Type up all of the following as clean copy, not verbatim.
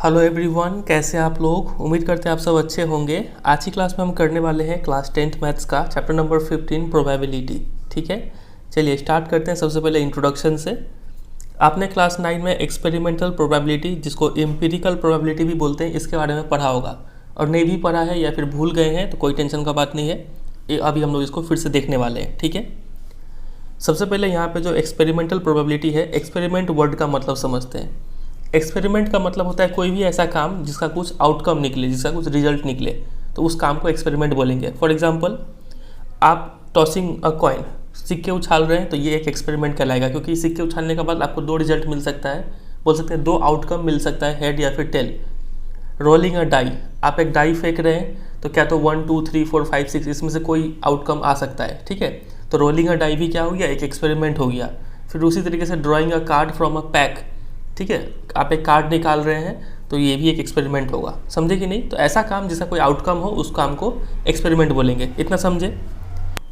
Hello everyone, कैसे आप लोग। उम्मीद करते हैं आप सब अच्छे होंगे। आज की क्लास में हम करने वाले हैं क्लास 10th मैथ्स का चैप्टर नंबर 15 प्रोबेबिलिटी। ठीक है, चलिए स्टार्ट करते हैं। सबसे पहले इंट्रोडक्शन से। आपने क्लास 9 में एक्सपेरिमेंटल प्रोबेबिलिटी, जिसको एम्पिरिकल प्रोबेबिलिटी भी बोलते हैं, इसके बारे में पढ़ा होगा। और नहीं भी पढ़ा है या फिर भूल गए हैं तो कोई टेंशन का बात नहीं है, अभी हम लोग इसको फिर से देखने वाले हैं। ठीक है, सबसे पहले यहाँ पे जो एक्सपेरिमेंटल प्रोबेबिलिटी है, एक्सपेरिमेंट वर्ड का मतलब समझते हैं। एक्सपेरिमेंट का मतलब होता है कोई भी ऐसा काम जिसका कुछ आउटकम निकले, जिसका कुछ रिजल्ट निकले, तो उस काम को एक्सपेरिमेंट बोलेंगे। फॉर एग्जांपल, आप टॉसिंग अ कॉइन, सिक्के उछाल रहे हैं, तो ये एक एक्सपेरिमेंट कहलाएगा, क्योंकि सिक्के उछालने के बाद आपको दो रिजल्ट मिल सकता है, बोल सकते हैं दो आउटकम मिल सकता है, हेड या फिर टेल। रोलिंग अ डाई, आप एक डाई फेंक रहे हैं, तो क्या तो 1 2 3 4 5 6 इसमें से कोई आउटकम आ सकता है। ठीक है, तो रोलिंग अ डाई भी क्या हो गया, एक एक्सपेरिमेंट हो गया। फिर उसी तरीके से drawing a card from a pack, ठीक है, आप एक कार्ड निकाल रहे हैं, तो ये भी एक एक्सपेरिमेंट होगा। समझे कि नहीं। तो ऐसा काम जिसका कोई आउटकम हो, उस काम को एक्सपेरिमेंट बोलेंगे। इतना समझे।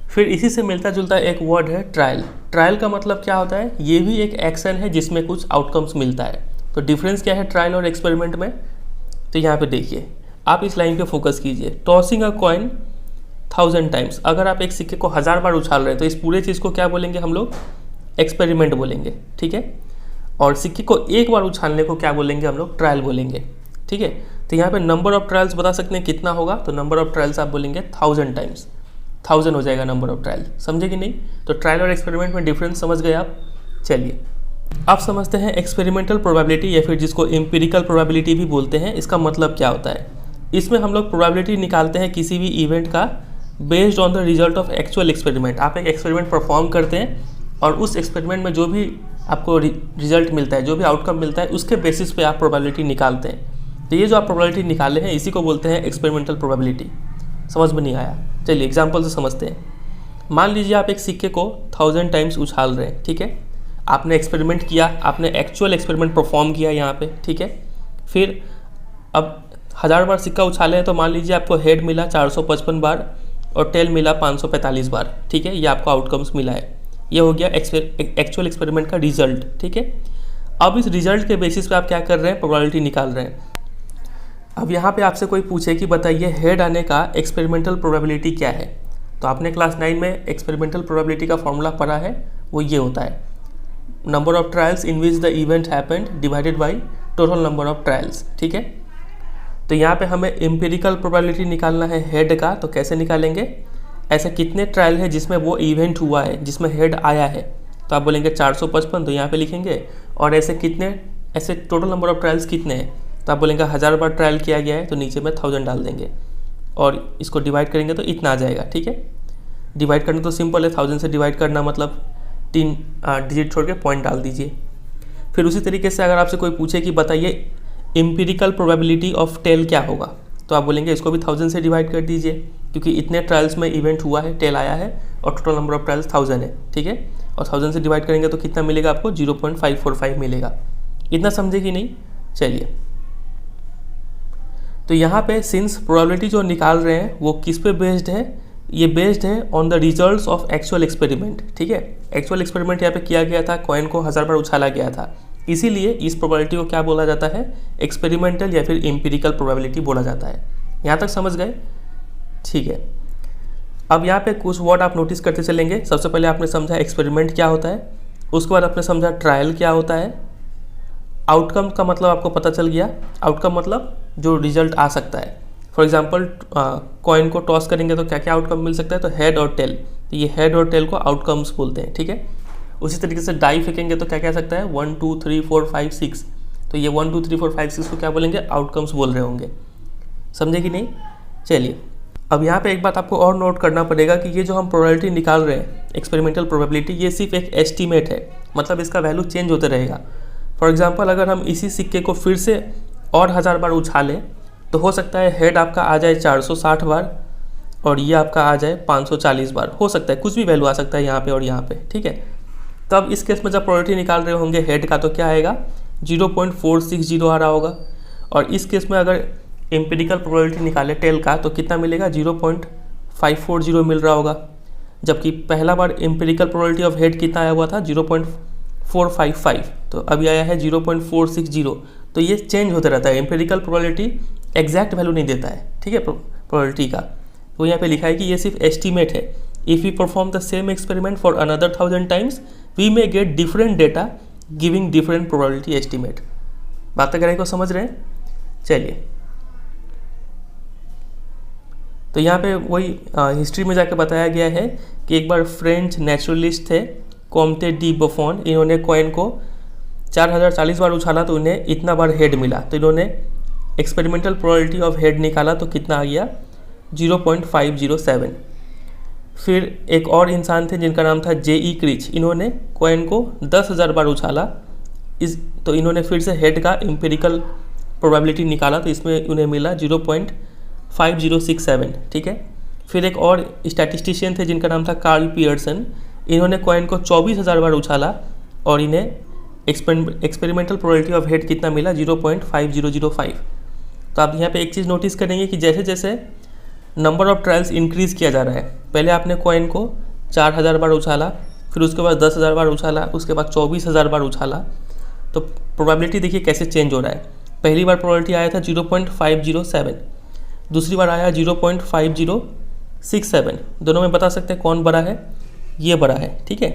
फिर इसी से मिलता जुलता एक वर्ड है ट्रायल। ट्रायल का मतलब क्या होता है, ये भी एक एक्शन है जिसमें कुछ आउटकम्स मिलता है। तो डिफरेंस क्या है ट्रायल और एक्सपेरिमेंट में, तो यहाँ पे देखिए, आप इस लाइन पे फोकस कीजिए। टॉसिंग अ कॉइन 1000 टाइम्स, अगर आप एक सिक्के को 1000 बार उछाल रहे हैं, तो इस पूरे चीज़ को क्या बोलेंगे हम लोग, एक्सपेरिमेंट बोलेंगे। ठीक है, और सिक्के को एक बार उछालने को क्या बोलेंगे हम लोग, ट्रायल बोलेंगे। ठीक है, तो यहाँ पे नंबर ऑफ ट्रायल्स बता सकते हैं कितना होगा, तो नंबर ऑफ ट्रायल्स आप बोलेंगे 1000 टाइम्स, 1000 हो जाएगा नंबर ऑफ ट्रायल। समझे कि नहीं। तो ट्रायल और एक्सपेरिमेंट में डिफरेंस समझ गए आप। चलिए आप समझते हैं एक्सपेरिमेंटल प्रोबेबिलिटी, या फिर जिसको एम्पिरिकल प्रोबेबिलिटी भी बोलते हैं, इसका मतलब क्या होता है। इसमें हम लोग प्रोबेबिलिटी निकालते हैं किसी भी इवेंट का based on the result of actual experiment. आप एक एक्सपेरिमेंट परफॉर्म करते हैं और उस एक्सपेरिमेंट में जो भी आपको रिजल्ट मिलता है, जो भी आउटकम मिलता है, उसके बेसिस पे आप प्रोबेबिलिटी निकालते हैं। तो ये जो आप प्रोबेबिलिटी निकाले हैं, इसी को बोलते हैं एक्सपेरिमेंटल प्रोबेबिलिटी। समझ में नहीं आया, चलिए एग्जांपल से समझते हैं। मान लीजिए आप एक सिक्के को 1000 टाइम्स उछाल रहे हैं। ठीक है, आपने एक्सपेरिमेंट किया, आपने एक्चुअल एक्सपेरिमेंट परफॉर्म किया यहाँ पे। ठीक है, फिर अब 1000 बार सिक्का उछाले हैं, तो मान लीजिए आपको हेड मिला 455 बार और टेल मिला 545 बार। ठीक है, ये आपको आउटकम्स मिला है। ये हो गया एक्चुअल एक्सपेरिमेंट का रिजल्ट। ठीक है, अब इस रिजल्ट के बेसिस पे आप क्या कर रहे हैं, प्रोबेबिलिटी निकाल रहे हैं। अब यहाँ पे आपसे कोई पूछे कि बताइए हेड आने का एक्सपेरिमेंटल प्रोबेबिलिटी क्या है, तो आपने क्लास 9 में एक्सपेरिमेंटल प्रोबेबिलिटी का फॉर्मूला पढ़ा है, वो ये होता है number of trials in which the event happened divided by total number of trials. ठीक है, तो यहाँ पे हमें एम्पिरिकल प्रोबेबिलिटी निकालना है हेड का, तो कैसे निकालेंगे, ऐसे कितने ट्रायल है जिसमें वो इवेंट हुआ है, जिसमें हेड आया है, तो आप बोलेंगे 455, तो यहाँ पे लिखेंगे। और ऐसे कितने, ऐसे टोटल नंबर ऑफ ट्रायल्स कितने हैं, तो आप बोलेंगे 1000 बार ट्रायल किया गया है, तो नीचे में 1000 डाल देंगे और इसको डिवाइड करेंगे तो इतना आ जाएगा। ठीक है, डिवाइड करना तो सिंपल है, 1000 से डिवाइड करना मतलब 3 डिजिट छोड़ के पॉइंट डाल दीजिए। फिर उसी तरीके से अगर आपसे कोई पूछे कि बताइए एम्पिरिकल प्रोबेबिलिटी ऑफ टेल क्या होगा, तो आप बोलेंगे इसको भी 1000 से डिवाइड कर दीजिए, क्योंकि इतने ट्रायल्स में इवेंट हुआ है, टेल आया है और टोटल नंबर ऑफ ट्रायल्स 1000 है। ठीक है, और 1000 से डिवाइड करेंगे तो कितना मिलेगा आपको, 0.545 मिलेगा। इतना समझे कि नहीं। चलिए, तो यहाँ पे सिंस प्रोबेबिलिटी जो निकाल रहे हैं वो किस पे बेस्ड है, ये बेस्ड है on the results of actual experiment. ठीक है, एक्चुअल एक्सपेरिमेंट यहाँ पे किया गया था, कॉइन को 1000 बार उछाला गया था, इसीलिए इस प्रोबेबिलिटी को क्या बोला जाता है, एक्सपेरिमेंटल या फिर एम्पिरिकल प्रोबेबिलिटी बोला जाता है। यहाँ तक समझ गए। ठीक है, अब यहाँ पे कुछ वर्ड आप नोटिस करते चलेंगे। सबसे पहले आपने समझा एक्सपेरिमेंट क्या होता है, उसके बाद आपने समझा ट्रायल क्या होता है, आउटकम का मतलब आपको पता चल गया। आउटकम मतलब जो रिजल्ट आ सकता है। फॉर एग्जांपल, कॉइन को टॉस करेंगे तो क्या क्या आउटकम मिल सकता है, तो हेड और टेल, तो ये हेड और टेल को आउटकम्स बोलते हैं। ठीक है, उसी तरीके से डाई फेंकेंगे तो क्या क्या आ सकता है, 1 2 3 4 5 6, तो ये 1 2 3 4 5 6 को क्या बोलेंगे, आउटकम्स बोल रहे होंगे। समझे कि नहीं। चलिए, अब यहाँ पे एक बात आपको और नोट करना पड़ेगा कि ये जो हम प्रोबेबिलिटी निकाल रहे हैं, एक्सपेरिमेंटल प्रोबेबिलिटी, ये सिर्फ एक एस्टीमेट है, मतलब इसका वैल्यू चेंज होते रहेगा। फॉर एग्जांपल, अगर हम इसी सिक्के को फिर से और 1000 बार उछालें, तो हो सकता है हेड आपका आ जाए 460 बार और ये आपका आ जाए 540 बार, हो सकता है, कुछ भी वैल्यू आ सकता है यहाँ पे और यहाँ पे। ठीक है, तब इस केस में जब प्रोबेबिलिटी निकाल रहे होंगे हेड का, तो क्या आएगा, 0.460 आ रहा होगा। और इस केस में अगर एम्पिरिकल प्रोबेबिलिटी निकाले टेल का, तो कितना मिलेगा, 0.540 मिल रहा होगा। जबकि पहला बार एम्पिरिकल प्रोबेबिलिटी ऑफ हेड कितना आया हुआ था, 0.455, तो अभी आया है 0.460, तो ये चेंज होता रहता है। एम्पेरिकल प्रोबेबिलिटी एग्जैक्ट वैल्यू नहीं देता है, ठीक है, प्रोबेबिलिटी का। तो यहाँ पे लिखा है कि ये सिर्फ एस्टिमेट है। If we perform the same experiment for another 1000 times we may get different data giving different probability estimate. बात अगर को समझ रहे हैं? चलिए, तो यहाँ पे वही हिस्ट्री में जाके बताया गया है कि एक बार फ्रेंच नेचुरलिस्ट थे कॉम्टे डी बफॉन, इन्होंने कॉइन को 4040 बार उछाला तो उन्हें इतना बार हेड मिला। तो इन्होंने एक्सपेरिमेंटल प्रोबेबिलिटी ऑफ हेड निकाला तो कितना आ गया? 0.507। फिर एक और इंसान थे जिनका नाम था J.E. क्रिच, इन्होंने कॉइन को 10,000 बार उछाला, तो इन्होंने फिर से हेड का एम्पिरिकल प्रोबेबिलिटी निकाला तो इसमें उन्हें मिला 0.5067, ठीक है। फिर एक और स्टैटिस्टिशियन थे जिनका नाम था कार्ल पियर्सन, इन्होंने कॉइन को 24,000 बार उछाला और इन्हें एक्सपेरिमेंटल प्रोबेबिलिटी ऑफ हेड कितना मिला? 0.5005। तो आप यहाँ पे एक चीज़ नोटिस करेंगे कि जैसे जैसे नंबर ऑफ ट्रायल्स इंक्रीज़ किया जा रहा है, पहले आपने कॉइन को 4000 बार उछाला, फिर उसके बाद 10,000 बार उछाला, उसके बाद 24,000 बार उछाला, तो प्रोबेबिलिटी देखिए कैसे चेंज हो रहा है। पहली बार प्रोबेबिलिटी आया था 0.507, दूसरी बार आया 0.5067। दोनों में बता सकते हैं कौन बड़ा है? ये बड़ा है, ठीक है,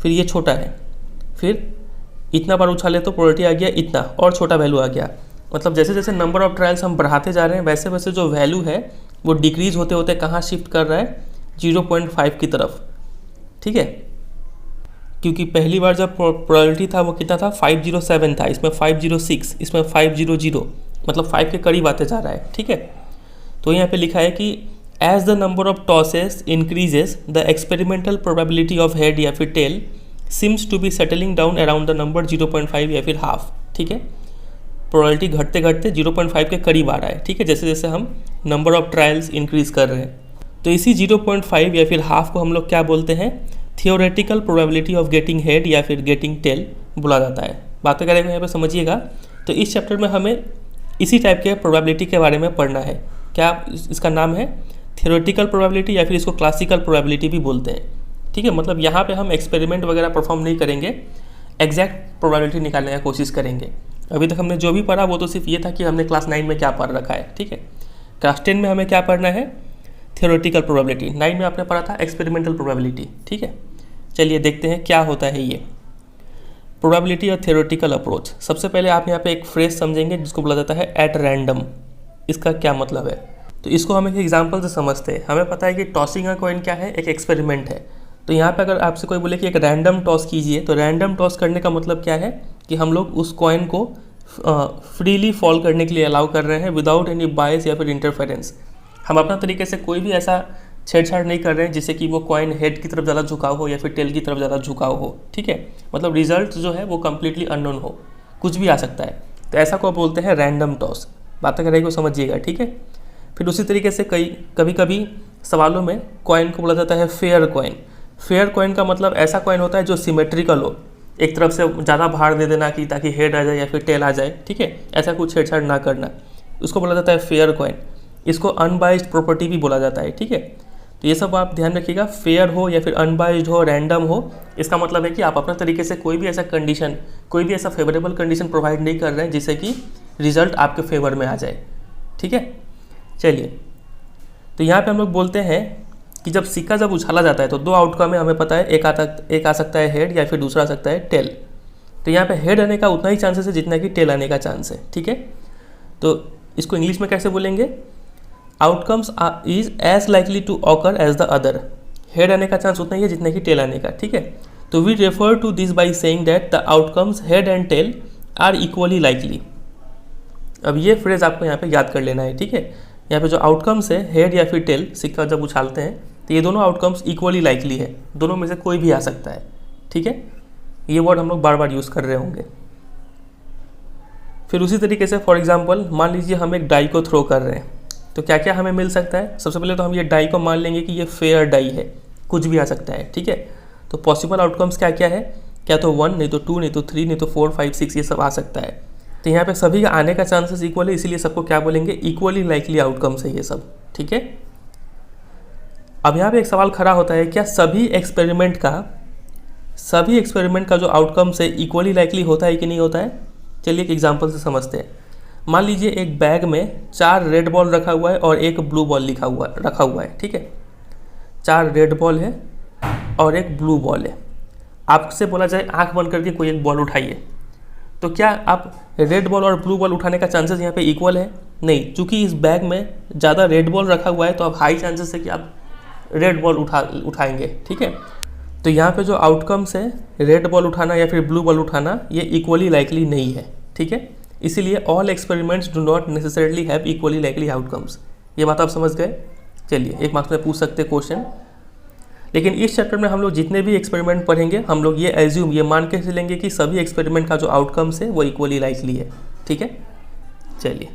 फिर ये छोटा है। फिर इतना बार उछाले तो प्रोबेबिलिटी आ गया इतना, और छोटा वैल्यू आ गया। मतलब जैसे जैसे नंबर ऑफ ट्रायल्स हम बढ़ाते जा रहे हैं वैसे वैसे जो वैल्यू है वो डिक्रीज होते होते कहाँ शिफ्ट कर रहा है? 0.5 की तरफ, ठीक है। क्योंकि पहली बार जब प्रोबेबिलिटी था वो कितना था? 507 था, इसमें 506, इसमें 500, मतलब 5 के करीब आते जा रहा है, ठीक है। तो यहाँ पे लिखा है कि as the number of tosses increases the experimental probability of head या फिर tail seems to be settling down around the number 0.5 या फिर हाफ, ठीक है। प्रोबेबिलिटी घटते घटते 0.5 के करीब आ रहा है, ठीक है, जैसे जैसे हम नंबर ऑफ ट्रायल्स इंक्रीज कर रहे हैं। तो इसी 0.5 या फिर हाफ को हम लोग क्या बोलते हैं? Theoretical probability of getting head या फिर गेटिंग टेल बोला जाता है। बातें करेंगे यहाँ पे समझिएगा। तो इस चैप्टर में हमें इसी टाइप के प्रोबेबिलिटी के बारे में पढ़ना है। क्या इसका नाम है? थियोरेटिकल प्रोबेबिलिटी, या फिर इसको क्लासिकल प्रोबेबिलिटी भी बोलते हैं, ठीक है। मतलब यहाँ पे हम एक्सपेरिमेंट वगैरह परफॉर्म नहीं करेंगे, एग्जैक्ट प्रोबेबिलिटी निकालने की कोशिश करेंगे। अभी तक हमने जो भी पढ़ा वो तो सिर्फ ये था कि हमने क्लास 9 में क्या पढ़ रखा है, ठीक है। क्लास 10 में हमें क्या पढ़ना है? Theoretical probability. 9 में आपने पढ़ा था एक्सपेरिमेंटल प्रोबेबिलिटी, ठीक है। चलिए देखते हैं क्या होता है ये प्रोबेबिलिटी और थियोरेटिकल अप्रोच। सबसे पहले आप यहाँ पे एक फ्रेज समझेंगे जिसको बोला जाता है एट रैंडम। इसका क्या मतलब है? तो इसको हम एक एग्जाम्पल से समझते हैं। हमें पता है कि टॉसिंग अ कॉइन क्या है? एक एक्सपेरिमेंट है। तो यहाँ पे अगर आपसे कोई बोले कि एक रैंडम टॉस कीजिए, तो रैंडम टॉस करने का मतलब क्या है कि हम लोग उस कॉइन को फ्रीली फॉल करने के लिए अलाउ कर रहे हैं विदाउट एनी बायस या फिर इंटरफेरेंस। हम अपना तरीके से कोई भी ऐसा छेड़छाड़ नहीं कर रहे हैं जिससे कि वो कॉइन हेड की तरफ ज़्यादा झुकाव हो या फिर टेल की तरफ ज़्यादा झुकाव हो, ठीक है। मतलब रिजल्ट जो है वो कम्प्लीटली अननोन हो, कुछ भी आ सकता है। तो ऐसा को बोलते हैं रैंडम टॉस। बातें करेंगे को समझिएगा, ठीक है। फिर उसी तरीके से कभी कभी सवालों में कॉइन को बोला जाता है फेयर कॉइन। फेयर कॉइन का मतलब ऐसा कॉइन होता है जो सिमेट्रिकल हो, एक तरफ से ज़्यादा भार दे देना कि ताकि हेड आ जाए या फिर टेल आ जाए, ठीक है, ऐसा कुछ छेड़छाड़ ना करना, उसको बोला जाता है फेयर कॉइन। इसको अनबाइस्ड प्रॉपर्टी भी बोला जाता है, ठीक है। तो ये सब आप ध्यान रखिएगा, फेयर हो या फिर अनबाइस्ड हो, रैंडम हो, इसका मतलब है कि आप अपना तरीके से कोई भी ऐसा कंडीशन, कोई भी ऐसा फेवरेबल कंडीशन प्रोवाइड नहीं कर रहे हैं जिससे कि रिजल्ट आपके फेवर में आ जाए, ठीक है। चलिए, तो यहाँ पे हम लोग बोलते हैं कि जब सिक्का जब उछाला जाता है तो दो आउटकम है, हमें पता है, एक आ सकता है हेड या फिर दूसरा आ सकता है टेल। तो यहाँ पे हेड आने का उतना ही चांसेस है जितना कि टेल आने का चांस है, ठीक है। तो इसको इंग्लिश में कैसे बोलेंगे? Outcomes is as likely to occur as the other. Head आने का चांस उतना ही है जितना कि टेल आने का, ठीक है। तो we refer to this by saying that the outcomes head and tail are equally likely. अब ये फ्रेज आपको यहाँ पे याद कर लेना है, ठीक है। यहाँ पे जो आउटकम्स है हेड या फिर टेल, सिक्का जब उछालते हैं तो ये दोनों आउटकम्स इक्वली लाइकली है, दोनों में से कोई भी आ सकता है, ठीक है। ये वर्ड हम लोग बार बार यूज़ कर रहे होंगे। फिर उसी तरीके से फॉर एग्जांपल मान लीजिए हम एक डाई को थ्रो कर रहे हैं, तो क्या क्या हमें मिल सकता है? सबसे पहले तो हम ये डाई को मान लेंगे कि ये फेयर डाई है, कुछ भी आ सकता है, ठीक है। तो पॉसिबल आउटकम्स क्या क्या है? क्या तो 1, नहीं तो 2, नहीं तो 3, नहीं तो 4, 5, 6, ये सब आ सकता है। तो यहाँ पे सभी का आने का चांसेस इक्वल है, इसीलिए सबको क्या बोलेंगे? इक्वली लाइकली आउटकम्स है ये सब, ठीक है। अब यहाँ पे एक सवाल खड़ा होता है, क्या सभी एक्सपेरिमेंट का जो आउटकम्स है इक्वली लाइकली होता है कि नहीं होता है? चलिए एक एग्जांपल से समझते हैं। मान लीजिए एक बैग में 4 रेड बॉल रखा हुआ है और एक ब्लू बॉल रखा हुआ है, ठीक है। 4 रेड बॉल है और एक ब्लू बॉल है। आपसे बोला जाए आंख बंद करके कोई एक बॉल उठाइए, तो क्या आप रेड बॉल और ब्लू बॉल उठाने का चांसेस यहाँ पे इक्वल है? नहीं, चूंकि इस बैग में ज़्यादा रेड बॉल रखा हुआ है तो अब हाई चांसेस है कि आप रेड बॉल उठाएंगे, ठीक है। तो यहाँ पे जो आउटकम्स है रेड बॉल उठाना या फिर ब्लू बॉल उठाना, ये इक्वली लाइकली नहीं है, ठीक है। इसीलिए all experiments do not necessarily have equally likely outcomes. ये बात आप समझ गए। चलिए एक मार्क्स में पूछ सकते क्वेश्चन, लेकिन इस चैप्टर में हम लोग जितने भी एक्सपेरिमेंट पढ़ेंगे हम लोग ये मान के चलेंगे कि सभी एक्सपेरिमेंट का जो आउटकम्स है वो इक्वली लाइकली है, ठीक है। चलिए,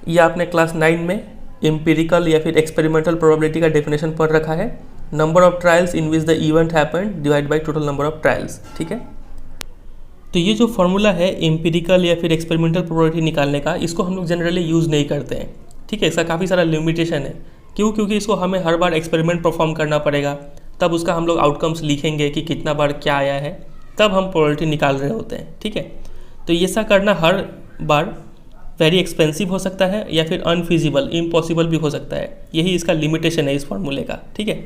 ये आपने क्लास 9 में एम्पिरिकल या फिर एक्सपेरिमेंटल प्रोबेबिलिटी का डेफिनेशन पढ़ रखा है। Number of trials in which the event happened divide by total number of trials, ठीक है। तो ये जो फॉर्मूला है एम्पिरिकल या फिर एक्सपेरिमेंटल प्रोबेबिलिटी निकालने का, इसको हम लोग जनरली यूज़ नहीं करते हैं, ठीक है। इसका काफ़ी सारा लिमिटेशन है। क्यों? क्योंकि इसको हमें हर बार एक्सपेरिमेंट परफॉर्म करना पड़ेगा, तब उसका हम लोग आउटकम्स लिखेंगे कि कितना बार क्या आया है, तब हम प्रोबेबिलिटी निकाल रहे होते हैं, ठीक है। तो ये ऐसा करना हर बार वेरी एक्सपेंसिव हो सकता है या फिर अनफिजिबल, इम्पॉसिबल भी हो सकता है। यही इसका लिमिटेशन है इस फॉर्मूले का, ठीक है।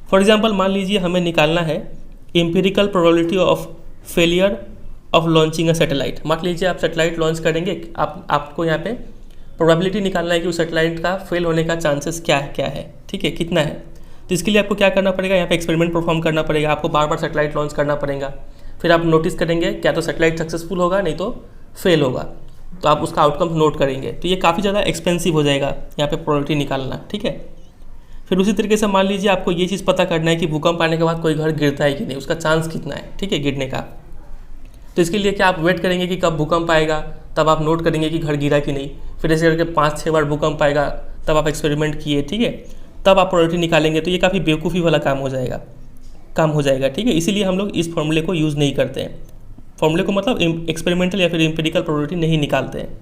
फॉर एग्जांपल मान लीजिए हमें निकालना है empirical probability of failure of launching a satellite. मान लीजिए आप सैटेलाइट लॉन्च करेंगे, आपको यहाँ पे प्रोबेबिलिटी निकालना है कि उस सैटेलाइट का फेल होने का चांसेस क्या है, ठीक है, कितना है। तो इसके लिए आपको क्या करना पड़ेगा, यहाँ पे एक्सपेरिमेंट परफॉर्म करना पड़ेगा, आपको बार बार सैटेलाइट लॉन्च करना पड़ेगा। फिर आप नोटिस करेंगे क्या तो सैटेलाइट सक्सेसफुल होगा, नहीं तो फेल होगा, तो आप उसका आउटकम नोट करेंगे। तो ये काफ़ी ज़्यादा एक्सपेंसिव हो जाएगा यहाँ पे प्रोबेबिलिटी निकालना, ठीक है। फिर उसी तरीके से मान लीजिए आपको ये चीज़ पता करना है कि भूकंप आने के बाद कोई घर गिरता है कि नहीं, उसका चांस कितना है, ठीक है, गिरने का। तो इसके लिए क्या आप वेट करेंगे कि कब भूकंप आएगा, तब आप नोट करेंगे कि घर गिरा कि नहीं। फिर ऐसे करके 5-6 बार भूकंप आएगा, तब आप एक्सपेरिमेंट किए, ठीक है, तब आप प्रोबेबिलिटी निकालेंगे। तो ये काफ़ी बेवकूफ़ी वाला काम हो जाएगा, ठीक है। इसीलिए हम लोग इस फॉर्मूले को यूज़ नहीं करते हैं। फॉर्मूले को मतलब एक्सपेरिमेंटल या फिर एम्पिरिकल प्रोबेबिलिटी नहीं निकालते हैं।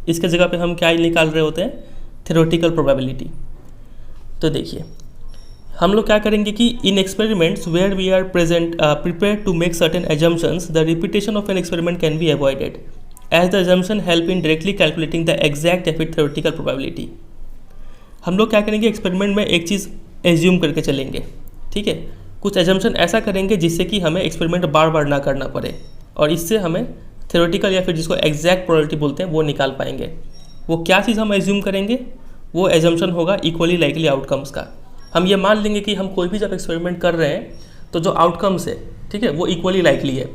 इसके जगह पे हम क्या निकाल रहे होते हैं, थ्योरेटिकल प्रोबेबिलिटी। तो देखिए हम लोग क्या करेंगे कि in experiments where we are prepare to make certain assumptions the repetition of an experiment can be avoided as the assumption help in directly calculating the exact या फिर थ्योरेटिकल प्रोबेबिलिटी। हम लोग क्या करेंगे, एक्सपेरिमेंट में एक चीज़ एज्यूम करके चलेंगे, ठीक है। कुछ एजम्पशन ऐसा करेंगे जिससे कि हमें एक्सपेरिमेंट बार बार ना करना पड़े, और इससे हमें थ्योरेटिकल या फिर जिसको एग्जैक्ट प्रोबेबिलिटी बोलते हैं वो निकाल पाएंगे। वो क्या चीज़ हम एज्यूम करेंगे, वो एजम्पशन होगा इक्वली लाइकली आउटकम्स का। हम ये मान लेंगे कि हम कोई भी जब एक्सपेरिमेंट कर रहे हैं तो जो आउटकम्स है, ठीक है, वो इक्वली लाइकली है।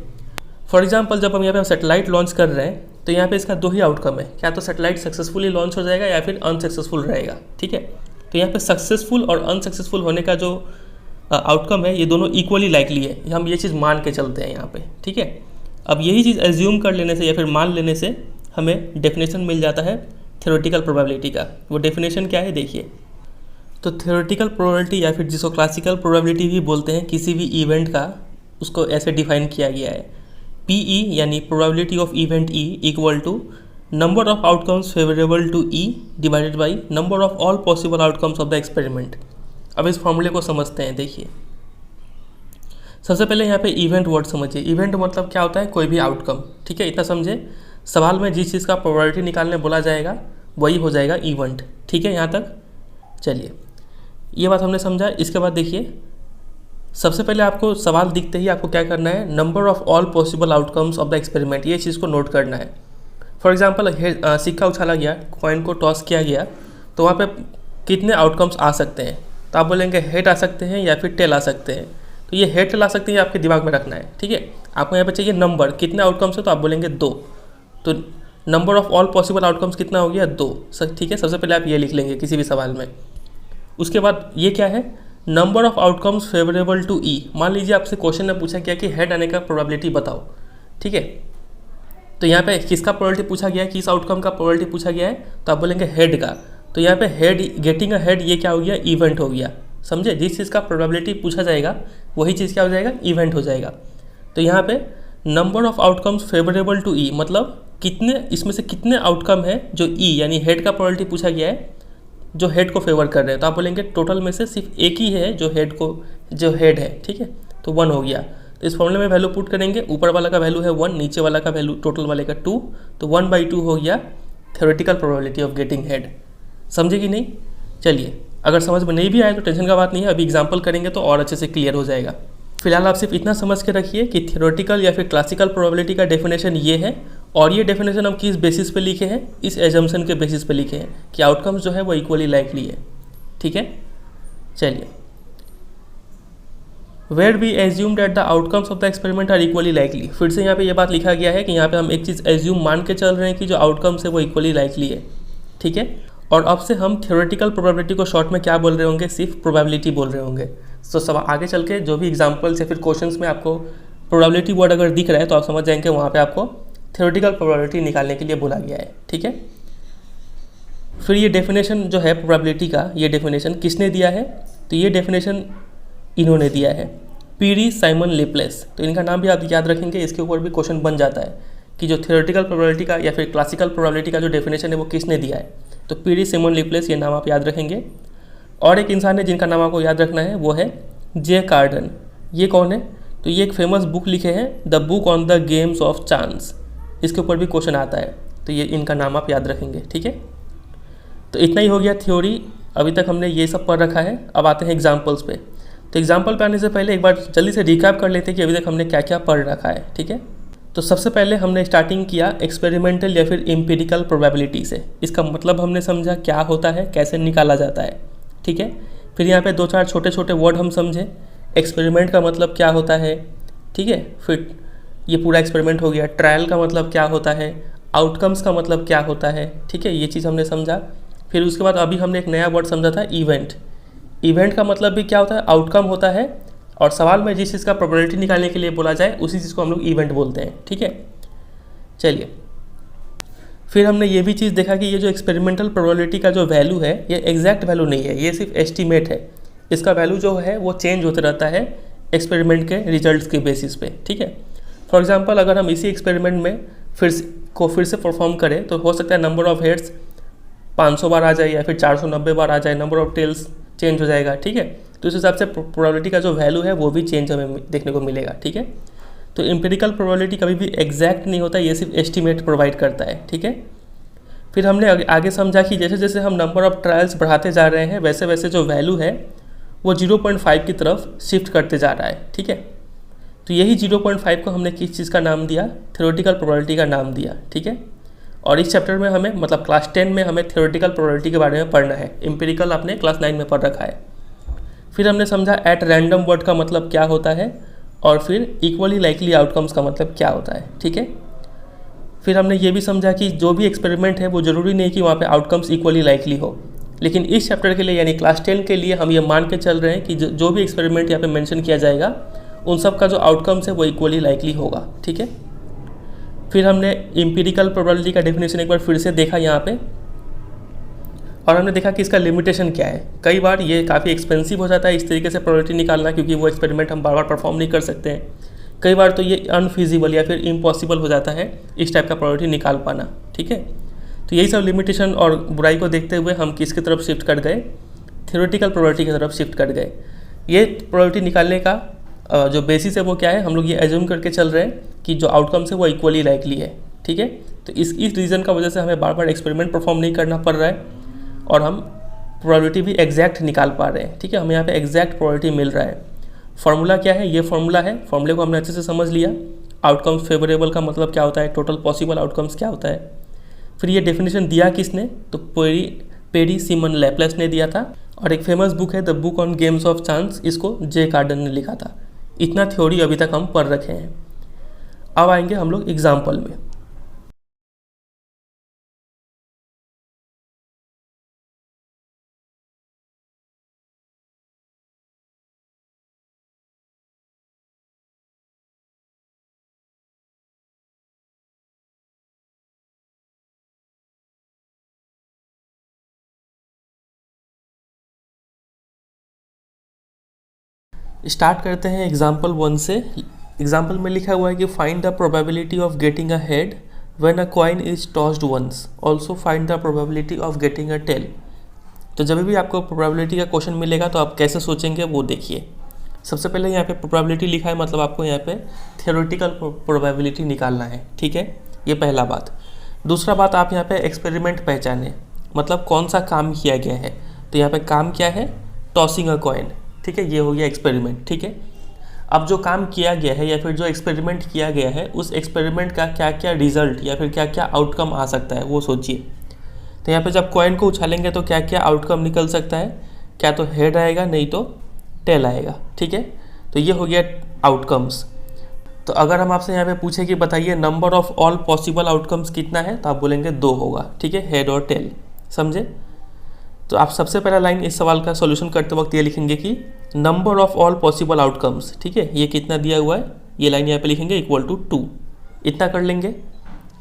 फॉर एग्जांपल जब हम यहाँ पे सैटेलाइट लॉन्च कर रहे हैं तो यहाँ पे इसका 2 ही आउटकम है, क्या तो सैटेलाइट सक्सेसफुली लॉन्च हो जाएगा या फिर अनसक्सेसफुल रहेगा, ठीक है। तो यहाँ पे सक्सेसफुल और अनसक्सेसफुल होने का जो आउटकम है ये दोनों इक्वली लाइकली है, हम ये चीज़ मान के चलते हैं यहाँ पे, ठीक है। अब यही चीज़ एज्यूम कर लेने से या फिर मान लेने से हमें डेफिनेशन मिल जाता है थ्योरेटिकल प्रोबेबिलिटी का। वो डेफिनेशन क्या है देखिए। तो थ्योरेटिकल प्रोबेबिलिटी या फिर जिसको क्लासिकल प्रोबेबिलिटी भी बोलते हैं किसी भी इवेंट का, उसको ऐसे डिफाइन किया गया है, PE यानी probability of event E equal to number of outcomes favourable to E divided by number of all possible outcomes of the experiment. अब इस फॉर्मूले को समझते हैं। देखिए सबसे पहले यहाँ पे इवेंट वर्ड समझिए। इवेंट मतलब क्या होता है, कोई भी आउटकम, ठीक है, इतना समझे। सवाल में जिस चीज़ का प्रोबेबिलिटी निकालने बोला जाएगा वही हो जाएगा इवेंट, ठीक है, यहाँ तक। चलिए ये बात हमने समझा। इसके बाद देखिए सबसे पहले आपको सवाल दिखते ही आपको क्या करना है, number of all possible outcomes of the experiment, ये चीज़ को नोट करना है। फॉर एग्जांपल सिक्का उछाला गया, कॉइन को टॉस किया गया, तो वहाँ पे कितने आउटकम्स आ सकते हैं, तो आप बोलेंगे हेड आ सकते हैं या फिर टेल आ सकते हैं। तो ये हेड टेल आ सकते हैं आपके दिमाग में रखना है, ठीक है। आपको यहाँ पे चाहिए नंबर, कितने आउटकम्स है, तो आप बोलेंगे 2। तो number of all possible outcomes कितना हो गया, 2, ठीक है। सबसे पहले आप ये लिख लेंगे किसी भी सवाल में। उसके बाद ये क्या है, number of outcomes favourable to E। मान लीजिए आपसे क्वेश्चन में पूछा गया कि हेड आने का प्रोबेबिलिटी बताओ, ठीक है। तो यहाँ पे किसका प्रोबेबिलिटी पूछा गया है, किस आउटकम का प्रोबेबिलिटी पूछा गया है, तो आप बोलेंगे हेड का। तो यहाँ पे हेड, गेटिंग अ हेड, ये क्या हो गया, इवेंट हो गया, समझे। जिस चीज़ का प्रोबेबिलिटी पूछा जाएगा वही चीज़ क्या हो जाएगा, इवेंट हो जाएगा। तो यहाँ पे number of outcomes favourable to E मतलब कितने, इसमें से कितने आउटकम है जो E यानी हेड का प्रोबेबिलिटी पूछा गया है जो हेड को फेवर कर रहे हैं। तो आप बोलेंगे टोटल में से सिर्फ एक ही है जो हेड है, ठीक है, तो 1 हो गया। तो इस फॉर्मूले में वैल्यू पुट करेंगे, ऊपर वाला का वैल्यू है 1, नीचे वाला का वैल्यू टोटल वाले का 2, तो 1/2 हो गया theoretical probability of getting head. समझे कि नहीं? चलिए, अगर समझ में नहीं भी आए तो टेंशन का बात नहीं है, अभी एग्जाम्पल करेंगे तो और अच्छे से क्लियर हो जाएगा। फिलहाल आप सिर्फ इतना समझ के रखिए कि थ्योरेटिकल या फिर क्लासिकल प्रोबेबिलिटी का डेफिनेशन ये है, और ये डेफिनेशन हम किस बेसिस पे लिखे हैं, इस एजम्पशन के बेसिस पे लिखे हैं कि आउटकम्स जो है वो इक्वली लाइकली है। ठीक है, चलिए, where we assume that the outcomes of the experiment are equally likely. फिर से यहाँ पे ये बात लिखा गया है कि यहाँ पे हम एक चीज़ एज्यूम मान के चल रहे हैं कि जो आउटकम्स है वो इक्वली लाइकली है। ठीक है, और अब से हम थ्योरेटिकल प्रोबेबिलिटी को शॉर्ट में क्या बोल रहे होंगे, सिर्फ प्रोबेबिलिटी बोल रहे होंगे। तो सब आगे चल के जो भी एग्जाम्पल्स या फिर क्वेश्चंस में आपको प्रोबेबिलिटी वर्ड अगर दिख रहा है तो आप समझ जाएंगे वहाँ पे आपको थ्योरेटिकल प्रोबेबिलिटी निकालने के लिए बोला गया है। ठीक है, फिर ये डेफिनेशन जो है प्रोबेबिलिटी का, ये डेफिनेशन किसने दिया है, तो ये डेफिनेशन इन्होंने दिया है, पीरी साइमन लेप्लेस। तो इनका नाम भी आप याद रखेंगे, इसके ऊपर भी क्वेश्चन बन जाता है कि जो थ्योरेटिकल प्रोबेबिलिटी का या फिर क्लासिकल प्रोबेबिलिटी का जो डेफिनेशन है वो किसने दिया है, तो पीरी साइमन लेप्लेस, ये नाम आप याद रखेंगे। और एक इंसान है जिनका नाम आपको याद रखना है, वो है जे कार्डन। ये कौन है, तो ये एक फेमस बुक लिखे हैं, the book on the games of chance. इसके ऊपर भी क्वेश्चन आता है, तो ये इनका नाम आप याद रखेंगे। ठीक है, तो इतना ही हो गया थ्योरी। अभी तक हमने ये सब पढ़ रखा है, अब आते हैं एग्जाम्पल्स पे। तो एग्जाम्पल पे आने से पहले एक बार जल्दी से रिकैप कर लेते हैं कि अभी तक हमने क्या क्या पढ़ रखा है। ठीक है, तो सबसे पहले हमने स्टार्टिंग किया एक्सपेरिमेंटल या फिर एम्पिरिकल प्रोबेबिलिटी से। इसका मतलब हमने समझा क्या होता है, कैसे निकाला जाता है। ठीक है, फिर यहाँ पे 2-4 छोटे छोटे वर्ड हम समझे। एक्सपेरिमेंट का मतलब क्या होता है, ठीक है, फिर ये पूरा एक्सपेरिमेंट हो गया। ट्रायल का मतलब क्या होता है, आउटकम्स का मतलब क्या होता है। ठीक है, ये चीज़ हमने समझा। फिर उसके बाद अभी हमने एक नया वर्ड समझा था, इवेंट। इवेंट का मतलब भी क्या होता है, आउटकम होता है, और सवाल में जिस चीज़ का प्रोबेबिलिटी निकालने के लिए बोला जाए उसी चीज़ को हम लोग इवेंट बोलते हैं। ठीक है, चलिए, फिर हमने ये भी चीज़ देखा कि ये जो एक्सपेरिमेंटल प्रोबेबिलिटी का जो वैल्यू है ये एग्जैक्ट वैल्यू नहीं है, ये सिर्फ एस्टीमेट है। इसका वैल्यू जो है वो चेंज होते रहता है एक्सपेरिमेंट के रिजल्ट्स के बेसिस पे। ठीक है, फॉर एग्जांपल अगर हम इसी एक्सपेरिमेंट में फिर से परफॉर्म करें तो हो सकता है नंबर ऑफ हेड्स 500 बार आ जाए या फिर 490 बार आ जाए, नंबर ऑफ टेल्स चेंज हो जाएगा। ठीक है, तो इस हिसाब से प्रोबेबिलिटी का जो वैल्यू है वो भी चेंज हमें देखने को मिलेगा। ठीक है, तो एम्पिरिकल प्रोबेबिलिटी कभी भी एग्जैक्ट नहीं होता, ये सिर्फ एस्टीमेट प्रोवाइड करता है। ठीक है, फिर हमने आगे समझा कि जैसे जैसे हम नंबर ऑफ ट्रायल्स बढ़ाते जा रहे हैं वैसे वैसे जो वैल्यू है वो 0.5 की तरफ शिफ्ट करते जा रहा है। ठीक है, तो यही 0.5 को हमने किस चीज़ का नाम दिया, थ्योरेटिकल प्रोबेबिलिटी का नाम दिया। ठीक है, और इस चैप्टर में हमें मतलब क्लास 10 में हमें थ्योरेटिकल प्रोबेबिलिटी के बारे में पढ़ना है, एम्पिरिकल आपने क्लास 9 में पढ़ रखा है। फिर हमने समझा एट रैंडम वर्ड का मतलब क्या होता है, और फिर इक्वली लाइकली आउटकम्स का मतलब क्या होता है। ठीक है, फिर हमने ये भी समझा कि जो भी एक्सपेरिमेंट है वो ज़रूरी नहीं कि वहाँ पे आउटकम्स इक्वली लाइकली हो, लेकिन इस चैप्टर के लिए यानी क्लास 10 के लिए हम ये मान के चल रहे हैं कि जो भी एक्सपेरिमेंट यहाँ पे मेंशन किया जाएगा उन सब का जो आउटकम्स है वो इक्वली लाइकली होगा। ठीक है, फिर हमने एम्पिरिकल प्रोबेबिलिटी का डेफिनेशन एक बार फिर से देखा यहाँ पे, और हमने देखा कि इसका लिमिटेशन क्या है। कई बार ये काफ़ी एक्सपेंसिव हो जाता है इस तरीके से प्रोबेबिलिटी निकालना, क्योंकि वो एक्सपेरिमेंट हम बार बार परफॉर्म नहीं कर सकते हैं। कई बार तो ये अनफिजिबल या फिर इम्पॉसिबल हो जाता है इस टाइप का प्रोबेबिलिटी निकाल पाना। ठीक है, तो यही सब लिमिटेशन और बुराई को देखते हुए हम किसकी तरफ शिफ्ट कर गए, थ्योरेटिकल प्रोबेबिलिटी की तरफ शिफ्ट कर गए। ये प्रोबेबिलिटी निकालने का जो बेसिस है वो क्या है, हम लोग ये एज्यूम करके चल रहे हैं कि जो आउटकम्स है वो इक्वली लाइकली है। ठीक है, तो इस रीज़न का वजह से हमें बार बार एक्सपेरिमेंट परफॉर्म नहीं करना पड़ रहा है और हम प्रोबेबिलिटी भी एग्जैक्ट निकाल पा रहे हैं। ठीक है, हमें यहाँ पे एग्जैक्ट प्रोबेबिलिटी मिल रहा है। फार्मूला क्या है, ये फार्मूला है, फार्मूले को हमने अच्छे से समझ लिया। आउटकम्स फेवरेबल का मतलब क्या होता है, टोटल पॉसिबल आउटकम्स क्या होता है। फिर ये डेफिनेशन दिया किसने, तो पेरी साइमन लेप्लेस ने दिया था, और एक फेमस बुक है the book on games of chance, इसको जे कार्डन ने लिखा था। इतना थ्योरी अभी तक हम पढ़ रखे हैं। अब आएंगे हम लोग एग्जाम्पल में। स्टार्ट करते हैं एग्जाम्पल 1 से। एग्जाम्पल में लिखा हुआ है कि find the probability of getting a head when a coin is tossed once, also find the probability of getting a tail. तो जब भी आपको प्रोबेबिलिटी का क्वेश्चन मिलेगा तो आप कैसे सोचेंगे वो देखिए। सबसे पहले यहाँ पे प्रोबेबिलिटी लिखा है, मतलब आपको यहाँ पे थियोरेटिकल प्रोबेबिलिटी निकालना है, ठीक है, ये पहला बात। दूसरा बात, आप यहाँ पे एक्सपेरिमेंट पहचाने, मतलब कौन सा काम किया गया है। तो यहाँ पे काम क्या है, टॉसिंग अ कॉइन, ठीक है, ये हो गया एक्सपेरिमेंट, ठीक है। अब जो काम किया गया है या फिर जो एक्सपेरिमेंट किया गया है, उस एक्सपेरिमेंट का क्या क्या रिजल्ट या फिर क्या क्या आउटकम आ सकता है वो सोचिए। तो यहाँ पे जब कॉइन को उछालेंगे तो क्या क्या आउटकम निकल सकता है, क्या तो हेड आएगा, नहीं तो टेल आएगा, ठीक है। तो ये हो गया आउटकम्स। तो अगर हम आपसे यहाँ पे पूछे कि बताइए number of all possible outcomes कितना है, तो आप बोलेंगे 2 होगा, ठीक है, हेड और टेल, समझे। तो आप सबसे पहला लाइन इस सवाल का सॉल्यूशन करते वक्त ये लिखेंगे कि number of all possible outcomes, ठीक है, ये कितना दिया हुआ है, ये लाइन यहाँ पे लिखेंगे इक्वल टू 2, इतना कर लेंगे।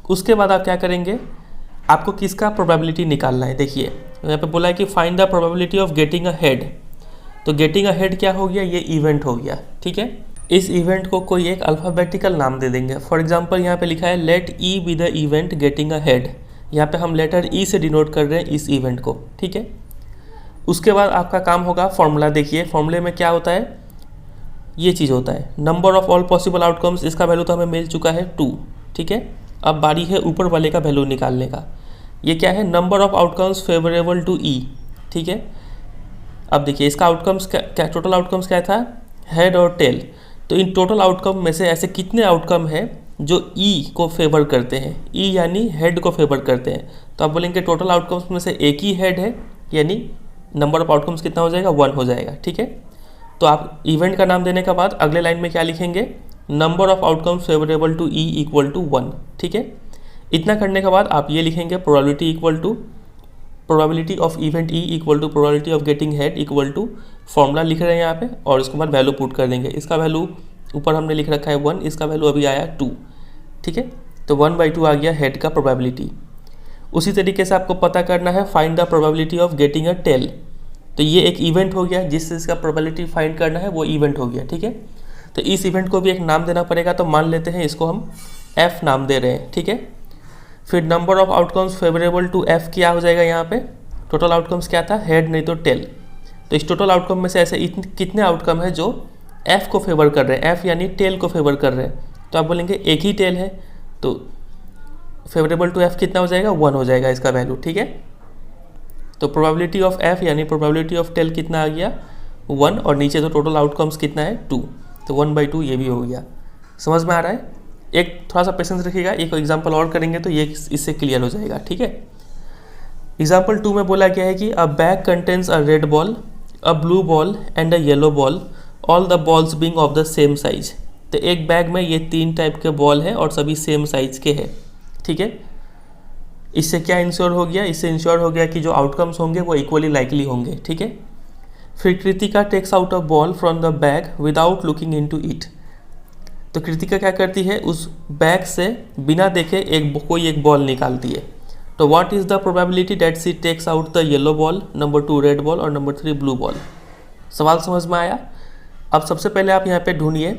उसके बाद आप क्या करेंगे, आपको किसका प्रोबेबिलिटी निकालना है। देखिए यहाँ पे बोला है कि find the probability of getting a head. तो गेटिंग अ हेड क्या हो गया, ये इवेंट हो गया, ठीक है। इस इवेंट को कोई एक अल्फ़ाबेटिकल नाम दे देंगे। फॉर एग्जांपल यहाँ पे लिखा है let E be the event getting a head. यहाँ पे हम लेटर ई से डिनोट कर रहे हैं इस इवेंट को, ठीक है। उसके बाद आपका काम होगा फॉर्मूला। देखिए फॉर्मूले में क्या होता है, ये चीज़ होता है number of all possible outcomes. इसका वैल्यू तो हमें मिल चुका है 2, ठीक है। अब बारी है ऊपर वाले का वैल्यू निकालने का। ये क्या है, number of outcomes favourable to E, ठीक है। अब देखिए इसका आउटकम्स क्या टोटल आउटकम्स क्या था, हेड और टेल। तो इन टोटल आउटकम में से ऐसे कितने आउटकम हैं जो ई को फेवर करते हैं, ई यानी हेड को फेवर करते हैं। तो आप बोलेंगे टोटल आउटकम्स में से एक ही हेड है, यानी नंबर ऑफ आउटकम्स कितना हो जाएगा, 1 हो जाएगा, ठीक है। तो आप इवेंट का नाम देने के बाद अगले लाइन में क्या लिखेंगे, number of outcomes favourable to E equal to 1, ठीक है। इतना करने के बाद आप ये लिखेंगे probability equal to probability of event E equal to probability of getting head equal to formula लिख रहे हैं यहाँ पे, और उसके बाद वैल्यू पुट कर देंगे। इसका वैल्यू ऊपर हमने लिख रखा है 1, इसका वैल्यू अभी आया 2, ठीक है। तो 1/2 आ गया हेड का प्रोबेबिलिटी। उसी तरीके से आपको पता करना है find the probability of getting a tail. तो ये एक इवेंट हो गया, जिस चीज़ का प्रोबेबिलिटी फाइंड करना है वो इवेंट हो गया, ठीक है। तो इस इवेंट को भी एक नाम देना पड़ेगा। तो मान लेते हैं इसको हम एफ नाम दे रहे हैं, ठीक है। फिर number of outcomes favourable to F क्या हो जाएगा, यहाँ पे टोटल आउटकम्स क्या था, हेड नहीं तो टेल। तो इस टोटल आउटकम में से ऐसे कितने आउटकम है जो एफ को फेवर कर रहे हैं, एफ यानी टेल को फेवर कर रहे हैं। तो आप बोलेंगे एक ही टेल है, तो फेवरेबल टू एफ कितना हो जाएगा, 1 हो जाएगा इसका वैल्यू, ठीक है। तो प्रोबेबिलिटी ऑफ एफ यानी प्रोबेबिलिटी ऑफ टेल कितना आ गया, 1, और नीचे तो टोटल आउटकम्स कितना है, 2। तो 1/2 ये भी हो गया। समझ में आ रहा है। एक थोड़ा सा पेशेंस रखिएगा, एक एग्जांपल और करेंगे तो ये इससे क्लियर हो जाएगा, ठीक है। एग्जांपल 2 में बोला गया है कि अ bag contains a red ball, a blue ball and a yellow ball, all the balls being of the same size. तो एक बैग में ये 3 टाइप के बॉल हैं और सभी सेम साइज के हैं, ठीक है। इससे क्या इंश्योर हो गया, इससे इंश्योर हो गया कि जो आउटकम्स होंगे वो इक्वली लाइकली होंगे, ठीक है। फिर Kritika takes out a ball from the bag without looking into it. तो कृतिका क्या करती है, उस बैग से बिना देखे कोई एक बॉल निकालती है। तो what is the probability that she takes out the yellow ball, number 2 red ball और नंबर 3 ब्लू बॉल। सवाल समझ में आया। अब सबसे पहले आप यहाँ पे ढूंढिए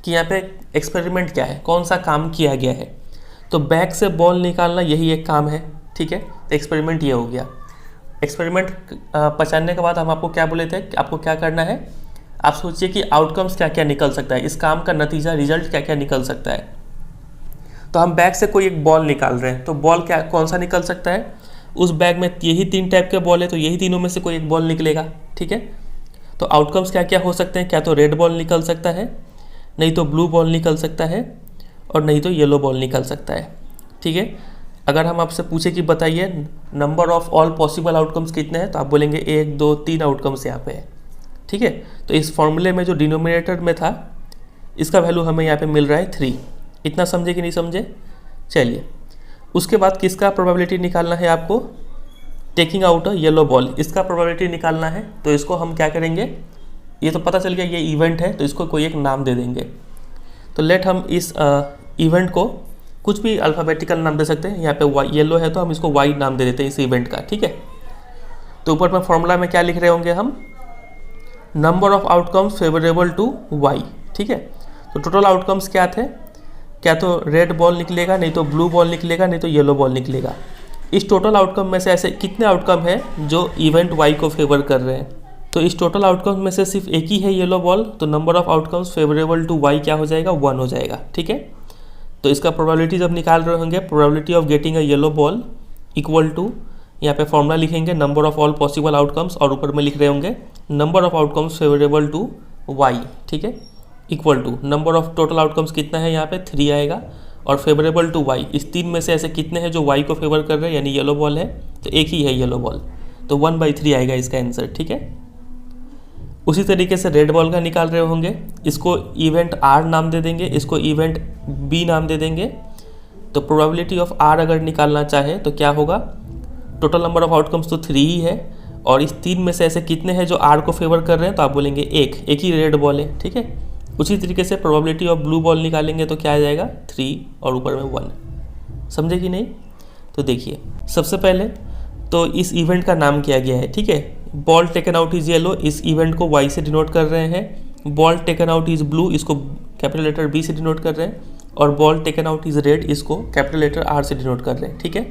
कि यहाँ पे एक्सपेरिमेंट क्या है, कौन सा काम किया गया है। तो बैग से बॉल निकालना यही एक काम है, ठीक है। तो एक्सपेरिमेंट ये हो गया। एक्सपेरिमेंट पहचानने के बाद हम आपको क्या बोले थे कि आपको क्या करना है, आप सोचिए कि आउटकम्स क्या क्या निकल सकता है, इस काम का नतीजा रिजल्ट क्या क्या निकल सकता है। तो हम बैग से कोई एक बॉल निकाल रहे हैं, तो बॉल क्या कौन सा निकल सकता है, उस बैग में यही 3 टाइप के बॉल है, तो यही तीनों में से कोई एक बॉल निकलेगा, ठीक है। तो आउटकम्स क्या क्या हो सकते हैं, क्या तो रेड बॉल निकल सकता है, नहीं तो ब्लू बॉल निकल सकता है, और नहीं तो येलो बॉल निकल सकता है, ठीक है। अगर हम आपसे पूछे कि बताइए number of all possible outcomes कितने हैं, तो आप बोलेंगे 1 2 3 आउटकम्स यहाँ पे है, ठीक है। तो इस फॉर्मूले में जो डिनोमिनेटर में था इसका वैल्यू हमें यहाँ पे मिल रहा है 3। इतना समझे कि नहीं समझे। चलिए उसके बाद किसका प्रोबेबिलिटी निकालना है आपको, taking out a yellow ball, इसका प्रोबेबिलिटी निकालना है। तो इसको हम क्या करेंगे, ये तो पता चल गया ये इवेंट है, तो इसको कोई एक नाम दे देंगे। तो लेट हम इस इवेंट को कुछ भी अल्फ़ाबेटिकल नाम दे सकते हैं। यहाँ पे येलो है तो हम इसको वाई नाम दे देते हैं इस इवेंट का, ठीक है। तो ऊपर में फॉर्मूला में क्या लिख रहे होंगे हम, number of outcomes favourable to Y, ठीक है। तो टोटल आउटकम्स क्या थे, क्या तो रेड बॉल निकलेगा, नहीं तो ब्लू बॉल निकलेगा, नहीं तो येलो बॉल निकलेगा। इस टोटल आउटकम में से ऐसे कितने आउटकम हैं जो इवेंट वाई को फेवर कर रहे हैं। तो इस टोटल आउटकम्स में से सिर्फ एक ही है येलो बॉल, तो number of outcomes favourable to Y क्या हो जाएगा, 1 हो जाएगा। ठीक है, तो इसका प्रोबेबिलिटी जब निकाल रहे होंगे, probability of getting a yellow ball equal to, यहाँ पे फॉर्मूला लिखेंगे number of all possible outcomes, और ऊपर में लिख रहे होंगे number of outcomes favourable to Y. ठीक है, equal to number of total outcomes कितना है, यहाँ पे 3 आएगा, और फेवरेबल टू वाई, इस 3 में से ऐसे कितने हैं जो वाई को फेवर कर रहे हैं, यानी येलो बॉल है, तो एक ही है येलो बॉल, तो 1/3 आएगा इसका आंसर। ठीक है, उसी तरीके से रेड बॉल का निकाल रहे होंगे, इसको इवेंट आर नाम दे देंगे, इसको इवेंट बी नाम दे देंगे। तो प्रोबेबिलिटी ऑफ आर अगर निकालना चाहे तो क्या होगा, टोटल नंबर ऑफ आउटकम्स तो 3 ही है, और इस 3 में से ऐसे कितने हैं जो आर को फेवर कर रहे हैं, तो आप बोलेंगे एक ही रेड बॉल है। ठीक है, उसी तरीके से प्रोबेबिलिटी ऑफ ब्लू बॉल निकालेंगे तो क्या आ जाएगा, 3 और ऊपर में 1। समझे कि नहीं? तो देखिए, सबसे पहले तो इस इवेंट का नाम किया गया है। ठीक है, ball taken out is yellow, इस इवेंट को वाई से डिनोट कर रहे हैं। Ball taken out is blue, इसको कैपिटल लेटर बी से डिनोट कर रहे हैं, और ball taken out is red, इसको कैपिटल लेटर आर से डिनोट कर रहे हैं। ठीक है,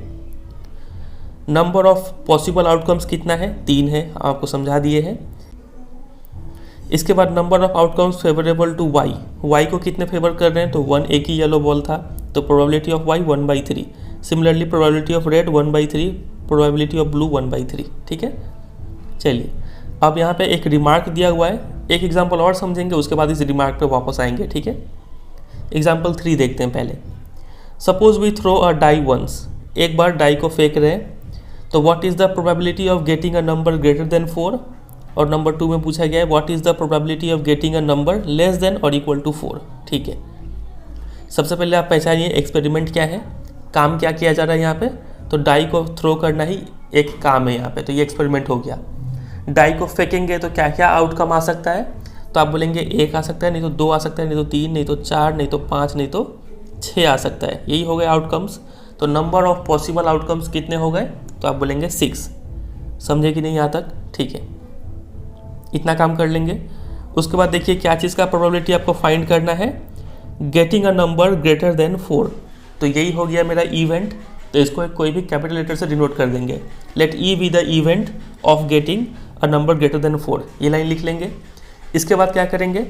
नंबर ऑफ पॉसिबल आउटकम्स कितना है, 3 है, आपको समझा दिए हैं। इसके बाद number of outcomes favourable to Y, Y को कितने फेवर कर रहे हैं, तो 1, एक ही येलो बॉल था, तो probability of Y 1/3। Similarly probability of red 1/3, probability of blue 1/3। ठीक है, चलिए अब यहाँ पे एक रिमार्क दिया हुआ है, एक एग्जांपल और समझेंगे, उसके बाद इस रिमार्क पे वापस आएंगे। ठीक है, एग्जांपल 3 देखते हैं पहले। Suppose we throw a die once, एक बार डाई को फेंक रहे हैं, तो what is the probability of getting a number greater than 4, और नंबर 2 में पूछा गया है what is the probability of getting a number less than और इक्वल टू 4। ठीक है, सबसे पहले आप पहचानिए एक्सपेरिमेंट क्या है, काम क्या किया जा रहा है यहाँ पे, तो डाई को थ्रो करना ही एक काम है यहाँ पे, तो ये एक्सपेरिमेंट हो गया। डाई को फेंकेंगे तो क्या क्या आउटकम आ सकता है, तो आप बोलेंगे 1 आ सकता है, नहीं तो 2 आ सकता है, नहीं तो 3, नहीं तो 4, नहीं तो 5, नहीं तो 6 आ सकता है, यही हो गए आउटकम्स। तो नंबर ऑफ पॉसिबल आउटकम्स कितने हो गए, तो आप बोलेंगे 6। समझे कि नहीं यहाँ तक? ठीक है, इतना काम कर लेंगे। उसके बाद देखिए क्या चीज़ का प्रोबेबिलिटी आपको फाइंड करना है, getting a number greater than 4, तो यही हो गया मेरा इवेंट, तो इसको कोई भी कैपिटल लेटर से डिनोट कर देंगे। Let E be the event of getting a number greater than 4, ये लाइन लिख लेंगे। इसके बाद क्या करेंगे,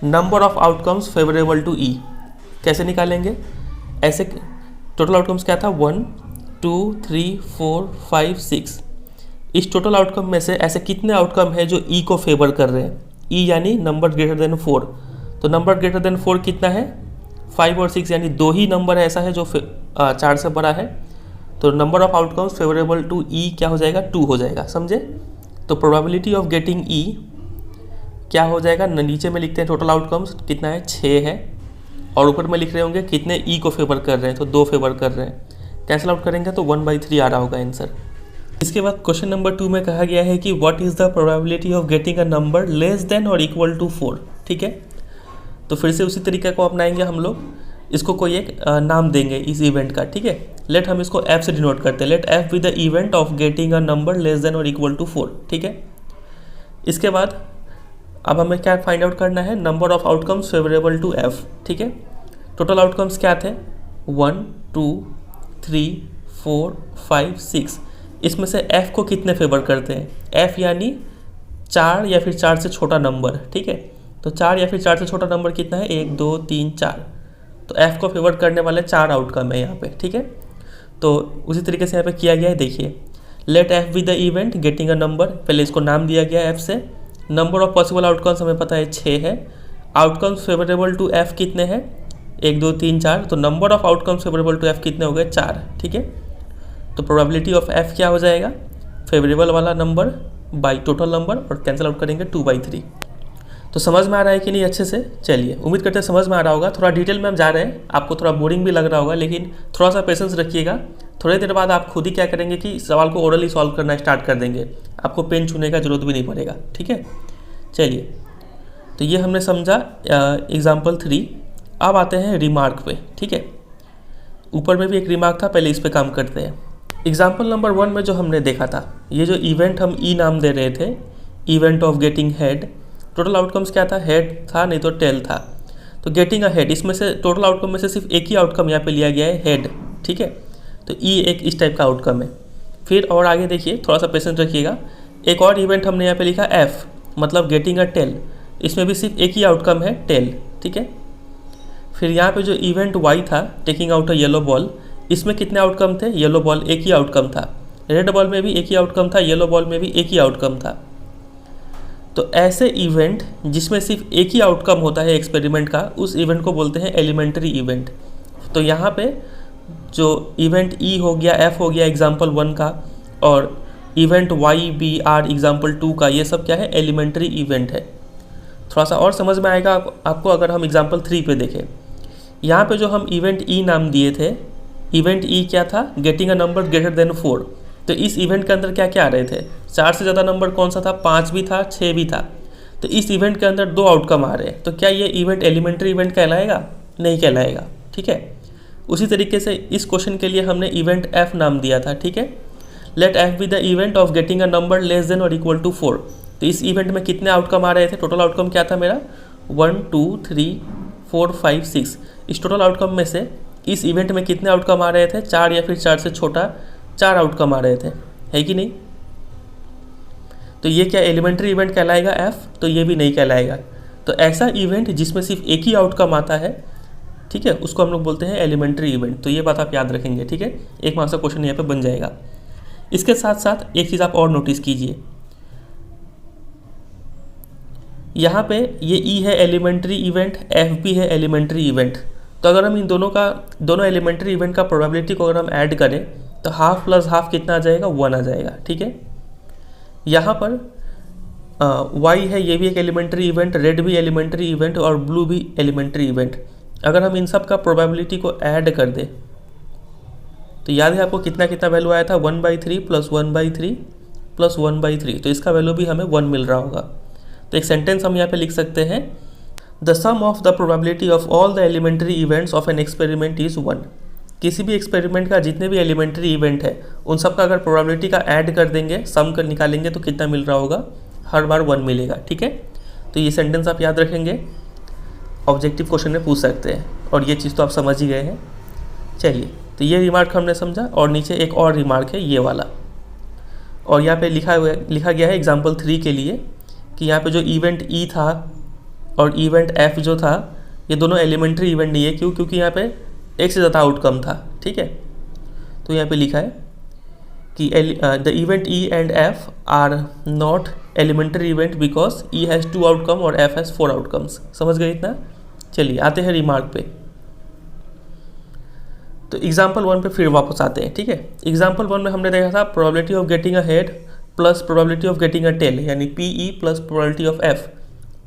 number of outcomes favourable to E कैसे निकालेंगे, ऐसे टोटल आउटकम्स क्या था, 1 2 3 4 5 6, इस टोटल आउटकम में से ऐसे कितने आउटकम है जो ई को फेवर कर रहे हैं, ई यानी नंबर ग्रेटर देन 4, तो नंबर ग्रेटर देन 4 कितना है, 5 और 6, यानी 2 ही नंबर ऐसा है जो 4 से बड़ा है, तो number of outcomes favourable to E क्या हो जाएगा, 2 हो जाएगा। समझे? तो प्रोबेबिलिटी ऑफ गेटिंग ई क्या हो जाएगा, नीचे में लिखते हैं टोटल आउटकम्स कितना है, 6 है, और ऊपर में लिख रहे होंगे कितने ई को फेवर कर रहे हैं, तो 2 फेवर कर रहे हैं, कैंसिल आउट करेंगे तो 1/3 आ रहा होगा आंसर। इसके बाद क्वेश्चन नंबर 2 में कहा गया है कि what is the probability of getting a number less than और इक्वल टू 4। ठीक है, तो फिर से उसी तरीके को अपनाएंगे हम लोग, इसको कोई एक नाम देंगे इस इवेंट का। ठीक है, लेट हम इसको एफ से डिनोट करते हैं, let F be the event of getting a number less than और इक्वल टू 4। ठीक है, इसके बाद अब हमें क्या फाइंड आउट करना है, number of outcomes favourable to F. ठीक है, टोटल आउटकम्स क्या थे, 1 2 3 4 5 6, इसमें से f को कितने फेवर करते हैं, f यानी 4 या फिर 4 से छोटा नंबर। ठीक है, तो 4 या फिर 4 से छोटा नंबर कितना है, 1 2 3 4, तो f को फेवर करने वाले 4 आउटकम है यहाँ पे। ठीक है, तो उसी तरीके से यहाँ पे किया गया है, देखिए let f be the event getting a number, पहले इसको नाम दिया गया f से, नंबर ऑफ पॉसिबल आउटकम्स हमें पता है 6 है, आउटकम्स फेवरेबल टू f कितने हैं, 1 2 3 4, तो number of outcomes favourable to f कितने हो गए, 4। ठीक है, तो प्रोबेबिलिटी ऑफ f क्या हो जाएगा, फेवरेबल वाला नंबर बाई टोटल नंबर, और कैंसिल आउट करेंगे 2/3। तो समझ में आ रहा है कि नहीं अच्छे से? चलिए, उम्मीद करते हैं समझ में आ रहा होगा। थोड़ा डिटेल में हम जा रहे हैं, आपको थोड़ा बोरिंग भी लग रहा होगा, लेकिन थोड़ा सा पेशेंस रखिएगा। थोड़ी देर बाद आप खुद ही क्या करेंगे कि सवाल को ओरली सॉल्व करना स्टार्ट कर देंगे, आपको पेन छूने का जरूरत भी नहीं पड़ेगा। ठीक है, चलिए, तो ये हमने समझा एग्जाम्पल 3। अब आते हैं रिमार्क पे। ठीक है, ऊपर में भी एक रिमार्क था, पहले इस पर काम करते हैं। एग्जाम्पल नंबर 1 में जो हमने देखा था, ये जो इवेंट हम ई नाम दे रहे थे, event of getting head, total outcomes क्या था, हेड था, नहीं तो टेल था, तो गेटिंग अ हेड, इसमें से टोटल आउटकम में से सिर्फ एक ही आउटकम यहाँ पे लिया गया है, हेड। ठीक है, तो ई एक इस टाइप का आउटकम है। फिर और आगे देखिए, थोड़ा सा पेशेंस रखिएगा, एक और इवेंट हमने यहाँ पे लिखा एफ, मतलब गेटिंग अ टेल, इसमें भी सिर्फ एक ही आउटकम है टेल, ठीक है। फिर यहाँ पे जो इवेंट वाई था taking out a yellow ball, इसमें कितने आउटकम थे? येलो बॉल एक ही आउटकम था, रेड बॉल में भी एक ही आउटकम था, येलो बॉल में भी एक ही आउटकम था। तो ऐसे इवेंट जिसमें सिर्फ एक ही आउटकम होता है एक्सपेरिमेंट का, उस इवेंट को बोलते हैं एलिमेंट्री इवेंट। तो यहाँ पे जो इवेंट ई हो गया, एफ हो गया एग्जाम्पल 1 का, और event Y B R example 2 का, ये सब क्या है? एलिमेंट्री इवेंट है। थोड़ा सा और समझ में आएगा आपको अगर हम एग्जाम्पल 3 पे देखें। यहाँ पे जो हम इवेंट ई नाम दिए थे, इवेंट ई क्या था? Getting a number greater than 4। तो इस इवेंट के अंदर क्या क्या आ रहे थे? 4 से ज़्यादा नंबर कौन सा था? 5 भी था, 6 भी था। तो इस इवेंट के अंदर 2 आउटकम आ रहे हैं, तो क्या ये इवेंट एलिमेंट्री इवेंट कहलाएगा? नहीं कहलाएगा, ठीक है। उसी तरीके से इस क्वेश्चन के लिए हमने इवेंट एफ नाम दिया था, ठीक है। Let F be the event of getting a number less than और इक्वल टू 4। तो इस इवेंट में कितने आउटकम आ रहे थे? टोटल आउटकम क्या था मेरा? 1 2 3 4 5 6। इस टोटल आउटकम में से इस इवेंट में कितने आउटकम आ रहे थे? 4 या फिर 4 से छोटा 4 आउटकम आ रहे थे, है कि नहीं? तो ये क्या एलिमेंट्री इवेंट कहलाएगा एफ? तो ये भी नहीं कहलाएगा। तो ऐसा इवेंट जिसमें सिर्फ एक ही आउटकम आता है, ठीक है, उसको हम लोग बोलते हैं एलिमेंट्री इवेंट। तो ये बात आप याद रखेंगे, ठीक है। एक मार्क्स का क्वेश्चन यहाँ पे बन जाएगा। इसके साथ साथ एक चीज़ आप और नोटिस कीजिए, यहाँ पे ये ई है एलिमेंट्री इवेंट, एफ भी है एलिमेंट्री इवेंट। तो अगर हम इन दोनों एलिमेंट्री इवेंट का प्रोबेबिलिटी को अगर हम ऐड करें तो हाफ प्लस हाफ कितना आ जाएगा? 1 आ जाएगा, ठीक है। यहाँ पर वाई है, ये भी एक एलिमेंट्री इवेंट, रेड भी एलिमेंट्री इवेंट और ब्लू भी एलिमेंट्री इवेंट। अगर हम इन सब का प्रोबेबिलिटी को ऐड कर दें तो याद है आपको कितना कितना वैल्यू आया था? 1/3 प्लस 1/3 प्लस 1/3। तो इसका वैल्यू भी हमें 1 मिल रहा होगा। तो एक सेंटेंस हम यहाँ पे लिख सकते हैं, the sum of the probability of all the elementary events of an experiment is 1। किसी भी एक्सपेरिमेंट का जितने भी एलिमेंट्री इवेंट है उन सब का अगर प्रोबेबिलिटी का ऐड कर देंगे, सम कर निकालेंगे तो कितना मिल रहा होगा? हर बार 1 मिलेगा, ठीक है। तो ये सेंटेंस आप याद रखेंगे, ऑब्जेक्टिव क्वेश्चन में पूछ सकते हैं, और ये चीज़ तो आप समझ ही गए हैं। चलिए, तो ये रिमार्क हमने समझा, और नीचे एक और रिमार्क है ये वाला, और यहाँ पे लिखा गया है एग्जाम्पल 3 के लिए कि यहाँ पे जो इवेंट ई था और इवेंट एफ जो था, ये दोनों एलिमेंट्री इवेंट नहीं है। क्यों? क्योंकि यहाँ पे एक से ज़्यादा आउटकम था, ठीक है। तो यहाँ पे लिखा है कि the event E and F are not elementary event because E has 2 outcome और एफ हैज़ 4 आउटकम्स। समझ गए इतना? चलिए आते हैं रिमार्क पे। तो एग्जाम्पल 1 पे फिर वापस आते हैं, ठीक है। एग्जाम्पल 1 में हमने देखा था probability of getting a head plus probability of getting a tail, यानी P E plus probability of F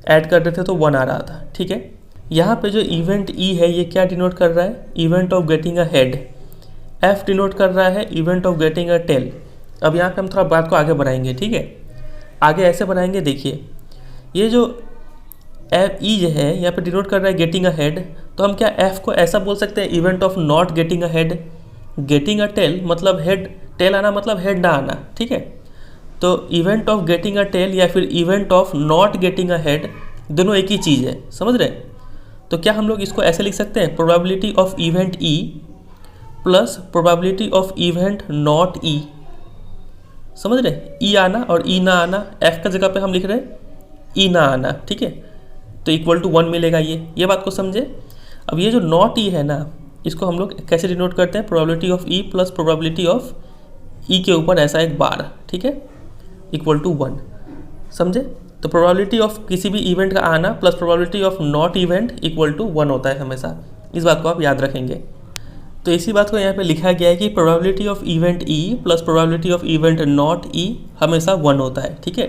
add कर रहे थे तो 1 आ रहा था, ठीक है। यहाँ पे जो इवेंट ई है ये क्या डिनोट कर रहा है? Event of getting a head. F denote कर रहा है event of getting a tail. अब यहाँ पे हम थोड़ा बात को आगे बढ़ाएंगे, ठीक है। आगे ऐसे बढ़ाएंगे, देखिए ये जो एफ ई जो है यहाँ पे डिनोट कर रहा है गेटिंग अ हेड, तो हम क्या एफ को ऐसा बोल सकते हैं event of not getting a head? Getting a tail मतलब हेड, टेल आना मतलब हेड ना आना, ठीक है। तो event of getting a tail या फिर event of not getting a head, दोनों एक ही चीज़ है, समझ रहे हैं। तो क्या हम लोग इसको ऐसे लिख सकते हैं, probability of event E plus probability of event not E. समझ रहे? ई आना और ई ना आना, एफ का जगह पे हम लिख रहे हैं ई ना आना, ठीक है। तो इक्वल टू 1 मिलेगा। ये बात को समझे। अब ये जो नॉट ई है ना, इसको हम लोग कैसे डिनोट करते हैं? Probability of E plus probability of E के ऊपर ऐसा एक बार, ठीक है, इक्वल टू 1। समझे? तो प्रोबेबिलिटी ऑफ किसी भी इवेंट का आना plus probability of not event equal to 1 होता है हमेशा। इस बात को आप याद रखेंगे। तो इसी बात को यहाँ पे लिखा गया है कि probability of event E plus probability of event not E हमेशा 1 होता है, ठीक है।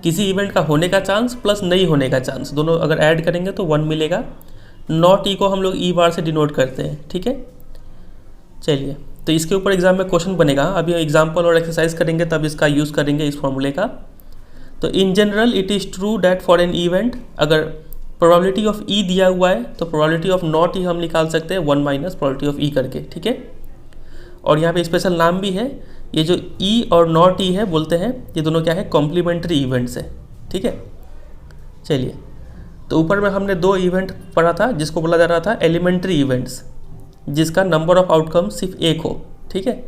किसी इवेंट का होने का चांस प्लस नहीं होने का चांस, दोनों अगर ऐड करेंगे तो 1 मिलेगा। नॉट ई को हम लोग ई बार से डिनोट करते हैं, ठीक है। चलिए, तो इसके ऊपर एग्जाम में क्वेश्चन बनेगा। अभी एग्जाम्पल और एक्सरसाइज करेंगे तब इसका यूज़ करेंगे इस फॉर्मूले का। तो in general it is true that for an event, अगर प्रोबेबिलिटी ऑफ ई दिया हुआ है तो प्रोबेबिलिटी ऑफ नॉट ई हम निकाल सकते हैं 1 माइनस प्रोबेबिलिटी ऑफ ई करके, ठीक है। और यहाँ पे स्पेशल नाम भी है, ये जो ई और नॉट ई है बोलते हैं ये दोनों क्या है? कॉम्प्लीमेंट्री इवेंट्स है, ठीक है। चलिए, तो ऊपर में हमने 2 इवेंट पढ़ा था जिसको बोला जा रहा था एलिमेंट्री इवेंट्स, जिसका नंबर ऑफ आउटकम सिर्फ 1 हो, ठीक है।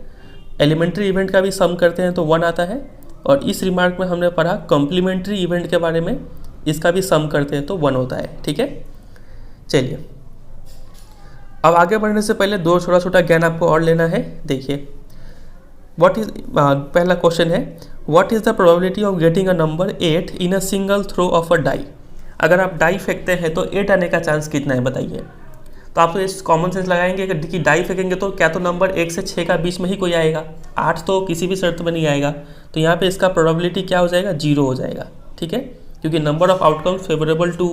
एलिमेंट्री इवेंट का भी सम करते हैं तो 1 आता है, और इस रिमार्क में हमने पढ़ा कॉम्प्लीमेंट्री इवेंट के बारे में, इसका भी सम करते हैं तो 1 होता है। ठीक है, चलिए अब आगे बढ़ने से पहले दो छोटा छोटा ज्ञान आपको और लेना है। देखिए व्हाट इज, पहला क्वेश्चन है what is the probability of getting a number 8 in a single throw of a die. अगर आप डाई फेंकते हैं तो 8 आने का चांस कितना है बताइए। तो आप तो इस कॉमन सेंस लगाएंगे कि डाई फेंकेंगे तो क्या तो नंबर 1 से 6 का बीच में ही कोई आएगा, 8 तो किसी भी शर्त में नहीं आएगा। तो यहाँ पे इसका प्रोबेबिलिटी क्या हो जाएगा, 0 हो जाएगा। ठीक है, क्योंकि number of outcomes favourable to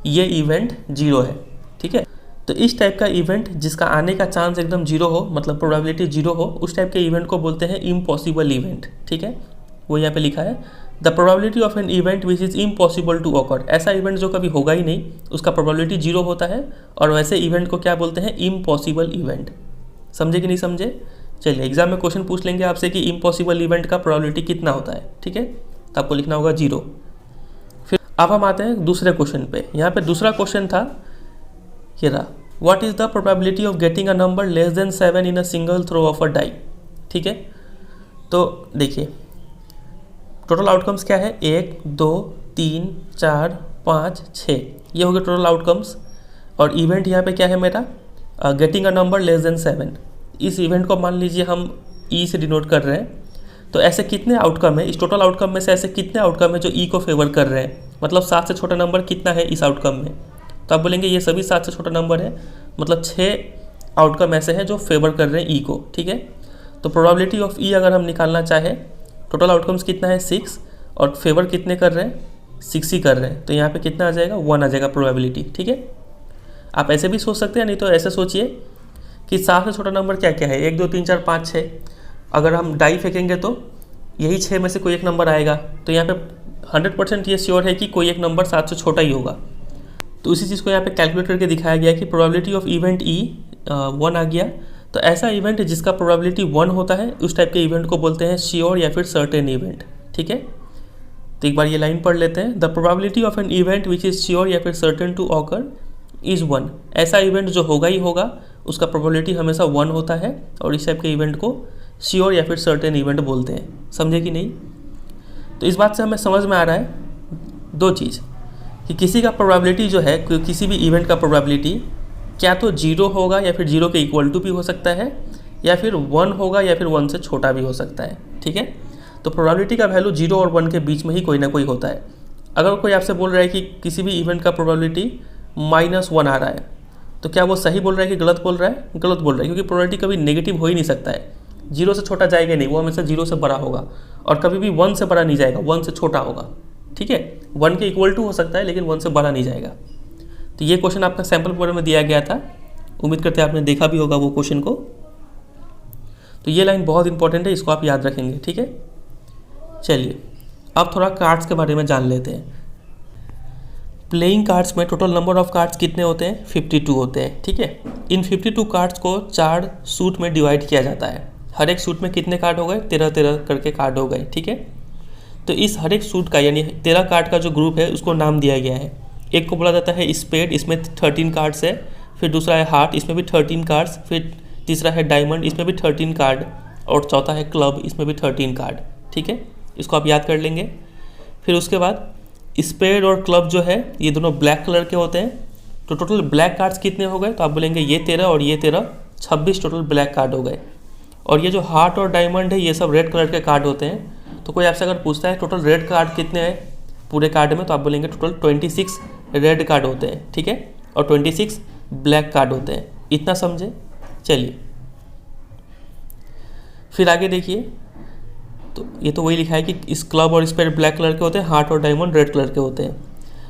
ये इवेंट 0 है। ठीक है, तो इस टाइप का इवेंट जिसका आने का चांस एकदम 0 हो, मतलब प्रोबेबिलिटी 0 हो, उस टाइप के इवेंट को बोलते हैं इम्पॉसिबल इवेंट। ठीक है, वो यहाँ पे लिखा है the probability of an event which is impossible to occur. ऐसा इवेंट जो कभी होगा ही नहीं उसका प्रोबेबिलिटी 0 होता है, और वैसे इवेंट को क्या बोलते हैं, इम्पॉसिबल इवेंट। समझे कि नहीं समझे। चलिए एग्जाम में क्वेश्चन पूछ लेंगे आपसे कि इम्पॉसिबल इवेंट का प्रोबेबिलिटी कितना होता है। ठीक है, तो आपको लिखना होगा 0। फिर अब हम आते हैं दूसरे क्वेश्चन पे। यहाँ पे दूसरा क्वेश्चन था ये रहा, what is the probability of getting a number less than 7 in a single throw of a die. ठीक है, तो देखिए टोटल आउटकम्स क्या है, 1 2 3 4 5 6, ये हो गए टोटल आउटकम्स। और इवेंट यहाँ पे क्या है मेरा, getting a number less than 7। इस इवेंट को मान लीजिए हम ई से डिनोट कर रहे हैं। तो ऐसे कितने आउटकम है, इस टोटल आउटकम में से ऐसे कितने आउटकम है जो ई को फेवर कर रहे हैं, मतलब 7 से छोटा नंबर कितना है इस आउटकम में। तो आप बोलेंगे ये सभी 7 से छोटा नंबर है, मतलब 6 आउटकम ऐसे हैं जो फेवर कर रहे हैं ई को। ठीक है, तो प्रोबेबिलिटी ऑफ ई अगर हम निकालना चाहें, टोटल आउटकम्स कितना है 6, और फेवर कितने कर रहे हैं, 6 ही कर रहे हैं, तो यहाँ पे कितना आ जाएगा, 1 आ जाएगा प्रोबेबिलिटी। ठीक है, आप ऐसे भी सोच सकते हैं, नहीं तो ऐसे सोचिए कि 7 से छोटा नंबर क्या क्या है, 1 2 3 4 5 6। अगर हम डाई फेंकेंगे तो यही 6 में से कोई एक नंबर आएगा, तो यहाँ पे 100% ये श्योर है कि कोई एक नंबर 7 से छोटा ही होगा। तो उसी चीज़ को यहाँ पे कैलकुलेट करके दिखाया गया कि प्रोबेबिलिटी ऑफ इवेंट ई 1 आ गया। तो ऐसा इवेंट जिसका प्रोबेबिलिटी 1 होता है उस टाइप के इवेंट को बोलते हैं श्योर या फिर सर्टेन इवेंट। ठीक है, तो एक बार ये लाइन पढ़ लेते हैं, the probability of an event which is sure या फिर सर्टेन टू ऑकर इज़ 1। ऐसा इवेंट जो होगा ही होगा उसका प्रोबेबिलिटी हमेशा 1 होता है, और इस टाइप के इवेंट को श्योर या फिर सर्टेन इवेंट बोलते हैं। समझे कि नहीं। तो इस बात से हमें समझ में आ रहा है दो चीज़, कि किसी का प्रोबेबिलिटी जो है, किसी भी इवेंट का प्रोबेबिलिटी क्या तो 0 होगा या फिर 0 के इक्वल टू भी हो सकता है, या फिर 1 होगा या फिर 1 से छोटा भी हो सकता है। ठीक है, तो प्रोबेबिलिटी का वैल्यू 0 और 1 के बीच में ही कोई ना कोई होता है। अगर कोई आपसे बोल रहा है कि किसी भी इवेंट का प्रोबेबिलिटी -1 आ रहा है, तो क्या वो सही बोल रहा है कि गलत बोल रहा है, गलत बोल रहा है, क्योंकि प्रोबेबिलिटी कभी नेगेटिव हो ही नहीं सकता है। 0 से छोटा जाएगा नहीं, वो हमेशा 0 से बड़ा होगा, और कभी भी 1 से बड़ा नहीं जाएगा, 1 से छोटा होगा। ठीक है, 1 के इक्वल टू हो सकता है लेकिन 1 से बड़ा नहीं जाएगा। तो ये क्वेश्चन आपका सैम्पल पेपर में दिया गया था, उम्मीद करते हैं आपने देखा भी होगा वो क्वेश्चन को। तो ये लाइन बहुत इंपॉर्टेंट है, इसको आप याद रखेंगे। ठीक है, चलिए अब थोड़ा कार्ड्स के बारे में जान लेते हैं। प्लेइंग कार्ड्स में टोटल नंबर ऑफ कार्ड्स कितने होते हैं, 52 होते हैं। ठीक है, इन 52 कार्ड्स को 4 सूट में डिवाइड किया जाता है। हर एक सूट में कितने कार्ड हो गए, 13 करके कार्ड हो गए। ठीक है, तो इस हर एक सूट का यानी 13 कार्ड का जो ग्रुप है उसको नाम दिया गया है। एक को बोला जाता है स्पेड, इसमें 13 कार्ड्स है। फिर दूसरा है हार्ट, इसमें भी 13 कार्ड्स। फिर तीसरा है डायमंड, इसमें भी 13 कार्ड। और चौथा है क्लब, इसमें भी 13 कार्ड। ठीक है, इसको आप याद कर लेंगे। फिर उसके बाद स्पेड और क्लब जो है ये दोनों ब्लैक कलर के होते हैं। तो टोटल ब्लैक कार्ड्स कितने हो गए, तो आप बोलेंगे ये 13 और ये 13, 26 टोटल ब्लैक कार्ड हो गए। और ये जो हार्ट और डायमंड है ये सब रेड कलर के कार्ड होते हैं। तो कोई आपसे अगर पूछता है टोटल रेड कार्ड कितने हैं पूरे कार्ड में, तो आप बोलेंगे टोटल 26 रेड कार्ड होते हैं। ठीक है, और 26 ब्लैक कार्ड होते हैं। इतना समझे। चलिए फिर आगे देखिए, तो ये तो वही लिखा है कि इस क्लब और स्पेड ब्लैक कलर के होते हैं, हार्ट और डायमंड रेड कलर के होते हैं।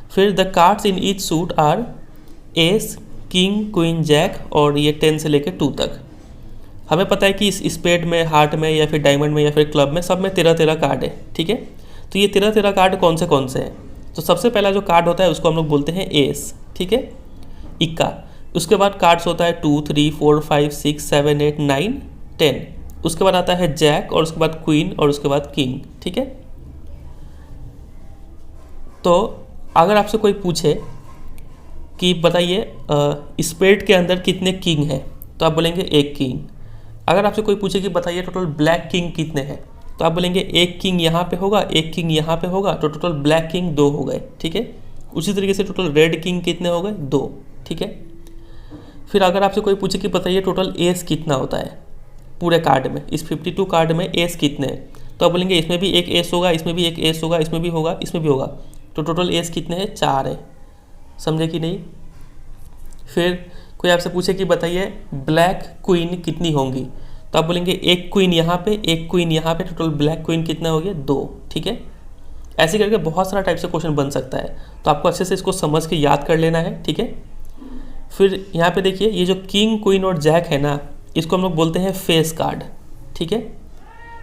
फिर the cards in each suit are ace, king, queen, jack, और ये 10 से लेकर 2 तक। हमें पता है कि इस स्पेड में, हार्ट में, या फिर डायमंड में, या फिर क्लब में, सब में 13 कार्ड है। ठीक है, तो ये 13 कार्ड कौन से हैं। तो सबसे पहला जो कार्ड होता है उसको हम लोग बोलते हैं एस। ठीक है, इक्का। उसके बाद कार्ड्स होता है 2 3 4 5 6 7 8 9 10। उसके बाद आता है जैक, और उसके बाद क्वीन, और उसके बाद किंग। ठीक है, तो अगर आपसे कोई पूछे कि बताइए स्पेड के अंदर कितने किंग हैं, तो आप बोलेंगे 1 किंग। अगर आपसे कोई पूछे कि बताइए टोटल ब्लैक किंग कितने हैं, तो आप बोलेंगे एक किंग यहाँ पे होगा, एक किंग यहाँ पे होगा, तो टोटल ब्लैक किंग 2 हो गए, ठीक है। उसी तरीके से टोटल रेड किंग कितने हो गए, 2, ठीक है। फिर अगर आपसे कोई पूछे कि बताइए टोटल एस कितना होता है पूरे कार्ड में, इस 52 कार्ड में एस कितने हैं, तो आप बोलेंगे इसमें भी एक एस होगा, इसमें भी एक एस होगा, इसमें भी होगा, इसमें भी होगा, तो टोटल एस कितने हैं, 4 है। समझे कि नहीं। फिर कोई आपसे पूछे कि बताइए ब्लैक क्वीन कितनी होंगी, तो आप बोलेंगे एक क्वीन यहाँ पे, एक क्वीन यहाँ पे, टोटल ब्लैक क्वीन कितना हो गया, 2, ठीक है। ऐसे करके बहुत सारा टाइप से क्वेश्चन बन सकता है, तो आपको अच्छे से इसको समझ के याद कर लेना है, ठीक है। फिर यहाँ पे देखिए ये जो किंग क्वीन और जैक है ना, इसको हम लोग बोलते हैं फेस कार्ड, ठीक है।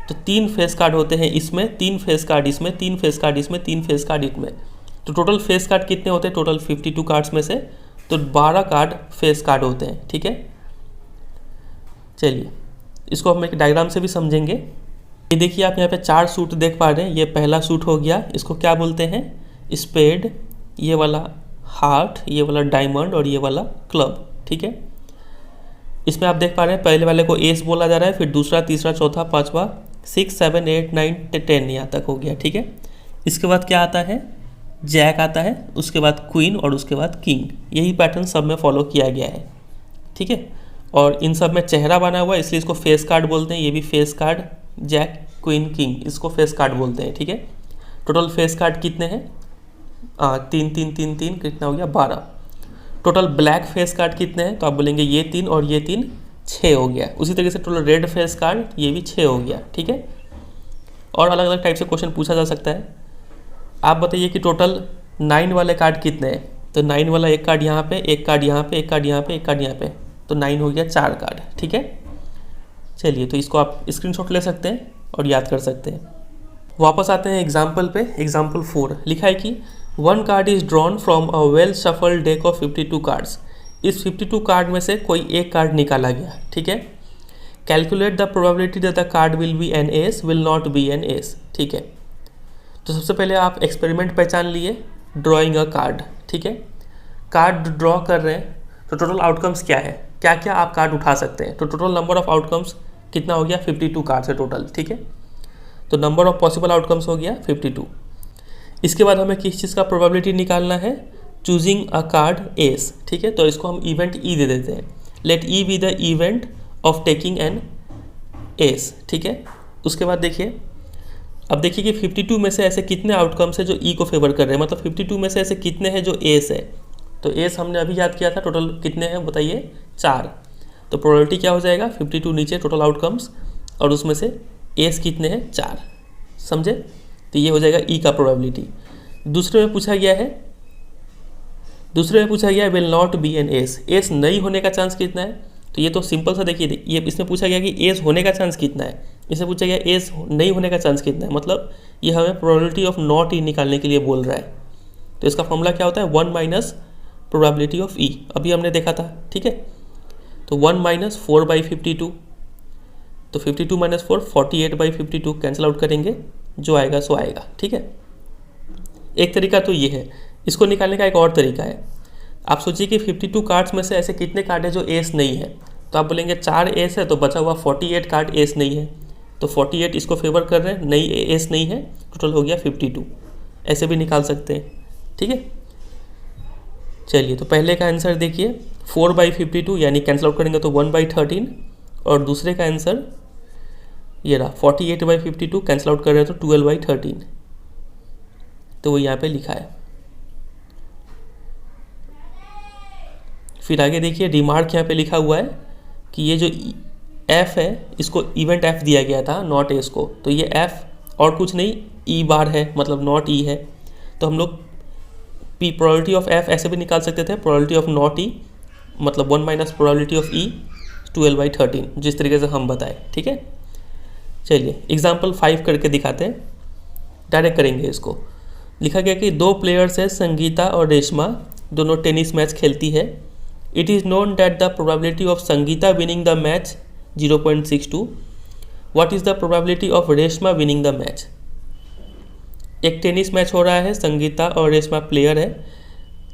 तो 3 फेस कार्ड होते हैं इसमें, 3 फेस कार्ड इसमें, 3 फेस कार्ड इसमें, 3 फेस कार्ड इसमें, तो टोटल फेस कार्ड कितने होते हैं, टोटल 52 कार्ड्स में से तो 12 कार्ड फेस कार्ड होते हैं, ठीक है। चलिए इसको हम एक डायग्राम से भी समझेंगे। ये देखिए आप यहाँ पे 4 सूट देख पा रहे हैं, ये पहला सूट हो गया, इसको क्या बोलते हैं, स्पेड, ये वाला हार्ट, ये वाला डायमंड और ये वाला क्लब, ठीक है। इसमें आप देख पा रहे हैं पहले वाले को एस बोला जा रहा है, फिर दूसरा, तीसरा, चौथा, पांचवा, 6, 7, 8, 9, 10 यहाँ तक हो गया, ठीक है। इसके बाद क्या आता है, जैक आता है, उसके बाद क्वीन और उसके बाद किंग। यही पैटर्न सब में फॉलो किया गया है, ठीक है। और इन सब में चेहरा बना हुआ है इसलिए इसको फेस कार्ड बोलते हैं। ये भी face card, jack, queen, king, इसको फेस कार्ड बोलते हैं, ठीक है। टोटल फेस कार्ड कितने हैं, 3 3 3 3 कितना हो गया, 12। टोटल ब्लैक फेस कार्ड कितने हैं, तो आप बोलेंगे ये 3 और ये 3, 6 हो गया। उसी तरीके से टोटल रेड फेस कार्ड ये भी 6 हो गया, ठीक है। और अलग अलग टाइप से क्वेश्चन पूछा जा सकता है। आप बताइए कि टोटल 9 वाले कार्ड कितने हैं, तो 9 वाला एक कार्ड यहाँ पे, एक कार्ड यहाँ पे, एक कार्ड यहाँ पे, एक कार्ड यहाँ पे, तो 9 हो गया 4 कार्ड, ठीक है। चलिए तो इसको आप स्क्रीनशॉट ले सकते हैं और याद कर सकते हैं। वापस आते हैं एग्जाम्पल पे। एग्जाम्पल 4 लिखा है कि 1 card is drawn from a well shuffled deck of 52 cards. इस 52 कार्ड में से कोई एक कार्ड निकाला गया, ठीक है। Calculate the probability that the card will be an ace, will not be an ace, ठीक है। तो सबसे पहले आप एक्सपेरिमेंट पहचान लिए, ड्रॉइंग अ कार्ड, ठीक है। कार्ड ड्रॉ कर रहे हैं तो टोटल आउटकम्स क्या है, क्या क्या आप कार्ड उठा सकते हैं, तो टोटल नंबर ऑफ आउटकम्स कितना हो गया, 52 कार्ड है टोटल, ठीक है। तो नंबर ऑफ पॉसिबल आउटकम्स हो गया 52। इसके बाद हमें किस चीज़ का प्रोबेबिलिटी निकालना है, चूजिंग अ कार्ड एस, ठीक है। तो इसको हम इवेंट ई दे देते हैं, let E be the event of taking an ace, ठीक है। उसके बाद देखिए, अब देखिए कि 52 में से ऐसे कितने आउटकम्स है जो ई को फेवर कर रहे हैं, मतलब 52 में से ऐसे कितने हैं जो एस है। तो एस हमने अभी याद किया था, टोटल कितने हैं बताइए, 4। तो प्रोबेबिलिटी क्या हो जाएगा, 52 नीचे टोटल आउटकम्स और उसमें से एस कितने हैं, 4, समझे। तो ये हो जाएगा ई का प्रोबेबिलिटी। दूसरे में पूछा गया है will not be an ace, ace नहीं होने का चांस कितना है, तो ये तो सिंपल सा देखिए, ये इसमें पूछा गया कि एस होने का चांस कितना है, इसमें पूछा गया एस नहीं होने का चांस कितना है, मतलब ये हमें प्रोबेबिलिटी ऑफ नॉट ई निकालने के लिए बोल रहा है। तो इसका फॉर्मूला क्या होता है, 1 माइनस प्रोबेबिलिटी ऑफ ई, अभी हमने देखा था, ठीक है। तो 1 माइनस 4/52, तो 52 माइनस 4 48/52, कैंसिल आउट करेंगे, जो आएगा सो आएगा, ठीक है। एक तरीका तो ये है। इसको निकालने का एक और तरीका है, आप सोचिए कि 52 कार्ड्स में से ऐसे कितने कार्ड है जो एस नहीं है, तो आप बोलेंगे 4 एस है तो बचा हुआ 48 कार्ड एस नहीं है, तो 48 इसको फेवर कर रहे हैं, नहीं एस नहीं है, टोटल हो गया 52। ऐसे भी निकाल सकते हैं, ठीक है। चलिए तो पहले का आंसर देखिए 4/52, यानी कैंसिल आउट करेंगे तो 1/13, और दूसरे का आंसर ये रहा 48/52, कैंसिल आउट कर रहे हैं तो 12/13, तो वो यहाँ पे लिखा है। फिर आगे देखिए रिमार्क यहाँ पे लिखा हुआ है कि ये जो एफ है इसको इवेंट एफ दिया गया था, नॉट एस को, तो ये एफ और कुछ नहीं ई बार है, मतलब नॉट ई है। तो हम लोग पी प्रोबेबिलिटी ऑफ एफ ऐसे भी निकाल सकते थे, प्रोबेबिलिटी ऑफ नॉट ई मतलब 1 माइनस प्रोबेबिलिटी ऑफ ई 12/13, जिस तरीके से हम बताए, ठीक है। चलिए एग्जाम्पल 5 करके दिखाते हैं, डायरेक्ट करेंगे इसको। लिखा गया कि 2 प्लेयर्स है, संगीता और रेशमा, दोनों टेनिस मैच खेलती है। It is known that the probability of Sangeeta winning the match 0.62। What is the probability of Reshma winning the match. एक टेनिस मैच हो रहा है, संगीता और रेशमा प्लेयर है,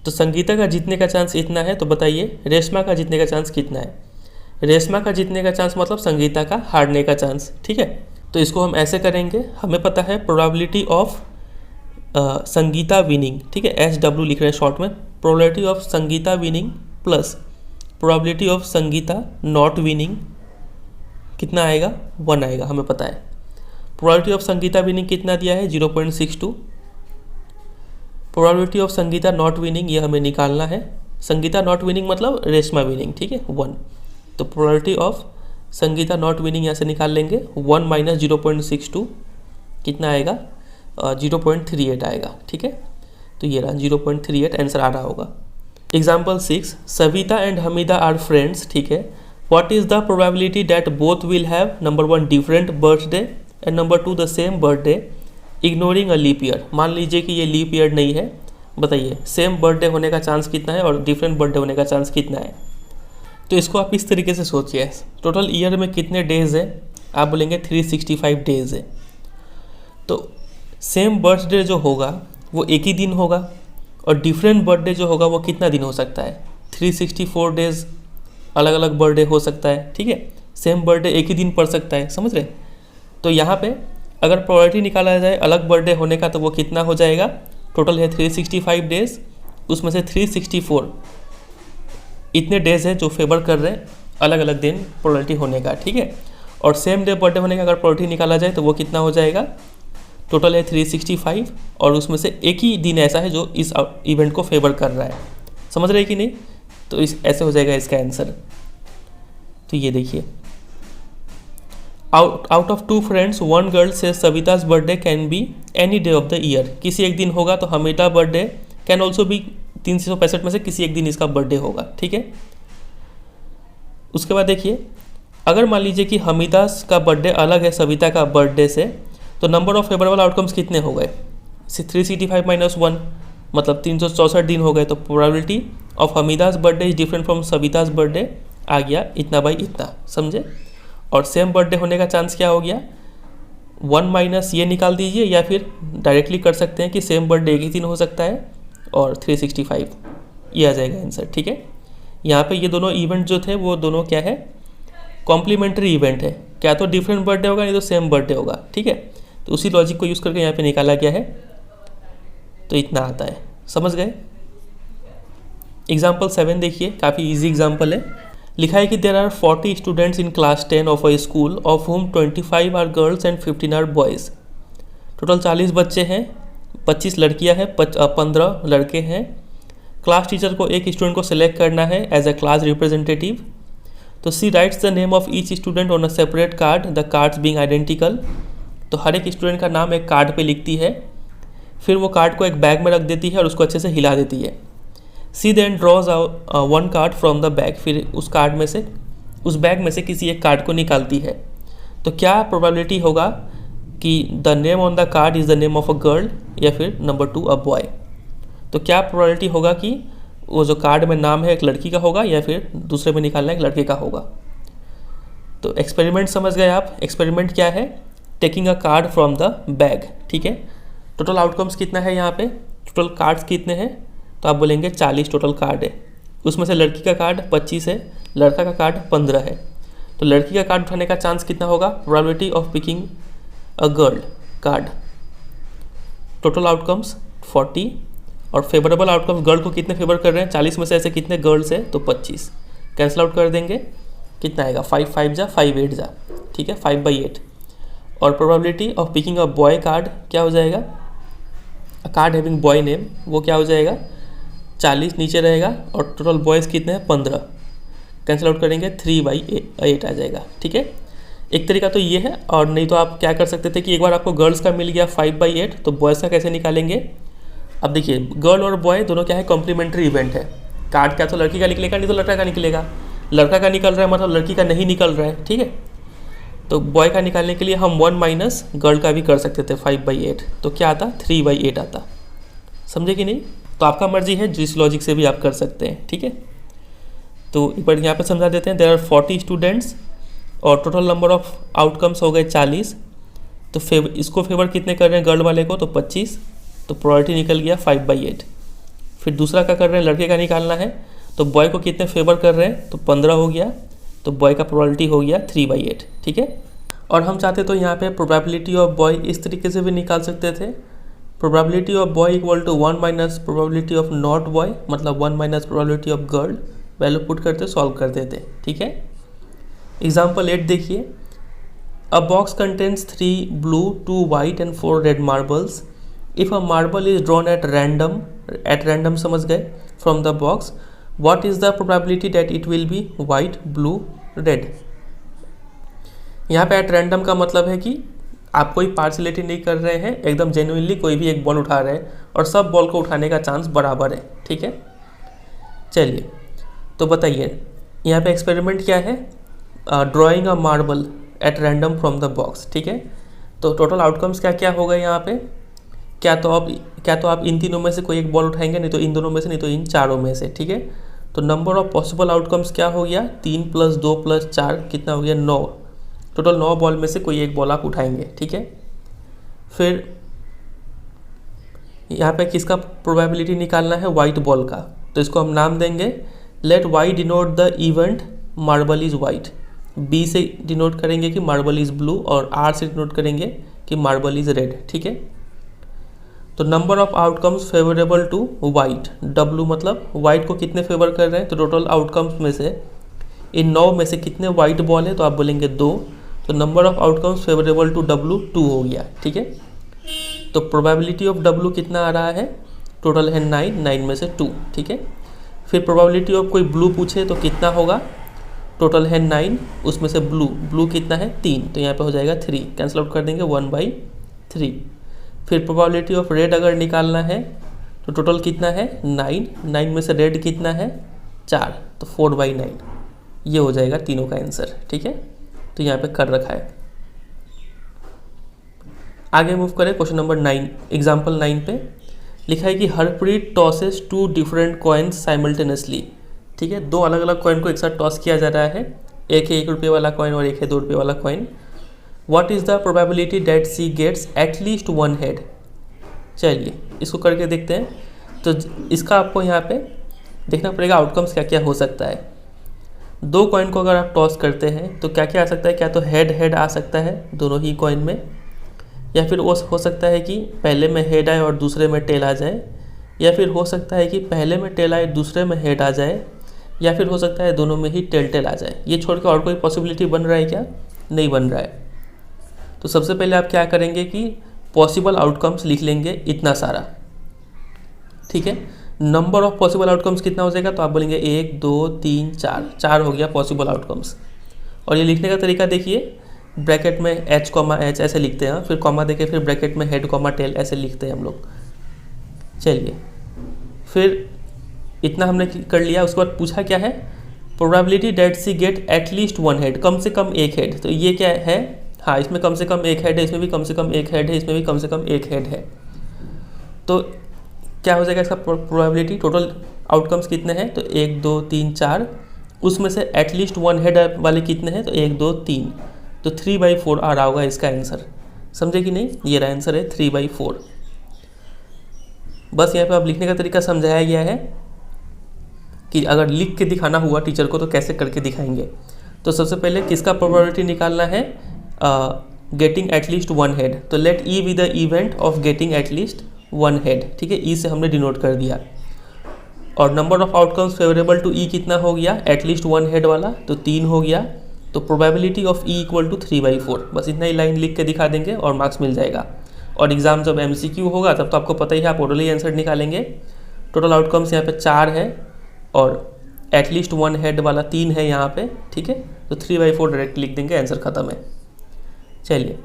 तो संगीता का जीतने का चांस इतना है, तो बताइए रेशमा का जीतने का चांस कितना है। रेशमा का जीतने का चांस मतलब संगीता का हारने का चांस, ठीक है। तो इसको हम ऐसे करेंगे, हमें पता है प्रोबेबिलिटी ऑफ संगीता विनिंग, ठीक है, SW लिख रहे हैं शॉर्ट में, probability of Sangeeta winning plus probability of Sangeeta not winning कितना आएगा, 1 आएगा, हमें पता है। प्रोबेबिलिटी ऑफ संगीता विनिंग कितना दिया है, 0.62। Probability of Sangeeta not winning ये हमें निकालना है, संगीता नॉट विनिंग मतलब रेशमा विनिंग, ठीक है, 1। तो probability of Sangeeta not winning यहाँ से निकाल लेंगे, 1 माइनस 0.62 कितना आएगा, 0.38 आएगा, ठीक है। तो ये रहा 0.38 आंसर आ रहा होगा। Example 6, Savita and Hamida are friends, ठीक है। What is the probability that both will have number 1 different birthday and number 2 the same birthday ignoring a leap year. मान लीजिए कि ये लीप ईयर नहीं है, बताइए सेम बर्थडे होने का चांस कितना है और डिफरेंट बर्थडे होने का चांस कितना है। तो इसको आप इस तरीके से सोचिए, टोटल ईयर में कितने डेज है, आप बोलेंगे 365 डेज है। तो सेम बर्थडे जो होगा वो एक ही दिन होगा और डिफरेंट बर्थडे जो होगा वो कितना दिन हो सकता है, 364 डेज अलग अलग बर्थडे हो सकता है, ठीक है। सेम बर्थडे एक ही दिन पड़ सकता है, समझ रहे। तो यहाँ पे अगर प्रोबेबिलिटी निकाला जाए अलग बर्थडे होने का तो वो कितना हो जाएगा, टोटल है 365 डेज, उसमें से 364 इतने डेज है जो फेवर कर रहे हैं अलग अलग दिन प्रोबेबिलिटी होने का, ठीक है। और सेम डे बर्थडे होने का अगर प्रोबेबिलिटी निकाला जाए तो वो कितना हो जाएगा, टोटल है 365 और उसमें से एक ही दिन ऐसा है जो इस इवेंट को फेवर कर रहा है, समझ रहे कि नहीं। तो इस ऐसे हो जाएगा इसका आंसर। तो ये देखिए, आउट ऑफ 2 फ्रेंड्स 1 गर्ल से Savita's birthday can be any day of the year. किसी एक दिन होगा तो Hamida birthday can also be 365 में से किसी एक दिन इसका बर्थडे होगा, ठीक है। उसके बाद देखिए, अगर मान लीजिए कि हमीदास का बर्थडे अलग है सविता का बर्थडे से, तो नंबर ऑफ फेवरेबल आउटकम्स कितने हो गए, 365 माइनस 1 मतलब 364 दिन हो गए। तो probability of Hamida's birthday is different from Savita's birthday आ गया इतना बाई इतना, समझे। और सेम बर्थडे होने का चांस क्या हो गया, 1 माइनस ये निकाल दीजिए या फिर डायरेक्टली कर सकते हैं कि सेम बर्थडे एक ही दिन हो सकता है और 365 ये आ जाएगा आंसर, ठीक है। यहाँ पे ये दोनों इवेंट जो थे वो दोनों क्या है, कॉम्प्लीमेंट्री इवेंट है, क्या तो डिफरेंट बर्थडे होगा नहीं तो सेम बर्थडे होगा, ठीक है। तो उसी लॉजिक को यूज़ करके यहाँ पे निकाला गया है, तो इतना आता है, समझ गए। एग्जाम्पल 7 देखिए, काफ़ी इजी एग्जाम्पल है। लिखा है कि there are 40 students in class 10 of a school of whom 25 are girls and 15 are boys. Total 40 बच्चे हैं, 25 लड़कियां हैं, 15 लड़के हैं। क्लास टीचर को एक स्टूडेंट को सिलेक्ट करना है एज अ क्लास रिप्रेजेंटेटिव। तो she writes the name of each student on a separate card, the cards being identical. तो हर एक स्टूडेंट का नाम एक कार्ड पे लिखती है, फिर वो कार्ड को एक बैग में रख देती है और उसको अच्छे से हिला देती है। She then draws 1 card from the bag, फिर उस कार्ड में से, उस बैग में से किसी एक कार्ड को निकालती है। तो क्या प्रोबेबिलिटी होगा कि the name on the card is the name of a girl या फिर नंबर 2 अ बॉय। तो क्या प्रोबेबिलिटी होगा कि वो जो कार्ड में नाम है एक लड़की का होगा या फिर दूसरे में निकालना एक लड़के का होगा। तो एक्सपेरिमेंट समझ गए आप। एक्सपेरिमेंट क्या है, taking a card from the bag, ठीक है। टोटल आउटकम्स कितना है यहाँ पे, टोटल कार्ड्स कितने हैं, तो आप बोलेंगे 40 टोटल कार्ड है। उसमें से लड़की का कार्ड 25 है, लड़का का कार्ड 15 है। तो लड़की का कार्ड उठाने का चांस कितना होगा, probability of picking a girl card. Total outcomes 40 और फेवरेबल आउटकम्स गर्ल को कितने फेवर कर रहे हैं, 40 में से ऐसे कितने गर्ल्स है तो 25 कैंसिल आउट कर देंगे, कितना आएगा 5 5 जा 5 8 जा, ठीक है, 5/8। और probability of picking a boy card क्या हो जाएगा, अ कार्ड हैविंग बॉय नेम, वो क्या हो जाएगा 40 नीचे रहेगा और टोटल बॉयज़ कितने हैं 15, कैंसिल आउट करेंगे 3/8 आ जाएगा, ठीक है। एक तरीका तो ये है, और नहीं तो आप क्या कर सकते थे कि एक बार आपको गर्ल्स का मिल गया 5/8 तो बॉयज़ का कैसे निकालेंगे। अब देखिए गर्ल और बॉय दोनों क्या है, कॉम्प्लीमेंट्री इवेंट है। कार्ड क्या तो लड़की का निकलेगा नहीं तो लड़का का निकलेगा, लड़का का निकल रहा है मतलब लड़की का नहीं निकल रहा है, ठीक है। तो बॉय का निकालने के लिए हम 1 माइनस गर्ल का भी कर सकते थे 5/8, तो क्या आता 3/8 आता, समझे कि नहीं। तो आपका मर्जी है, जिस लॉजिक से भी आप कर सकते हैं, ठीक है। तो एक बार यहाँ पे समझा देते हैं, देयर आर 40 स्टूडेंट्स और टोटल नंबर ऑफ आउटकम्स हो गए 40। तो इसको फेवर कितने कर रहे हैं गर्ल वाले को, तो 25, तो प्रोबेबिलिटी निकल गया 5/8। फिर दूसरा क्या कर रहे हैं, लड़के का निकालना है, तो बॉय को कितने फेवर कर रहे हैं, तो 15 हो गया, तो बॉय का प्रोबेबिलिटी हो गया 3/8, ठीक है। और हम चाहते तो यहाँ पे प्रोबेबिलिटी ऑफ बॉय इस तरीके से भी निकाल सकते थे, probability of boy equal to 1 minus probability of not boy, मतलब 1 minus probability of girl, value put करते सॉल्व कर देते। ठीक है, एग्जाम्पल 8 देखिए, a box contains 3 blue 2 white and 4 red marbles. If a marble is drawn at random समझ गए from the box, what is the probability that it will be white blue red. यहाँ पे at random का मतलब है कि आप कोई पार्शलिटी नहीं कर रहे हैं, एकदम जेन्युइनली कोई भी एक बॉल उठा रहे हैं और सब बॉल को उठाने का चांस बराबर है। ठीक है, चलिए तो बताइए यहाँ पे एक्सपेरिमेंट क्या है, drawing a marble eight random from the box. ठीक है, तो टोटल आउटकम्स क्या क्या हो गए यहाँ पे, क्या तो आप इन तीनों में से कोई एक बॉल उठाएंगे, नहीं तो इन दोनों में से, नहीं तो इन चारों में से। ठीक है, तो नंबर ऑफ पॉसिबल आउटकम्स क्या हो गया, 3 + 2 + 4 कितना हो गया, 9। टोटल 9 बॉल में से कोई एक बॉल आप उठाएंगे। ठीक है, फिर यहाँ पे किसका प्रोबेबिलिटी निकालना है, वाइट बॉल का, तो इसको हम नाम देंगे let Y denote the event marble is white, B से डिनोट करेंगे कि मार्बल इज़ ब्लू, और आर से डिनोट करेंगे कि मार्बल इज़ रेड। ठीक है, तो number of outcomes favourable to white, W मतलब वाइट को कितने फेवर कर रहे हैं, तो टोटल आउटकम्स में से इन 9 में से कितने वाइट बॉल है, तो आप बोलेंगे 2, तो number of outcomes favourable to W 2 हो गया। ठीक है, तो प्रोबेबिलिटी ऑफ डब्लू कितना आ रहा है, टोटल है 9 में से 2। ठीक है, फिर प्रोबेबिलिटी ऑफ कोई ब्लू पूछे तो कितना होगा, टोटल है 9, उसमें से ब्लू कितना है 3, तो यहाँ पे हो जाएगा 3, कैंसिल आउट कर देंगे 1/3। फिर प्रोबेबिलिटी ऑफ रेड अगर निकालना है तो टोटल कितना है 9 में से रेड कितना है 4, तो 4/9, ये हो जाएगा तीनों का आंसर। ठीक है, तो यहाँ पे कर रखा है। आगे मूव करें क्वेश्चन नंबर 9, एग्जाम्पल 9 पे लिखा है कि Harpreet tosses 2 different coins simultaneously. ठीक है, 2 अलग अलग कॉइन को एक साथ टॉस किया जा रहा है, एक है 1 रुपये वाला कॉइन और एक है 2 रुपये वाला coin. What is the probability that she gets at least 1 head. चलिए इसको करके देखते हैं, तो इसका आपको यहाँ पे देखना पड़ेगा आउटकम्स क्या क्या हो सकता है। 2 कॉइन को अगर आप टॉस करते हैं तो क्या क्या आ सकता है, क्या तो हेड आ सकता है दोनों ही कॉइन में, या फिर वो हो सकता है कि पहले में हेड आए और दूसरे में टेल आ जाए, या फिर हो सकता है कि पहले में टेल आए दूसरे में हेड आ जाए, या फिर हो सकता है दोनों में ही टेल आ जाए। ये छोड़ के और कोई पॉसिबिलिटी बन रहा है क्या, नहीं बन रहा है। तो सबसे पहले आप क्या करेंगे कि पॉसिबल आउटकम्स लिख लेंगे इतना सारा। ठीक है, नंबर ऑफ पॉसिबल आउटकम्स कितना हो जाएगा, तो आप बोलेंगे 1 2 3 4 हो गया पॉसिबल आउटकम्स। और ये लिखने का तरीका देखिए, ब्रैकेट में H, ऐसे लिखते हैं, फिर कॉमा देके फिर ब्रैकेट में हेड, टेल ऐसे लिखते हैं हम लोग। चलिए फिर इतना हमने कर लिया, उसके बाद पूछा क्या है, probability that she get at least 1 head, कम से कम एक हेड। तो ये क्या है, हाँ इसमें कम से कम एक हेड है, इसमें भी कम से कम एक हेड है, इसमें भी कम से कम एक हेड है। तो क्या हो जाएगा इसका प्रोबेबिलिटी, टोटल आउटकम्स कितने हैं, तो 1 2 3 4, उसमें से एटलीस्ट 1 हेड वाले कितने हैं, तो 1 2 3, तो 3/4 आ रहा होगा इसका आंसर। समझे कि नहीं, ये रहा आंसर है 3/4। बस यहाँ पे आप लिखने का तरीका समझाया गया है कि अगर लिख के दिखाना हुआ टीचर को तो कैसे करके दिखाएंगे। तो सबसे पहले किसका प्रोबेबिलिटी निकालना है, गेटिंग एटलीस्ट 1 हेड, तो let E be the event of getting at least 1 head. ठीक है, ई से हमने डिनोट कर दिया। और number of outcomes favourable to E कितना हो गया, एटलीस्ट 1 हेड वाला, तो 3 हो गया। तो probability of E equal to 3/4, बस इतना ही लाइन लिख के दिखा देंगे और मार्क्स मिल जाएगा। और एग्जाम जब MCQ होगा तब तो आपको पता ही है, आप ओरली आंसर निकालेंगे। टोटल आउटकम्स यहाँ पे 4 है और एटलीस्ट 1 हेड वाला 3 है यहाँ पे। ठीक है, तो 3/4 डायरेक्ट लिख देंगे, आंसर खत्म है। चलिए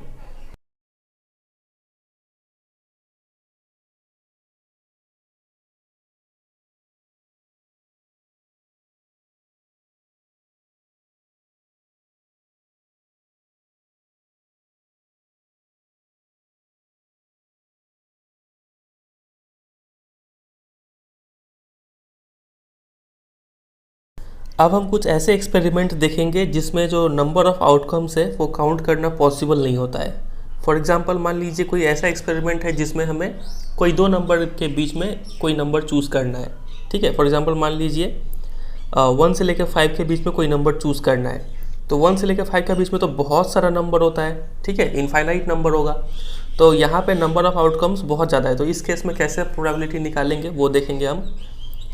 अब हम कुछ ऐसे एक्सपेरिमेंट देखेंगे जिसमें जो नंबर ऑफ आउटकम्स है वो काउंट करना पॉसिबल नहीं होता है। फॉर एग्जांपल मान लीजिए कोई ऐसा एक्सपेरिमेंट है जिसमें हमें कोई 2 नंबर के बीच में कोई नंबर चूज़ करना है। ठीक है, फॉर एग्जांपल मान लीजिए 1 से लेकर 5 के बीच में कोई नंबर चूज़ करना है। तो 1 से लेकर 5 के बीच में तो बहुत सारा नंबर होता है, ठीक है, इनफाइनाइट नंबर होगा। तो यहाँ पे नंबर ऑफ आउटकम्स बहुत ज़्यादा है, तो इस केस में कैसे प्रोबेबिलिटी निकालेंगे वो देखेंगे हम।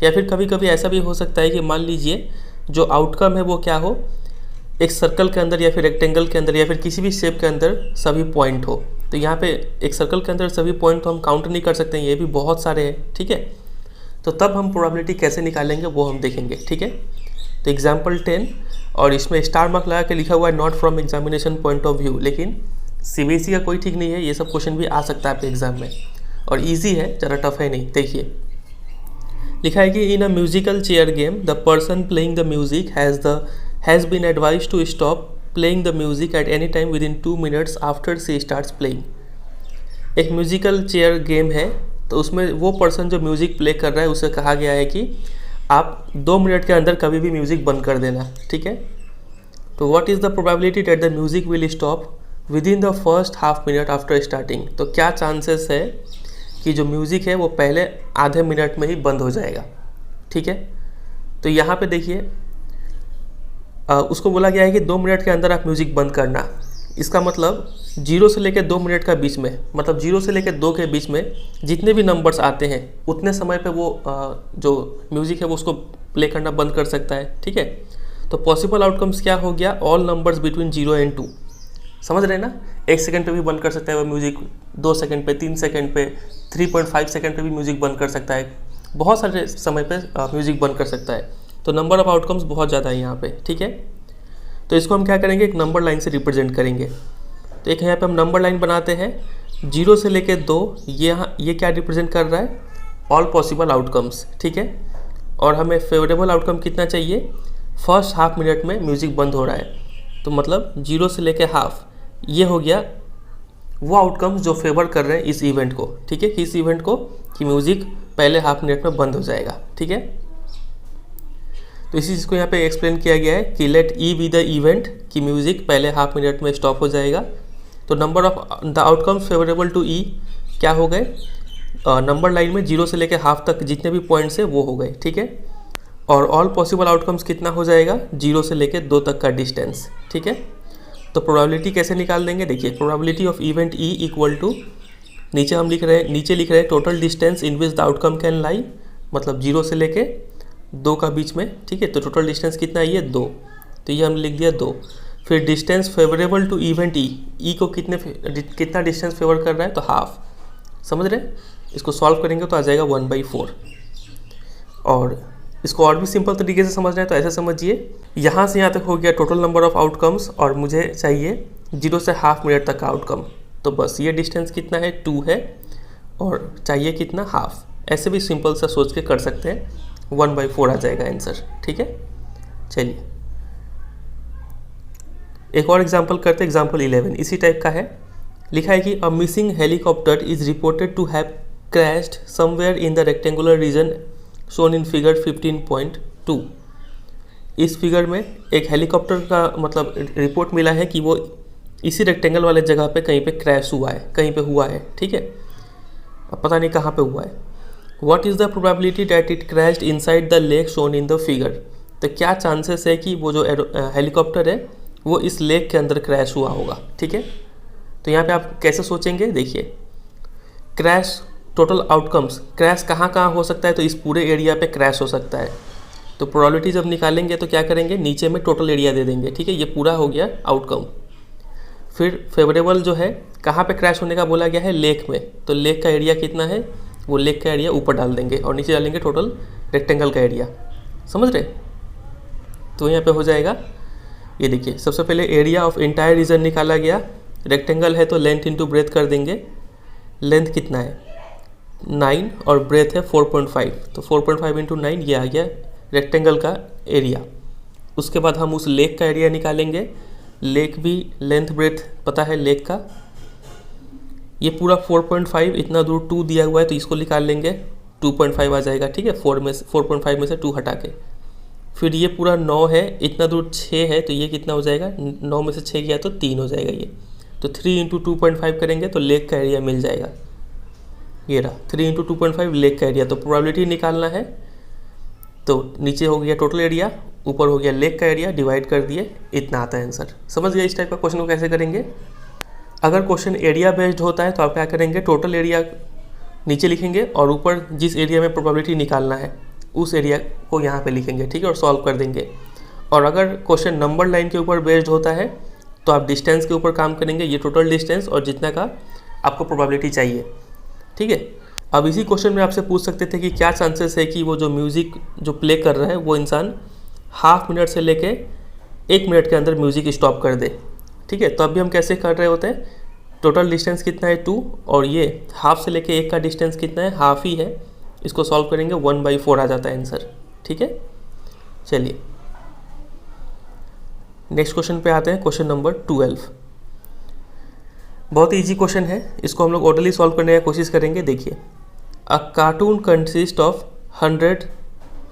या फिर कभी कभी ऐसा भी हो सकता है कि मान लीजिए जो आउटकम है वो क्या हो, एक सर्कल के अंदर या फिर रेक्टेंगल के अंदर या फिर किसी भी शेप के अंदर सभी पॉइंट हो। तो यहाँ पे एक सर्कल के अंदर सभी पॉइंट तो हम काउंट नहीं कर सकते हैं, ये भी बहुत सारे हैं, ठीक है। तो तब हम प्रोबेबिलिटी कैसे निकालेंगे वो हम देखेंगे, ठीक है। तो एग्जाम्पल 10, और इसमें स्टार मार्क लगा के लिखा हुआ है not from examination point of view, लेकिन सीबीएसई का कोई ठीक नहीं है, ये सब क्वेश्चन भी आ सकता है आपके एग्जाम में, और ईजी है, ज़रा टफ है नहीं। देखिए लिखा है कि in a musical chair game the person playing the music has been advised to stop playing the music at any time within 2 minutes after she starts playing. एक म्यूजिकल चेयर गेम है, तो उसमें वो person जो music play कर रहा है उसे कहा गया है कि आप 2 मिनट के अंदर कभी भी म्यूज़िक बंद कर देना, ठीक है। तो what is the probability that the music will stop with in the first half minute after starting. तो क्या चांसेस है कि जो म्यूज़िक है वो पहले आधे मिनट में ही बंद हो जाएगा, ठीक है। तो यहाँ पे देखिए उसको बोला गया है कि 2 मिनट के अंदर आप म्यूज़िक बंद करना। इसका मतलब 0 से लेकर 2 मिनट का बीच में, मतलब 0 से लेकर 2 के बीच में जितने भी नंबर्स आते हैं उतने समय पे वो जो म्यूज़िक है वो उसको प्ले करना बंद कर सकता है, ठीक है। तो पॉसिबल आउटकम्स क्या हो गया, ऑल नंबर्स बिटवीन 0 and 2। समझ रहे हैं ना, 1 सेकंड पे भी बंद कर सकता है वो म्यूज़िक, 2 सेकंड पे, 3 सेकंड पे, 3.5 सेकंड पे भी म्यूज़िक बंद कर सकता है, बहुत सारे समय पे म्यूज़िक बंद कर सकता है। तो नंबर ऑफ आउटकम्स बहुत ज़्यादा है यहाँ पे, ठीक है। तो इसको हम क्या करेंगे, एक नंबर लाइन से रिप्रेजेंट करेंगे। तो एक यहाँ पे हम नंबर लाइन बनाते हैं, 0 से लेके 2, ये क्या रिप्रेजेंट कर रहा है, ऑल पॉसिबल आउटकम्स, ठीक है। और हमें फेवरेबल आउटकम कितना चाहिए, फर्स्ट हाफ मिनट में म्यूज़िक बंद हो रहा है, तो मतलब 0 से लेके हाफ, ये हो गया वो आउटकम्स जो फेवर कर रहे हैं इस इवेंट को, ठीक है, इस इवेंट को कि म्यूज़िक पहले हाफ मिनट में बंद हो जाएगा, ठीक है। तो इसी चीज़ को यहाँ पे एक्सप्लेन किया गया है कि let E be the event, कि म्यूज़िक पहले हाफ मिनट में स्टॉप हो जाएगा। तो number of the outcomes favourable to E क्या हो गए, नंबर लाइन में 0 से लेकर हाफ तक जितने भी पॉइंट्स है वो हो गए, ठीक है। और ऑल पॉसिबल आउटकम्स कितना हो जाएगा, 0 से लेकर 2 तक का डिस्टेंस, ठीक है। तो प्रोबेबिलिटी कैसे निकाल देंगे, देखिए probability of event E equal to, नीचे हम लिख रहे हैं total distance in which the outcome can lie, मतलब 0 से लेके 2 का बीच में, ठीक है। तो टोटल डिस्टेंस कितना है, ये 2, तो ये हम लिख दिया 2। फिर distance favourable to event E को कितना डिस्टेंस फेवर कर रहा है, तो हाफ, समझ रहे हैं। इसको सॉल्व करेंगे तो आ जाएगा 1/4। और इसको और भी सिंपल तरीके से समझना है तो ऐसे समझिए, यहाँ से यहाँ तक हो गया टोटल नंबर ऑफ आउटकम्स, और मुझे चाहिए 0 से हाफ मिनट तक का आउटकम, तो बस ये डिस्टेंस कितना है, 2 है, और चाहिए कितना, हाफ। ऐसे भी सिंपल सा सोच के कर सकते हैं, 1/4 आ जाएगा आंसर, ठीक है। चलिए एक और एग्जांपल करते हैं, एग्जांपल 11 इसी टाइप का है। लिखा है कि a missing helicopter is reported to have crashed somewhere in the rectangular region shown in figure 15.2। इस फिगर में एक हेलीकॉप्टर का मतलब रिपोर्ट मिला है कि वो इसी रेक्टेंगल वाले जगह पे कहीं पे क्रैश हुआ है, कहीं पे हुआ है, ठीक है। अब पता नहीं कहाँ पे हुआ है। What is the probability that it crashed inside the lake shown in the figure. तो क्या चांसेस है कि वो जो हेलीकॉप्टर है वो इस लेक के अंदर क्रैश हुआ होगा, ठीक है। तो यहाँ पे आप कैसे सोचेंगे, देखिए क्रैश, टोटल आउटकम्स, क्रैश कहाँ कहाँ हो सकता है, तो इस पूरे एरिया पे क्रैश हो सकता है। तो प्रोबेबिलिटी जब निकालेंगे तो क्या करेंगे, नीचे में टोटल एरिया दे देंगे, ठीक है। ये पूरा हो गया आउटकम। फिर फेवरेबल जो है कहाँ पे क्रैश होने का बोला गया है, लेक में, तो लेक का एरिया कितना है, वो लेक का एरिया ऊपर डाल देंगे और नीचे डालेंगे टोटल रेक्टेंगल का एरिया, समझ रहे। तो यहाँ पे हो जाएगा, ये देखिए सबसे पहले एरिया ऑफ इंटायर रीजन निकाला गया, रेक्टेंगल है तो लेंथ इंटू ब्रेथ कर देंगे। लेंथ कितना है 9 और ब्रेथ है 4.5, तो 4.5 इंटू 9 ये आ गया रेक्टेंगल का एरिया। उसके बाद हम उस लेक का एरिया निकालेंगे। लेक भी लेंथ ब्रेथ पता है लेक का, ये पूरा 4.5, इतना दूर 2 दिया हुआ है तो इसको निकाल लेंगे, 2.5 आ जाएगा, ठीक है। 4.5 में से 2 हटा के, फिर ये पूरा 9 है, इतना दूर 6 है तो ये कितना हो जाएगा, 9 में से 6 गया तो 3 हो जाएगा ये। तो 3 इंटू 2.5 करेंगे तो लेक का एरिया मिल जाएगा, ये रहा 3 इंटू 2.5 लेक का एरिया। तो प्रोबेबिलिटी निकालना है तो नीचे हो गया टोटल एरिया, ऊपर हो गया लेग का एरिया, डिवाइड कर दिए, इतना आता है आंसर। समझ गए इस टाइप का क्वेश्चन को कैसे करेंगे। अगर क्वेश्चन एरिया बेस्ड होता है तो आप क्या करेंगे, टोटल एरिया नीचे लिखेंगे और ऊपर जिस एरिया में प्रोबेबिलिटी निकालना है उस एरिया को यहाँ पे लिखेंगे, ठीक है, और सॉल्व कर देंगे। और अगर क्वेश्चन नंबर लाइन के ऊपर बेस्ड होता है तो आप डिस्टेंस के ऊपर काम करेंगे, ये टोटल डिस्टेंस और जितना का आपको प्रोबेबिलिटी चाहिए, ठीक है। अब इसी क्वेश्चन में आपसे पूछ सकते थे कि क्या चांसेस है कि वो जो म्यूज़िक जो प्ले कर रहा है वो इंसान हाफ मिनट से लेके 1 मिनट के अंदर म्यूज़िक स्टॉप कर दे, ठीक है। तो अभी हम कैसे कर रहे होते हैं, टोटल डिस्टेंस कितना है 2 और ये हाफ से लेके 1 का डिस्टेंस कितना है, हाफ ही है, इसको सॉल्व करेंगे 1/4 आ जाता है आंसर, ठीक है। चलिए नेक्स्ट क्वेश्चन पे आते हैं, क्वेश्चन नंबर 12। बहुत इजी क्वेश्चन है, इसको हम लोग ऑर्डरली सॉल्व करने की कोशिश करेंगे। देखिए, a carton consist of 100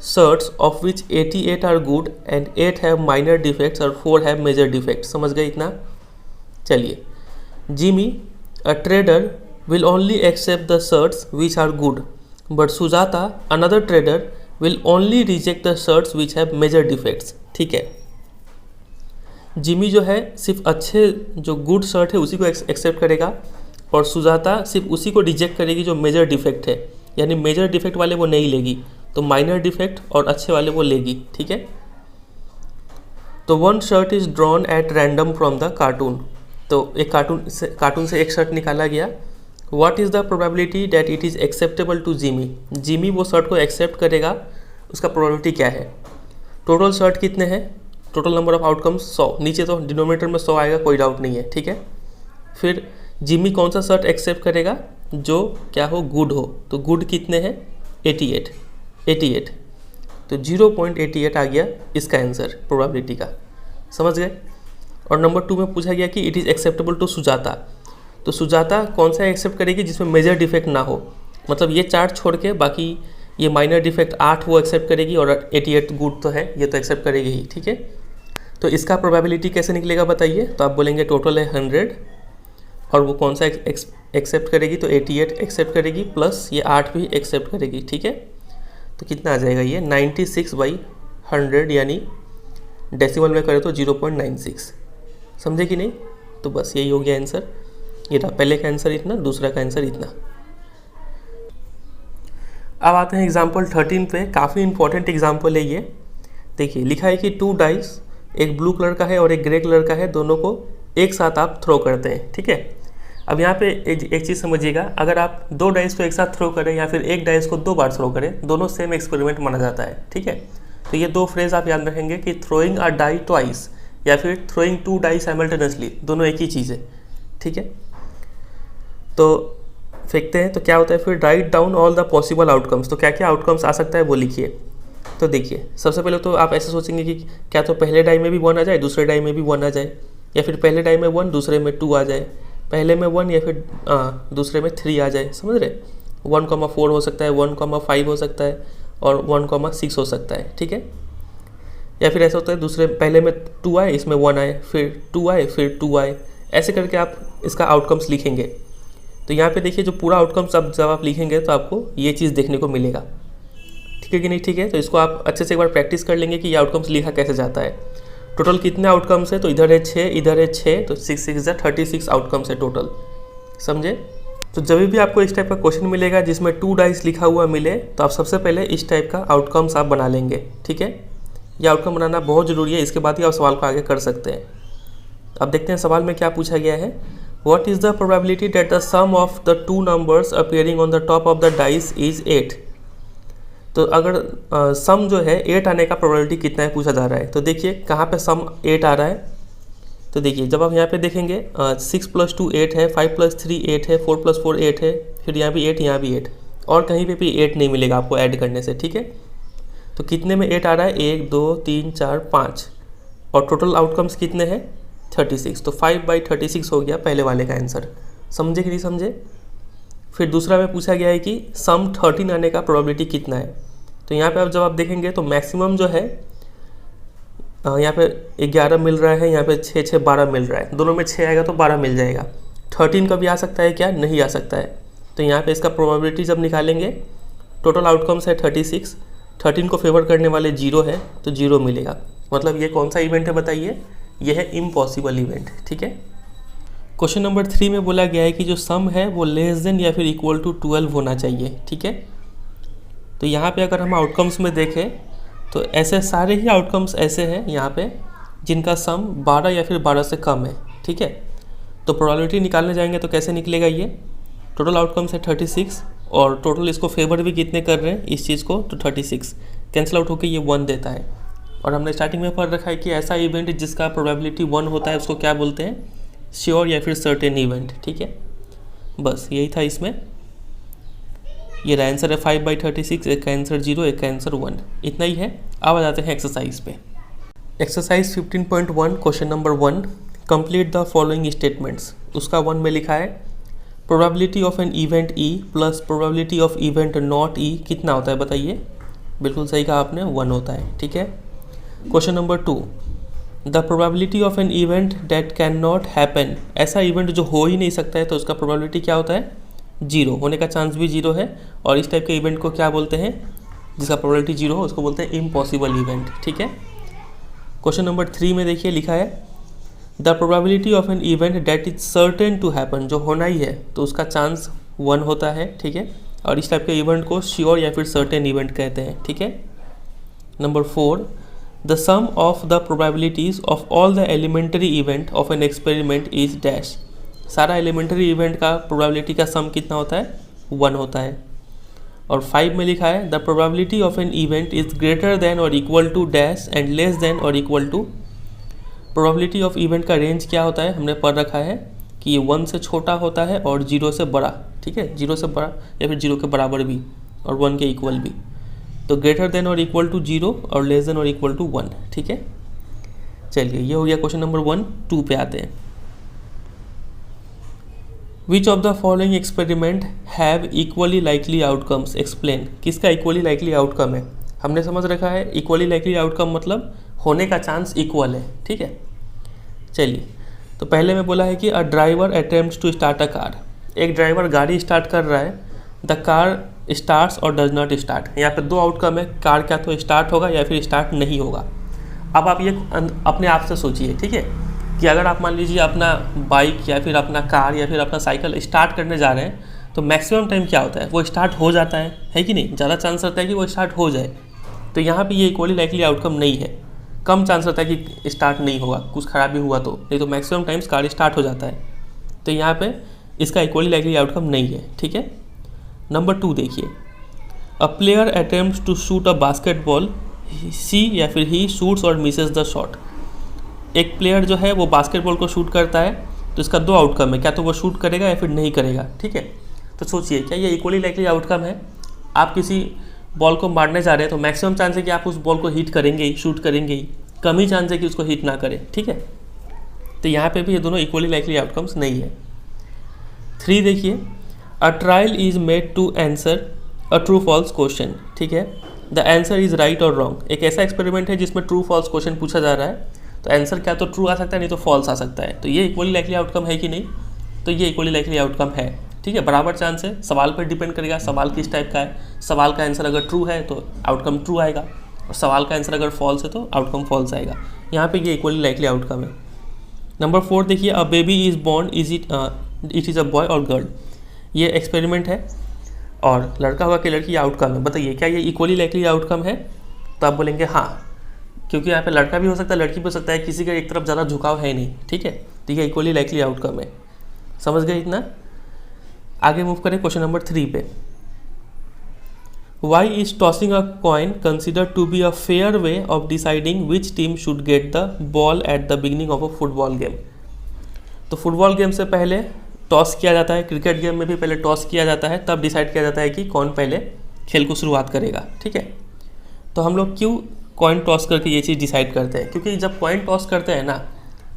shirts of which 88 are good and 8 have minor defects और 4 हैव मेजर डिफेक्ट्स। समझ गए इतना। चलिए, Jimmy a trader will only accept the shirts which are good but Sujata another trader will only reject the shirts which have major defects. ठीक है, Jimmy जो है सिर्फ अच्छे जो गुड शर्ट है उसी को एक्सेप्ट करेगा और सुजाता सिर्फ उसी को रिजेक्ट करेगी जो मेजर डिफेक्ट है, यानी मेजर डिफेक्ट वाले वो नहीं लेगी, तो माइनर डिफेक्ट और अच्छे वाले वो लेगी। ठीक है, तो 1 shirt is drawn at random from the carton. तो एक कार्टून से एक शर्ट निकाला गया। What is the probability that it is acceptable to Jimmy. Jimmy वो शर्ट को एक्सेप्ट करेगा, उसका प्रोबेबिलिटी क्या है। टोटल शर्ट कितने हैं, टोटल नंबर ऑफ आउटकम्स 100, नीचे तो डिनोमिनेटर में 100 आएगा, कोई डाउट नहीं है। ठीक है, फिर जिमी कौन सा शर्ट एक्सेप्ट करेगा, जो क्या हो, गुड हो। तो गुड कितने हैं, 88, तो 0.88 आ गया इसका आंसर प्रोबेबिलिटी का। समझ गए। और नंबर 2 में पूछा गया कि it is acceptable to Sujata. तो सुजाता कौन सा एक्सेप्ट करेगी, जिसमें मेजर डिफेक्ट ना हो, मतलब ये 4 छोड़ के बाकी ये माइनर डिफेक्ट 8 वो एक्सेप्ट करेगी और 88 गुड तो है, ये तो एक्सेप्ट करेगी ही। ठीक है, तो इसका प्रोबेबिलिटी कैसे निकलेगा बताइए। तो आप बोलेंगे टोटल है 100 और वो कौन सा एक्सेप्ट करेगी, तो 88 एक्सेप्ट करेगी प्लस ये 8 भी एक्सेप्ट करेगी। ठीक है, तो कितना आ जाएगा ये 96/100, यानी डेसिमल में करें तो 0.96। समझे कि नहीं। तो बस यही हो गया आंसर। ये रहा पहले का आंसर इतना, दूसरा का आंसर इतना। अब आते हैं एग्जाम्पल 13 पे। काफ़ी इंपॉर्टेंट एग्जाम्पल है ये। देखिए, लिखा है कि 2 डाइस, एक ब्लू कलर का है और एक ग्रे कलर का है, दोनों को एक साथ आप थ्रो करते हैं। ठीक है, अब यहाँ पे एक चीज़ समझिएगा, अगर आप 2 डाइस को एक साथ थ्रो करें या फिर एक डाइस को 2 बार थ्रो करें, दोनों सेम एक्सपेरिमेंट माना जाता है। ठीक है, तो ये 2 फ्रेज आप याद रखेंगे कि थ्रोइंग अ डाई ट्वाइस या फिर थ्रोइंग 2 डाई साइमल्टेनियसली, दोनों एक ही चीज़ है। ठीक है, तो फेंकते हैं तो क्या होता है, फिर write down all the possible outcomes. तो क्या क्या आउटकम्स आ सकता है वो लिखिए। तो देखिए, सबसे पहले तो आप ऐसे सोचेंगे कि क्या तो पहले डाई में भी 1 आ जाए, दूसरे डाई में भी 1 आ जाए, या फिर पहले डाई में 1 दूसरे में 2 आ जाए, पहले में 1 या फिर दूसरे में 3 आ जाए। समझ रहे, 1,4 हो सकता है, 1,5 हो सकता है और 1,6 हो सकता है। ठीक है, या फिर ऐसा होता है दूसरे पहले में 2 आए, इसमें 1 आए, फिर 2 आए, फिर 2 आए, ऐसे करके आप इसका आउटकम्स लिखेंगे। तो यहाँ पे देखिए, जो पूरा आउटकम्स अब जब आप लिखेंगे तो आपको ये चीज़ देखने को मिलेगा। ठीक है कि नहीं। ठीक है, तो इसको आप अच्छे से एक बार प्रैक्टिस कर लेंगे कि ये आउटकम्स लिखा कैसे जाता है। टोटल कितने आउटकम्स है, तो इधर है 6, इधर है 6, तो 6 6 36 आउटकम्स है टोटल। समझे। तो जब भी आपको इस टाइप का क्वेश्चन मिलेगा जिसमें 2 डाइस लिखा हुआ मिले, तो आप सबसे पहले इस टाइप का आउटकम्स आप बना लेंगे। ठीक है, ये आउटकम बनाना बहुत ज़रूरी है, इसके बाद ही आप सवाल को आगे कर सकते हैं। अब देखते हैं सवाल में क्या पूछा गया है। What is the probability that the sum of the 2 numbers appearing on the top of the dice is 8? तो अगर सम जो है 8 आने का प्रोबेबिलिटी कितना है पूछा जा रहा है। तो देखिए कहाँ पे सम 8 आ रहा है। तो देखिए, जब आप यहाँ पे देखेंगे 6 + 2 8 है, 5 + 3 8 है, 4 + 4 8 है, फिर यहाँ भी 8, यहाँ भी 8, और कहीं पे भी 8 नहीं मिलेगा आपको ऐड करने से। ठीक है, तो कितने में 8 आ रहा है, 1 2 3 4 5, और टोटल आउटकम्स कितने हैं 36। तो 5/36 हो गया पहले वाले का आंसर। समझे कि नहीं समझे। फिर दूसरा में पूछा गया है कि सम 13 आने का प्रोबेबिलिटी कितना है। तो यहाँ पे आप जब आप देखेंगे तो मैक्सिमम जो है यहाँ पे 11 मिल रहा है, यहाँ पे 6 6 12 मिल रहा है, दोनों में 6 आएगा तो 12 मिल जाएगा। 13 का भी आ सकता है क्या, नहीं आ सकता है। तो यहाँ पे इसका प्रोबेबिलिटी जब निकालेंगे, टोटल आउटकम्स है 36, 13 को फेवर करने वाले 0 है तो 0 मिलेगा। मतलब ये कौन सा इवेंट है बताइए, ये है इम्पॉसिबल इवेंट। ठीक है। क्वेश्चन नंबर 3 में बोला गया है कि जो सम है वो लेस देन या फिर इक्वल टू 12 होना चाहिए। ठीक है। तो यहाँ पे अगर हम आउटकम्स में देखें तो ऐसे सारे ही आउटकम्स ऐसे हैं यहाँ पे जिनका सम 12 या फिर 12 से कम है। ठीक है। तो प्रोबेबिलिटी निकालने जाएंगे तो कैसे निकलेगा, ये टोटल आउटकम्स है 36 और टोटल इसको फेवर भी कितने कर रहे हैं इस चीज़ को, तो 36 कैंसिल आउट होकर ये 1 देता है। और हमने स्टार्टिंग में पढ़ रखा है कि ऐसा इवेंट जिसका प्रोबेबिलिटी 1 होता है उसको क्या बोलते हैं, श्योर या फिर सर्टेन इवेंट। ठीक है। बस यही था इसमें। ये आंसर है 5/36, एक का आंसर 0, एक का आंसर 1, इतना ही है। अब आ जाते हैं एक्सरसाइज पे। Exercise 15.1 question number 1, complete the following statements. उसका 1 में लिखा है probability of an event E plus probability of event not E कितना होता है बताइए। बिल्कुल सही कहा आपने, 1 होता है। ठीक है। Question number 2, the probability of an event that can not happen. ऐसा इवेंट जो हो ही नहीं सकता है तो उसका प्रोबेबिलिटी क्या होता है, 0 होने का चांस भी 0 है। और इस टाइप के इवेंट को क्या बोलते हैं, जिसका प्रोबेबिलिटी 0 हो उसको बोलते हैं इम्पॉसिबल इवेंट। ठीक है। क्वेश्चन नंबर 3 में देखिए लिखा है the probability of an event that is certain to happen, जो होना ही है तो उसका चांस 1 होता है। ठीक है। और इस टाइप के इवेंट को श्योर या फिर सर्टेन इवेंट कहते हैं। ठीक है। Number 4, the sum of the probabilities of all the elementary event of an experiment is dash. सारा एलिमेंट्री इवेंट का प्रोबेबिलिटी का सम कितना होता है, 1 होता है। और 5 में लिखा है the probability of an event is greater than और equal to dash and less than और equal to. Probability of event का रेंज क्या होता है, हमने पढ़ रखा है कि ये 1 से छोटा होता है और 0 से बड़ा। ठीक है। 0 से बड़ा या फिर 0 के बराबर भी और 1 के इक्वल भी। तो ग्रेटर देन और इक्वल टू 0 और लेस देन और इक्वल टू 1। ठीक है। चलिए ये हो गया क्वेश्चन नंबर 1। 2 पे आते हैं। Which of the following experiment have equally likely outcomes, explain. किसका इक्वली लाइकली आउटकम है, हमने समझ रखा है इक्वली लाइकली आउटकम मतलब होने का चांस इक्वल है। ठीक है। चलिए तो पहले में बोला है कि a driver attempts to start a car. एक ड्राइवर गाड़ी स्टार्ट कर रहा है, the car starts or does not start. यहाँ पे 2 आउटकम है, कार क्या तो स्टार्ट होगा या फिर स्टार्ट नहीं होगा। अब आप ये अपने आप से सोचिए। ठीक है कि अगर आप मान लीजिए अपना बाइक या फिर अपना कार या फिर अपना साइकिल स्टार्ट करने जा रहे हैं तो मैक्सिमम टाइम क्या होता है, वो स्टार्ट हो जाता है कि नहीं। ज़्यादा चांस रहता है कि वो स्टार्ट हो जाए। तो यहाँ पे ये इक्वली लाइकली आउटकम नहीं है, कम चांस रहता है कि स्टार्ट नहीं होगा, कुछ खराबी हुआ तो, नहीं तो मैक्सिमम टाइम्स कार स्टार्ट हो जाता है। तो यहाँ पे इसका इक्वली लाइकली आउटकम नहीं है। ठीक है। नंबर 2 देखिए, a player attempts to shoot a basketball, she या फिर ही शूट्स और मिसेस द शॉट। एक प्लेयर जो है वो बास्केटबॉल को शूट करता है तो इसका 2 आउटकम है, क्या तो वो शूट करेगा या फिर नहीं करेगा। ठीक है। तो सोचिए क्या ये इक्वली लाइकली आउटकम है। आप किसी बॉल को मारने जा रहे हैं तो मैक्सिमम चांस है कि आप उस बॉल को हिट करेंगे ही, शूट करेंगे ही, कम ही चांस है कि उसको हिट ना करें। ठीक है। तो यहाँ पे भी ये दोनों इक्वली लाइकली आउटकम्स नहीं है। 3 देखिए, a trial is made to answer a true false question. ठीक है। The answer is right or wrong. एक ऐसा एक्सपेरिमेंट है जिसमें ट्रू फॉल्स क्वेश्चन पूछा जा रहा है, तो आंसर क्या तो ट्रू आ सकता है नहीं तो फॉल्स आ सकता है। तो ये इक्वली लाइकली आउटकम है कि नहीं, तो ये इक्वली लाइकली आउटकम है। ठीक है। बराबर चांस है, सवाल पर डिपेंड करेगा सवाल किस टाइप का है। सवाल का आंसर अगर ट्रू है तो आउटकम ट्रू आएगा और सवाल का आंसर अगर फॉल्स है तो आउटकम फॉल्स आएगा। यहाँ पे ये इक्वली लाइकली आउटकम है। नंबर 4 देखिए, a baby is born, is it is a boy और गर्ल। ये एक्सपेरिमेंट है और लड़का हुआ कि लड़की आउटकम है। बताइए क्या ये इक्वली लाइकली आउटकम है, तो आप बोलेंगे हाँ, क्योंकि यहाँ पे लड़का भी हो सकता है लड़की भी हो सकता है, किसी का एक तरफ ज़्यादा झुकाव है नहीं। ठीक है। तो ये इक्वली लाइकली आउटकम है। समझ गए इतना। आगे मूव करें क्वेश्चन नंबर 3 पे। Why is tossing a coin consider to be a fair way of deciding which team should get the ball at the beginning of a football game. तो football game से पहले toss किया जाता है, cricket game में भी पहले toss किया जाता है, तब डिसाइड किया जाता है कि कौन पहले खेल को शुरुआत करेगा। ठीक है। तो हम लोग क्यों कॉइन टॉस करके ये चीज़ डिसाइड करते हैं, क्योंकि जब कॉइन टॉस करते हैं ना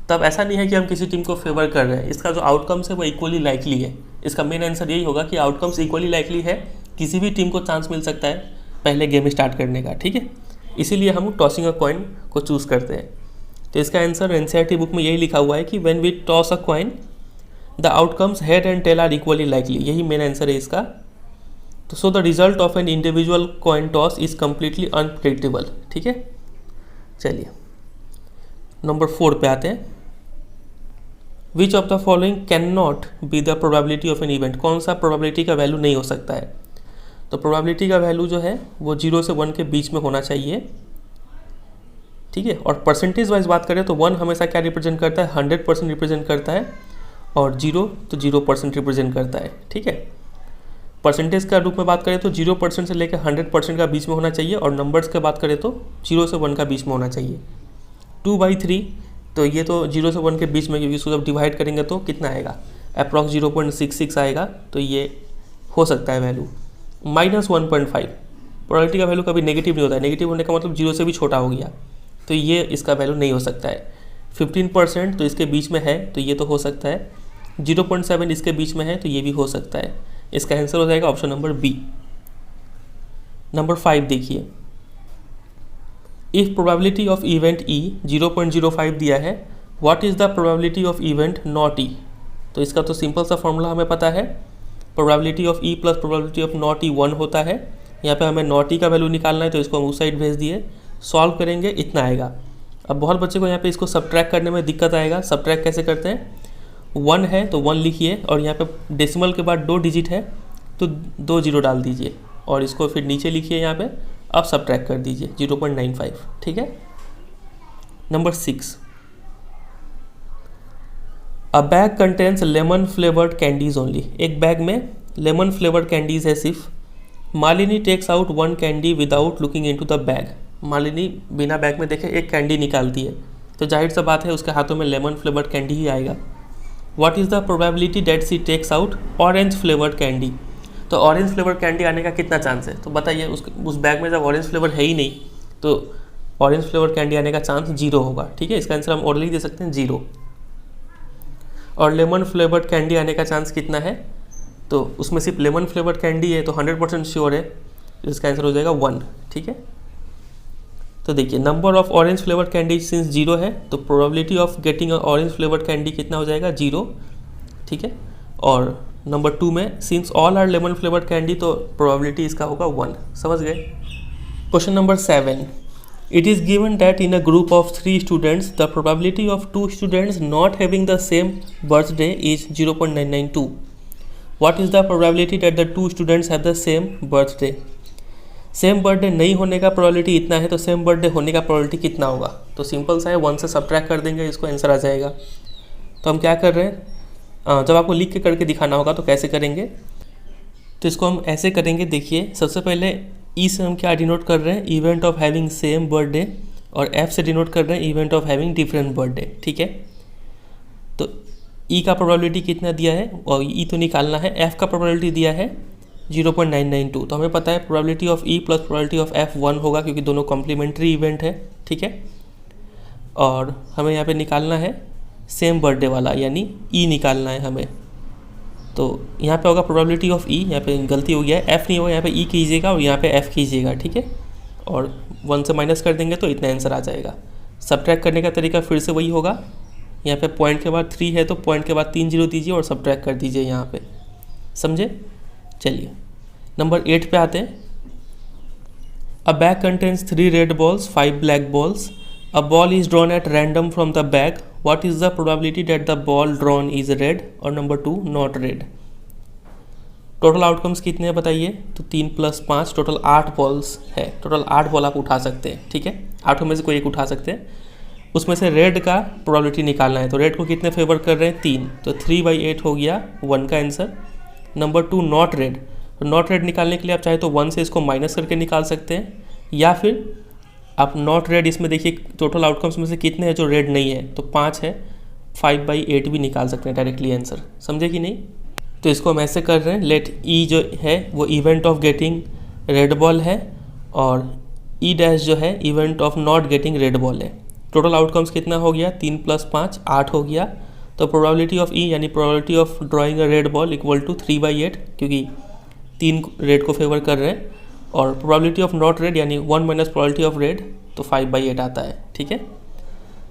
तब ऐसा नहीं है कि हम किसी टीम को फेवर कर रहे हैं, इसका जो आउटकम्स है वो इक्वली लाइकली है। इसका मेन आंसर यही होगा कि आउटकम्स इक्वली लाइकली है, किसी भी टीम को चांस मिल सकता है पहले गेम स्टार्ट करने का। ठीक है। इसीलिए हम टॉसिंग अ कॉइन को चूज़ करते हैं। तो इसका आंसर एनसीईआरटी बुक में यही लिखा हुआ है कि when we toss a coin the outcomes head and tail are equally likely. यही मेन आंसर है इसका। तो so the result of an individual coin toss is completely unpredictable. ठीक है, चलिए नंबर 4 पे आते हैं। Which of the following can not be the probability of an event, कौन सा प्रोबेबिलिटी का वैल्यू नहीं हो सकता है। तो प्रोबेबिलिटी का वैल्यू जो है वो 0 से 1 के बीच में होना चाहिए। ठीक है, और परसेंटेज वाइज बात करें तो 1 हमेशा क्या रिप्रेजेंट करता है, 100% रिप्रेजेंट करता है, और 0 तो 0% रिप्रेजेंट करता है। ठीक है, परसेंटेज का रूप में बात करें तो 0% से लेकर 100% का बीच में होना चाहिए, और नंबर्स की बात करें तो 0 से 1 का बीच में होना चाहिए। 2/3 तो ये तो 0 से 1 के बीच में, क्योंकि इसको जब डिवाइड करेंगे तो कितना आएगा, अप्रॉक्स 0.66 आएगा, तो ये हो सकता है वैल्यू। -1.5 प्रोबेबिलिटी का वैल्यू कभी नेगेटिव नहीं होता है, नेगेटिव होने का मतलब 0 से भी छोटा हो गया, तो ये इसका वैल्यू नहीं हो सकता है। 15% तो इसके बीच में है, तो ये तो हो सकता है। 0.7 इसके बीच में है, तो ये भी हो सकता है। इसका आंसर हो जाएगा ऑप्शन नंबर बी। नंबर 5 देखिए, if probability of event E 0.05 दिया है, what is the probability of event not E. तो इसका तो सिंपल सा फॉर्मूला हमें पता है, probability of E plus probability of not E 1 होता है। यहाँ पे हमें नॉट ई का वैल्यू निकालना है, तो इसको हम उस साइड भेज दिए, सॉल्व करेंगे, इतना आएगा। अब बहुत बच्चे को यहाँ पे इसको सब्ट्रैक्ट करने में दिक्कत आएगा। सब्ट्रैक्ट कैसे करते हैं, 1 है तो 1 लिखिए, और यहाँ पे डेसिमल के बाद 2 डिजिट है तो 2 जीरो डाल दीजिए, और इसको फिर नीचे लिखिए यहाँ पे, अब सब्ट्रैक्ट कर दीजिए 0.95। ठीक है, number 6, a bag contains lemon flavoured candies only. एक बैग में लेमन फ्लेवर्ड कैंडीज है सिर्फ। Malini takes out 1 candy without looking into the bag. Malini बिना बैग में देखे एक कैंडी निकालती है, तो जाहिर सा बात है उसके हाथों में लेमन फ्लेवर्ड कैंडी ही आएगा। What is the probability that she takes out orange flavoured candy. तो ऑरेंज फ्लेवर्ड कैंडी आने का कितना चांस है, तो बताइए। उस बैग में जब ऑरेंज फ्लेवर है ही नहीं, तो ऑरेंज फ्लेवर्ड कैंडी आने का चांस 0 होगा। ठीक है, इसका आंसर हम ऑलरेडी दे सकते हैं 0। और लेमन फ्लेवर्ड कैंडी आने का चांस कितना है, तो उसमें सिर्फ लेमन फ्लेवर्ड कैंडी है, तो 100% श्योर है, तो इसका आंसर हो जाएगा 1। ठीक है, तो देखिए number of orange flavoured candy since 0 है, तो probability of getting orange flavoured candy कितना हो जाएगा, 0। ठीक है, और नंबर 2 में since all are lemon flavoured candy, तो प्रोबेबिलिटी इसका होगा 1। समझ गए। Question number 7, it is given that in a group of 3 students the probability of 2 students not having the same birthday is 0.992। What is the probability that the 2 students have the same birthday. Same birthday नहीं होने का probability इतना है, तो same birthday होने का probability कितना होगा, तो सिंपल सा है, 1 से सब्ट्रैक्ट कर देंगे, इसको आंसर आ जाएगा। तो हम क्या कर रहे हैं, जब आपको लिख के करके दिखाना होगा तो कैसे करेंगे, तो इसको हम ऐसे करेंगे। देखिए सबसे पहले ई से हम क्या डिनोट कर रहे हैं, event of having same birthday, और एफ से डिनोट कर रहे हैं event of having different birthday. ठीक है, तो ई का प्रोबेबिलिटी कितना दिया है, और ई तो निकालना है। एफ का प्रोबेबिलिटी दिया है 0.992, तो हमें पता है probability of E plus probability of F 1 होगा, क्योंकि दोनों कॉम्प्लीमेंट्री इवेंट है। ठीक है, और हमें यहाँ पे निकालना है सेम बर्थडे वाला, यानी ई निकालना है हमें। तो यहाँ पे होगा प्रोबेबिलिटी ऑफ ई, यहाँ पे गलती हो गया है, एफ नहीं होगा, यहाँ पे ई कीजिएगा और यहाँ पे एफ कीजिएगा। ठीक है, और 1 से माइनस कर देंगे तो इतना आंसर आ जाएगा। सब्ट्रैक्ट करने का तरीका फिर से वही होगा, यहाँ पे पॉइंट के बाद 3 है, तो पॉइंट के बाद 3 जीरो दीजिए और सब्ट्रैक्ट कर दीजिए यहाँ पे। समझे। चलिए नंबर 8 पे आते हैं। A bag contains 3 red balls 5 black balls. A ball is drawn at random from the bag. What is the probability that the ball drawn is red, और number 2 not red. Total outcomes कितने हैं बताइए, तो 3 + 5 total 8 balls है। Total 8 ball आप उठा सकते हैं। ठीक है, 8 में से कोई एक उठा सकते हैं। उसमें से रेड का प्रोबेबिलिटी निकालना है, तो रेड को कितने फेवर कर रहे हैं, 3, तो 3/8 हो गया 1 का आंसर। नंबर 2 नॉट रेड, तो नॉट रेड निकालने के लिए आप चाहे तो 1 से इसको माइनस करके निकाल सकते हैं, या फिर आप नॉट रेड, इसमें देखिए टोटल आउटकम्स में से कितने हैं जो रेड नहीं है, तो 5 है, 5/8 भी निकाल सकते हैं डायरेक्टली आंसर। समझे कि नहीं। तो इसको हम ऐसे कर रहे हैं, लेट ई जो है वो event of getting red ball है, और ई डैश जो है event of not getting red ball है। टोटल आउटकम्स कितना हो गया, 3 + 5 8 हो गया। तो प्रोबेबिलिटी ऑफ ई यानी probability of drawing a red ball equal to 3/8, क्योंकि 3 रेड को फेवर कर रहे हैं, और प्रोबेबिलिटी ऑफ नॉट रेड यानी 1 - प्रोबेबिलिटी ऑफ रेड, तो 5/8 आता है। ठीक है,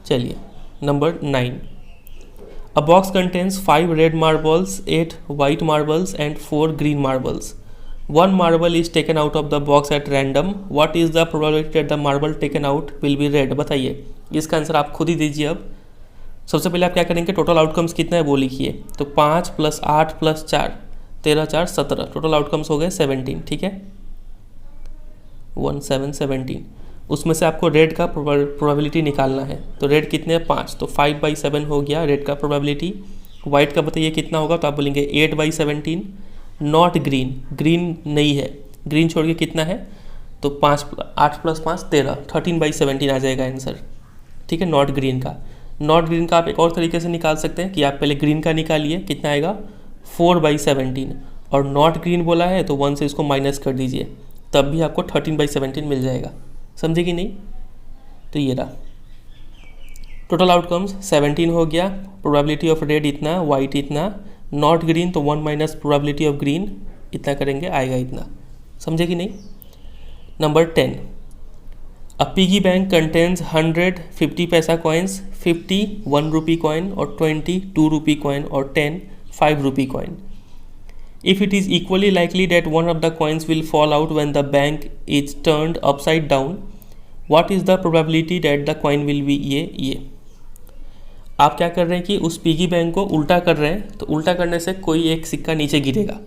चलिए number 9। A box contains 5 red marbles 8 white marbles and 4 green marbles. One marble is taken out of the box at random, what is the probability that the marble taken out will be red. बताइए, इसका answer आप खुद ही दीजिए। अब सबसे पहले आप क्या करेंगे, टोटल आउटकम्स कितना है वो लिखिए। तो 5 + 8 + 4, 13 × 4 = 17, टोटल आउटकम्स हो गए 17। ठीक है, 17। उसमें से आपको रेड का प्रोबेबिलिटी निकालना है। तो रेड कितने हैं, 5, तो 5/7 हो गया रेड का प्रोबेबिलिटी। वाइट का बताइए कितना होगा, तो आप बोलेंगे 8/17। नॉट ग्रीन, ग्रीन नहीं है, ग्रीन छोड़ के कितना है, तो 8 + 5 13, 13/17 आ जाएगा आंसर। ठीक है, नॉट ग्रीन का। नॉट ग्रीन का आप एक और तरीके से निकाल सकते हैं कि आप पहले ग्रीन का निकालिए, कितना आएगा 4/17, और नॉट ग्रीन बोला है तो 1 से इसको माइनस कर दीजिए, तब भी आपको 13/17 मिल जाएगा। समझे कि नहीं। तो ये रहा टोटल आउटकम्स, 17 हो गया। प्रोबेबिलिटी ऑफ रेड इतना, वाइट इतना, नॉट ग्रीन तो 1 - प्रोबेबिलिटी ऑफ ग्रीन इतना करेंगे, आएगा इतना। समझे कि नहीं। नंबर 10, अ पिगी बैंक कंटेन्स 100 50 पैसा कॉइन्स, 50 1 रुपी कॉइन, और 20 2 रुपी कॉइन, और 10 5 rupee coin. If it is equally likely that one of the coins will fall out when the bank is turned upside down, what is the probability that the coin will be ये। आप क्या कर रहे हैं कि उस piggy bank को उल्टा कर रहे हैं, तो उल्टा करने से कोई एक सिक्का नीचे गिरेगा,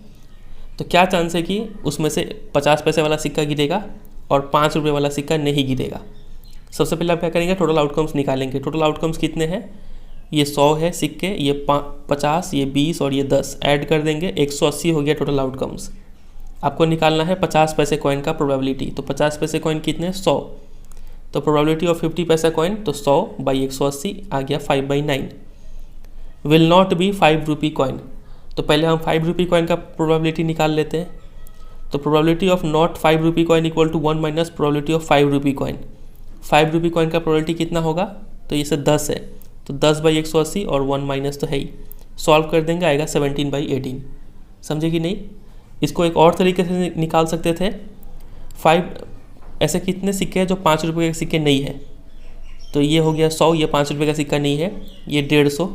तो क्या चांस है कि उसमें से 50 पैसे वाला सिक्का गिरेगा और 5 रुपये वाला सिक्का नहीं गिरेगा। सबसे पहले आप क्या करेंगे, टोटल आउटकम्स निकालेंगे। टोटल आउटकम्स कितने हैं, ये 100 है सिक्के, ये 50, ये 20 और ये 10 ऐड कर देंगे, 180 हो गया टोटल आउटकम्स। आपको निकालना है 50 पैसे कॉइन का प्रोबेबिलिटी। तो 50 पैसे कॉइन कितने, 100, तो प्रोबेबिलिटी ऑफ 50 पैसा कॉइन, तो 100/180 आ गया 5/9। Will not B 5 rupee coin, तो पहले हम 5 रुपी कॉइन का प्रोबेबिलिटी निकाल लेते हैं। तो probability of not 5 rupee coin equal to 1 - probability of 5 rupee coin. 5 rupee coin का प्रोबेबिलिटी कितना होगा, तो ये से 10 है, तो 10/180 और 1 - तो है ही, सॉल्व कर देंगे, आएगा 17/18। समझे कि नहीं। इसको एक और तरीके से निकाल सकते थे। 5 ऐसे कितने सिक्के हैं जो 5 रुपये के सिक्के नहीं है, तो ये हो गया 100, ये 5 रुपये का सिक्का नहीं है, ये 150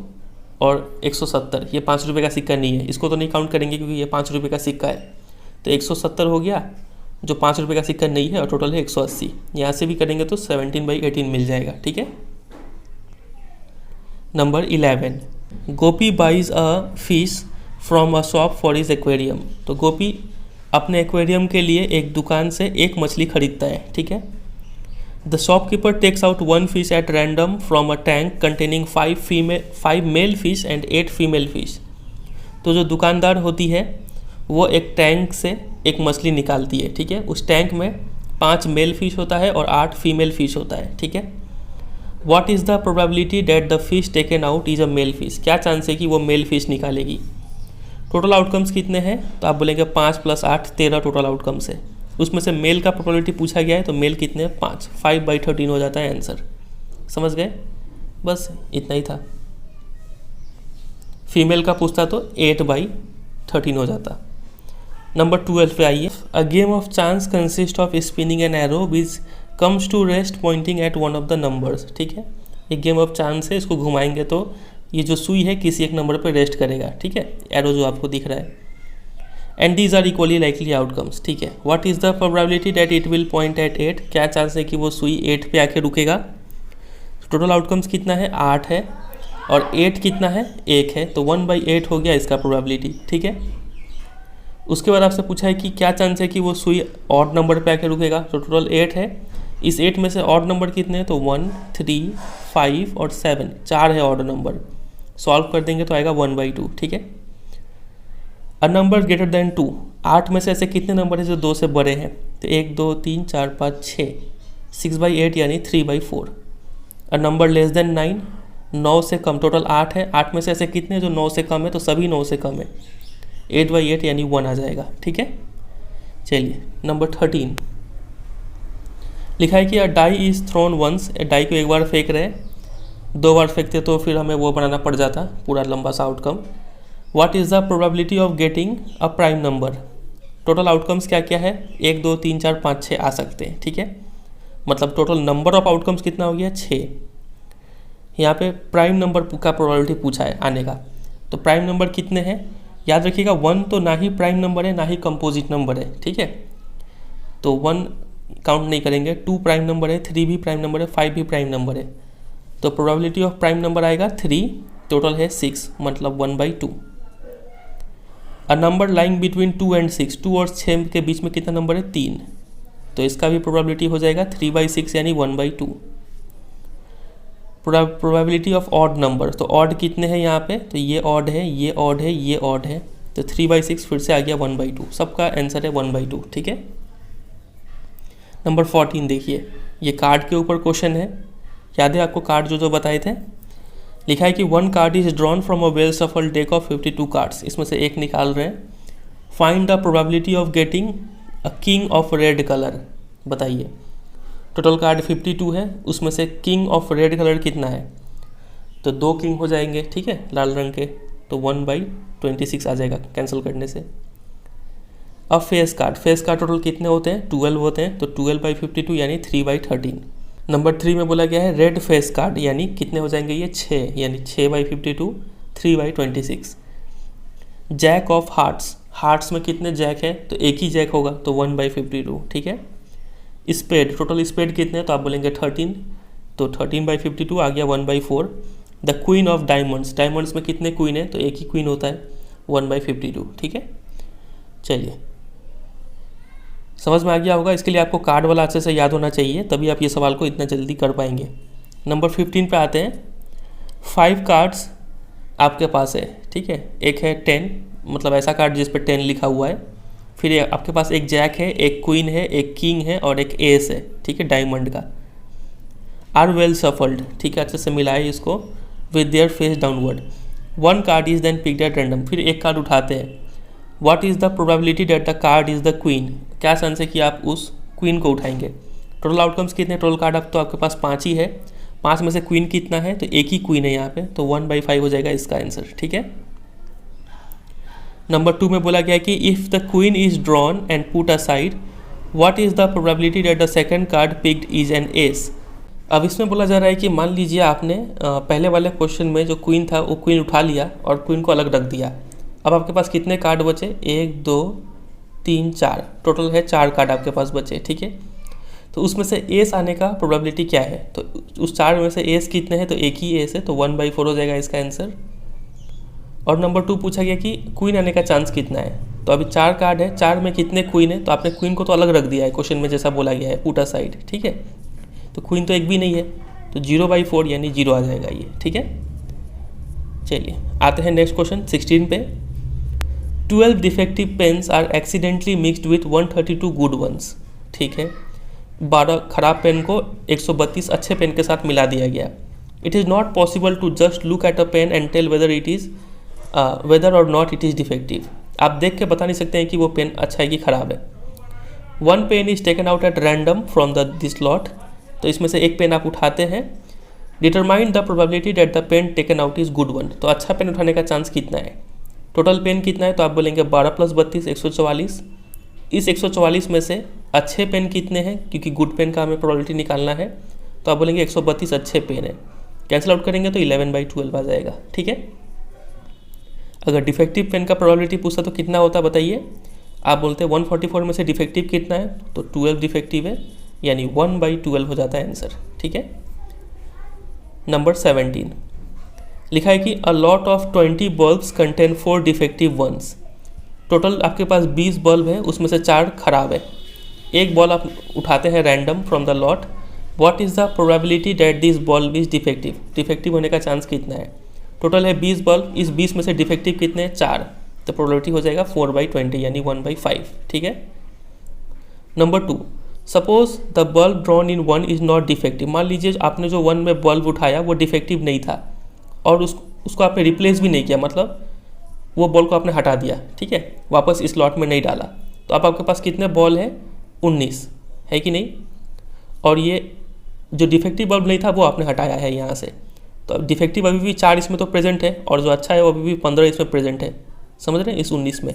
और 170, ये 5 रुपये का सिक्का नहीं है। इसको तो नहीं काउंट करेंगे क्योंकि ये 5 रुपये का सिक्का है, तो 170 हो गया जो 5 रुपये का सिक्का नहीं है, और टोटल है 180। यहाँ से भी करेंगे तो 17/18 मिल जाएगा। ठीक है। Number 11, Gopi buys a fish from a shop for his aquarium. तो गोपी अपने एक्वेरियम के लिए एक दुकान से एक मछली खरीदता है। ठीक है। The shopkeeper takes out 1 fish at random from a tank containing 5 male fish and 8 female fish. तो जो दुकानदार होती है वो एक टैंक से एक मछली निकालती है। ठीक है। उस टैंक में 5 मेल फिश होता है और 8 फीमेल फिश होता है। ठीक है। What is the probability that the fish taken out is a male fish. क्या चांस है कि वो मेल फिश निकालेगी। टोटल आउटकम्स कितने हैं, तो आप बोलेंगे 5 + 8 13 टोटल आउटकम्स है। उसमें से मेल का प्रोबेबिलिटी पूछा गया है, तो मेल कितने हैं, 5, 5/13 हो जाता है आंसर। समझ गए, बस इतना ही था। फीमेल का पूछता तो 8/13 हो जाता। नंबर 12 पे आइए। A game of chance consist of spinning an arrow which comes to rest pointing at one of the numbers. ठीक है। एक गेम ऑफ चांस है, इसको घुमाएंगे तो ये जो सुई है किसी एक नंबर पर रेस्ट करेगा। ठीक है, एरो जो आपको दिख रहा है। And these are equally likely outcomes. ठीक है। What is the probability that it will point at 8। क्या चांस है कि वो सुई 8 पे आके रुकेगा। टोटल आउटकम्स कितना है, 8 है, और 8 कितना है, 1 है, तो 1/8 हो गया इसका प्रोबेबिलिटी। ठीक है। उसके बाद आपसे पूछा है कि क्या चांस है कि वो सुई ऑड नंबर पे आके रुकेगा। तो टोटल 8 है, इस 8 में से ऑड नंबर कितने हैं, तो 1 3 5 और 7, 4 है ऑड नंबर। सॉल्व कर देंगे तो आएगा 1/2। ठीक है। अ नंबर ग्रेटर देन 2। 8 में से ऐसे कितने नंबर हैं जो 2 से बड़े हैं, तो 1 2 3 4 5 6, 6/8 यानी 3/4। अ नंबर लेस देन 9। 9 से कम, टोटल 8 है, 8 में से ऐसे कितने जो 9 से कम है, तो सभी 9 से कम है, 8/8 यानी 1 आ जाएगा। ठीक है। चलिए नंबर 13 लिखा है कि a die is thrown once. Die को एक बार फेंक रहे हैं, 2 बार फेंकते तो फिर हमें वो बनाना पड़ जाता पूरा लंबा सा outcome. What is the probability of getting a prime number. Total outcomes क्या क्या है, 1 2 3 4 5 6 आ सकते हैं। ठीक है। मतलब टोटल नंबर ऑफ आउटकम्स कितना हो गया, 6। यहाँ पे प्राइम नंबर का प्रोबेबिलिटी पूछा है आने का। तो प्राइम नंबर कितने हैं, याद रखिएगा 1 तो ना ही प्राइम नंबर है ना ही कंपोजिट नंबर है, ठीक है। तो 1 काउंट नहीं करेंगे, 2 प्राइम नंबर है, 3 भी प्राइम नंबर है, 5 भी प्राइम नंबर है। तो प्रोबेबिलिटी ऑफ प्राइम नंबर आएगा 3, टोटल है 6, मतलब 1/2। A number lying between 2 and 6, 2 और 6 के बीच में कितना नंबर है? 3, तो इसका भी प्रोबेबिलिटी हो जाएगा 3/6 यानी 1/2। प्रोबेबिलिटी ऑफ ऑड नंबर, तो ऑड कितने हैं यहाँ पे? तो ये ऑड है, ये ऑड है, ये ऑड है, तो 3/6 फिर से आ गया 1/2। सबका आंसर है 1/2, ठीक है। नंबर 14 देखिए, ये कार्ड के ऊपर क्वेश्चन है। याद है आपको कार्ड जो बताए थे? लिखा है कि 1 card is drawn from a well सफल डेक ऑफ 52 कार्ड्स, इसमें से एक निकाल रहे हैं। Find the probability of getting a king of red colour, बताइए। टोटल कार्ड 52 है, उसमें से किंग ऑफ रेड कलर कितना है? तो 2 किंग हो जाएंगे, ठीक है, लाल रंग के, तो 1/26 आ जाएगा कैंसिल करने से। अब फेस कार्ड टोटल कितने होते हैं? 12 होते हैं, तो 12/52 यानी 3/13। नंबर 3 में बोला गया है रेड फेस कार्ड, यानी कितने हो जाएंगे ये? 6, यानी 6/52, 3/26। जैक ऑफ हार्ट्स में कितने जैक है? तो एक ही जैक होगा, तो 1/52, ठीक है। स्पेड, टोटल स्पेड कितने हैं? तो आप बोलेंगे 13, तो 13/52 आ गया 1/4। द क्वीन ऑफ डायमंड्स में कितने क्वीन है? तो एक ही क्वीन होता है, 1/52, ठीक है। चलिए, समझ में आ गया होगा। इसके लिए आपको कार्ड वाला अच्छे से याद होना चाहिए, तभी आप ये सवाल को इतना जल्दी कर पाएंगे। नंबर 15 पे आते हैं। 5 कार्ड्स आपके पास है, ठीक है। एक है 10, मतलब ऐसा कार्ड जिस पर 10 लिखा हुआ है। फिर आपके पास एक जैक है, एक क्वीन है, एक किंग है और एक एस है, ठीक है, डायमंड का। आर वेल सफल्ड, ठीक है, अच्छे से मिलाए इसको, with their face downward. 1 card is then picked at random, फिर एक कार्ड उठाते हैं। What is the probability that the card is the queen, क्या चांस है कि आप उस क्वीन को उठाएंगे। टोटल आउटकम्स कितने? टोटल कार्ड अब तो आपके पास 5 ही है, 5 में से क्वीन कितना है? तो एक ही क्वीन है यहाँ पे, तो 1/5 हो जाएगा इसका आंसर, ठीक है। नंबर 2 में बोला गया कि if the queen is drawn and put aside, what is the probability that the second card picked is an S. अब इसमें बोला जा रहा है कि मान लीजिए आपने पहले वाले क्वेश्चन में जो क्वीन था वो क्वीन उठा लिया और क्वीन को अलग रख दिया। अब आपके पास कितने कार्ड बचे? 1 2 3 4, टोटल है 4 कार्ड आपके पास बचे, ठीक है। तो उसमें से एस आने का प्रोबेबिलिटी क्या है? तो उस 4 में से एस कितने हैं? तो एक ही एस है, तो 1/4 हो जाएगा इसका आंसर। और नंबर 2 पूछा गया कि क्वीन आने का चांस कितना है। तो अभी 4 कार्ड है, 4 में कितने क्वीन है? तो आपने क्वीन को तो अलग रख दिया है क्वेश्चन में, जैसा बोला गया है, पुट असाइड, ठीक है। तो क्वीन तो एक भी नहीं है, तो 0/4 यानी 0 आ जाएगा ये, ठीक है। चलिए आते हैं नेक्स्ट क्वेश्चन 16 पे। 12 defective pens are accidentally mixed with 132 good ones, ठीक है। 12 खराब पेन को 132 अच्छे पेन के साथ मिला दिया गया। It is not possible to just look at a pen and tell whether or not it is defective. आप देख के बता नहीं सकते हैं कि वो पेन अच्छा है कि ख़राब है। 1 pen is taken out at random from this lot, तो इसमें से एक पेन आप उठाते हैं। Determine the probability that the pen taken out is good one, तो अच्छा पेन उठाने का चांस कितना है। टोटल पेन कितना है? तो आप बोलेंगे 12 + 32 144। इस 144 में से अच्छे पेन कितने हैं, क्योंकि गुड पेन का हमें प्रोबेबिलिटी निकालना है, तो आप बोलेंगे 132 अच्छे पेन है। कैंसिल आउट करेंगे तो 11/12 आ जाएगा, ठीक है। अगर डिफेक्टिव पेन का प्रोबेबिलिटी पूछता तो कितना होता बताइए। आप बोलते हैं 144 में से डिफेक्टिव कितना है, तो 12 डिफेक्टिव है, यानी 1/12 हो जाता है आंसर, ठीक है। नंबर 17 लिखा है कि a lot of 20 bulbs contain 4 defective ones. Total आपके पास 20 बल्ब है, उसमें से 4 खराब है। एक बल्ब आप उठाते हैं random from the lot. What is the probability that this bulb is defective, defective होने का चांस कितना है। टोटल है 20 बल्ब, इस 20 में से डिफेक्टिव कितने हैं? 4, तो प्रोबेबिलिटी हो जाएगा 4/20 यानी 1/5, ठीक है। Number 2 suppose the bulb drawn in 1 is not defective. मान लीजिए आपने जो 1 में बल्ब उठाया वो डिफेक्टिव नहीं था और उसको आपने रिप्लेस भी नहीं किया, मतलब वो बॉल को आपने हटा दिया, ठीक है, वापस इस लॉट में नहीं डाला। तो अब आपके पास कितने बॉल है? 19 है कि नहीं। और ये जो डिफेक्टिव बल्ब नहीं था वो आपने हटाया है यहाँ से, तो अब डिफेक्टिव अभी भी 4 इसमें तो प्रेजेंट है और जो अच्छा है वो अभी भी 15 इसमें प्रेजेंट है, समझ रहे हैं, इस 19 में।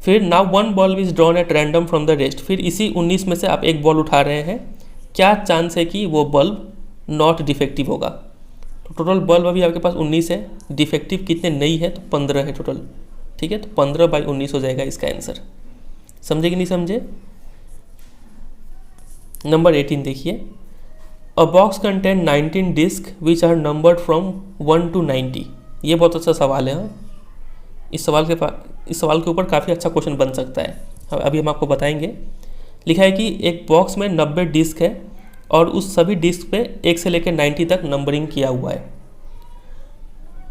फिर now 1 bulb is drawn at random from the rest, फिर इसी 19 में से आप एक बॉल उठा रहे हैं। क्या चांस है कि वो बल्ब नॉट डिफेक्टिव होगा। तो टोटल बल्ब अभी आपके पास 19 है, डिफेक्टिव कितने नई है तो 15 है टोटल, ठीक है। तो 15/19 हो जाएगा इसका आंसर। समझे कि नहीं समझे? नंबर 18 देखिए, a box contain 19 disc which are numbered from 1 to 90। ये बहुत अच्छा सवाल है। हाँ, इस सवाल के ऊपर काफ़ी अच्छा क्वेश्चन बन सकता है। अभी हम आपको बताएंगे। लिखा है कि एक बॉक्स में 90 डिस्क है और उस सभी डिस्क पे 1 से लेकर 90 तक नंबरिंग किया हुआ है।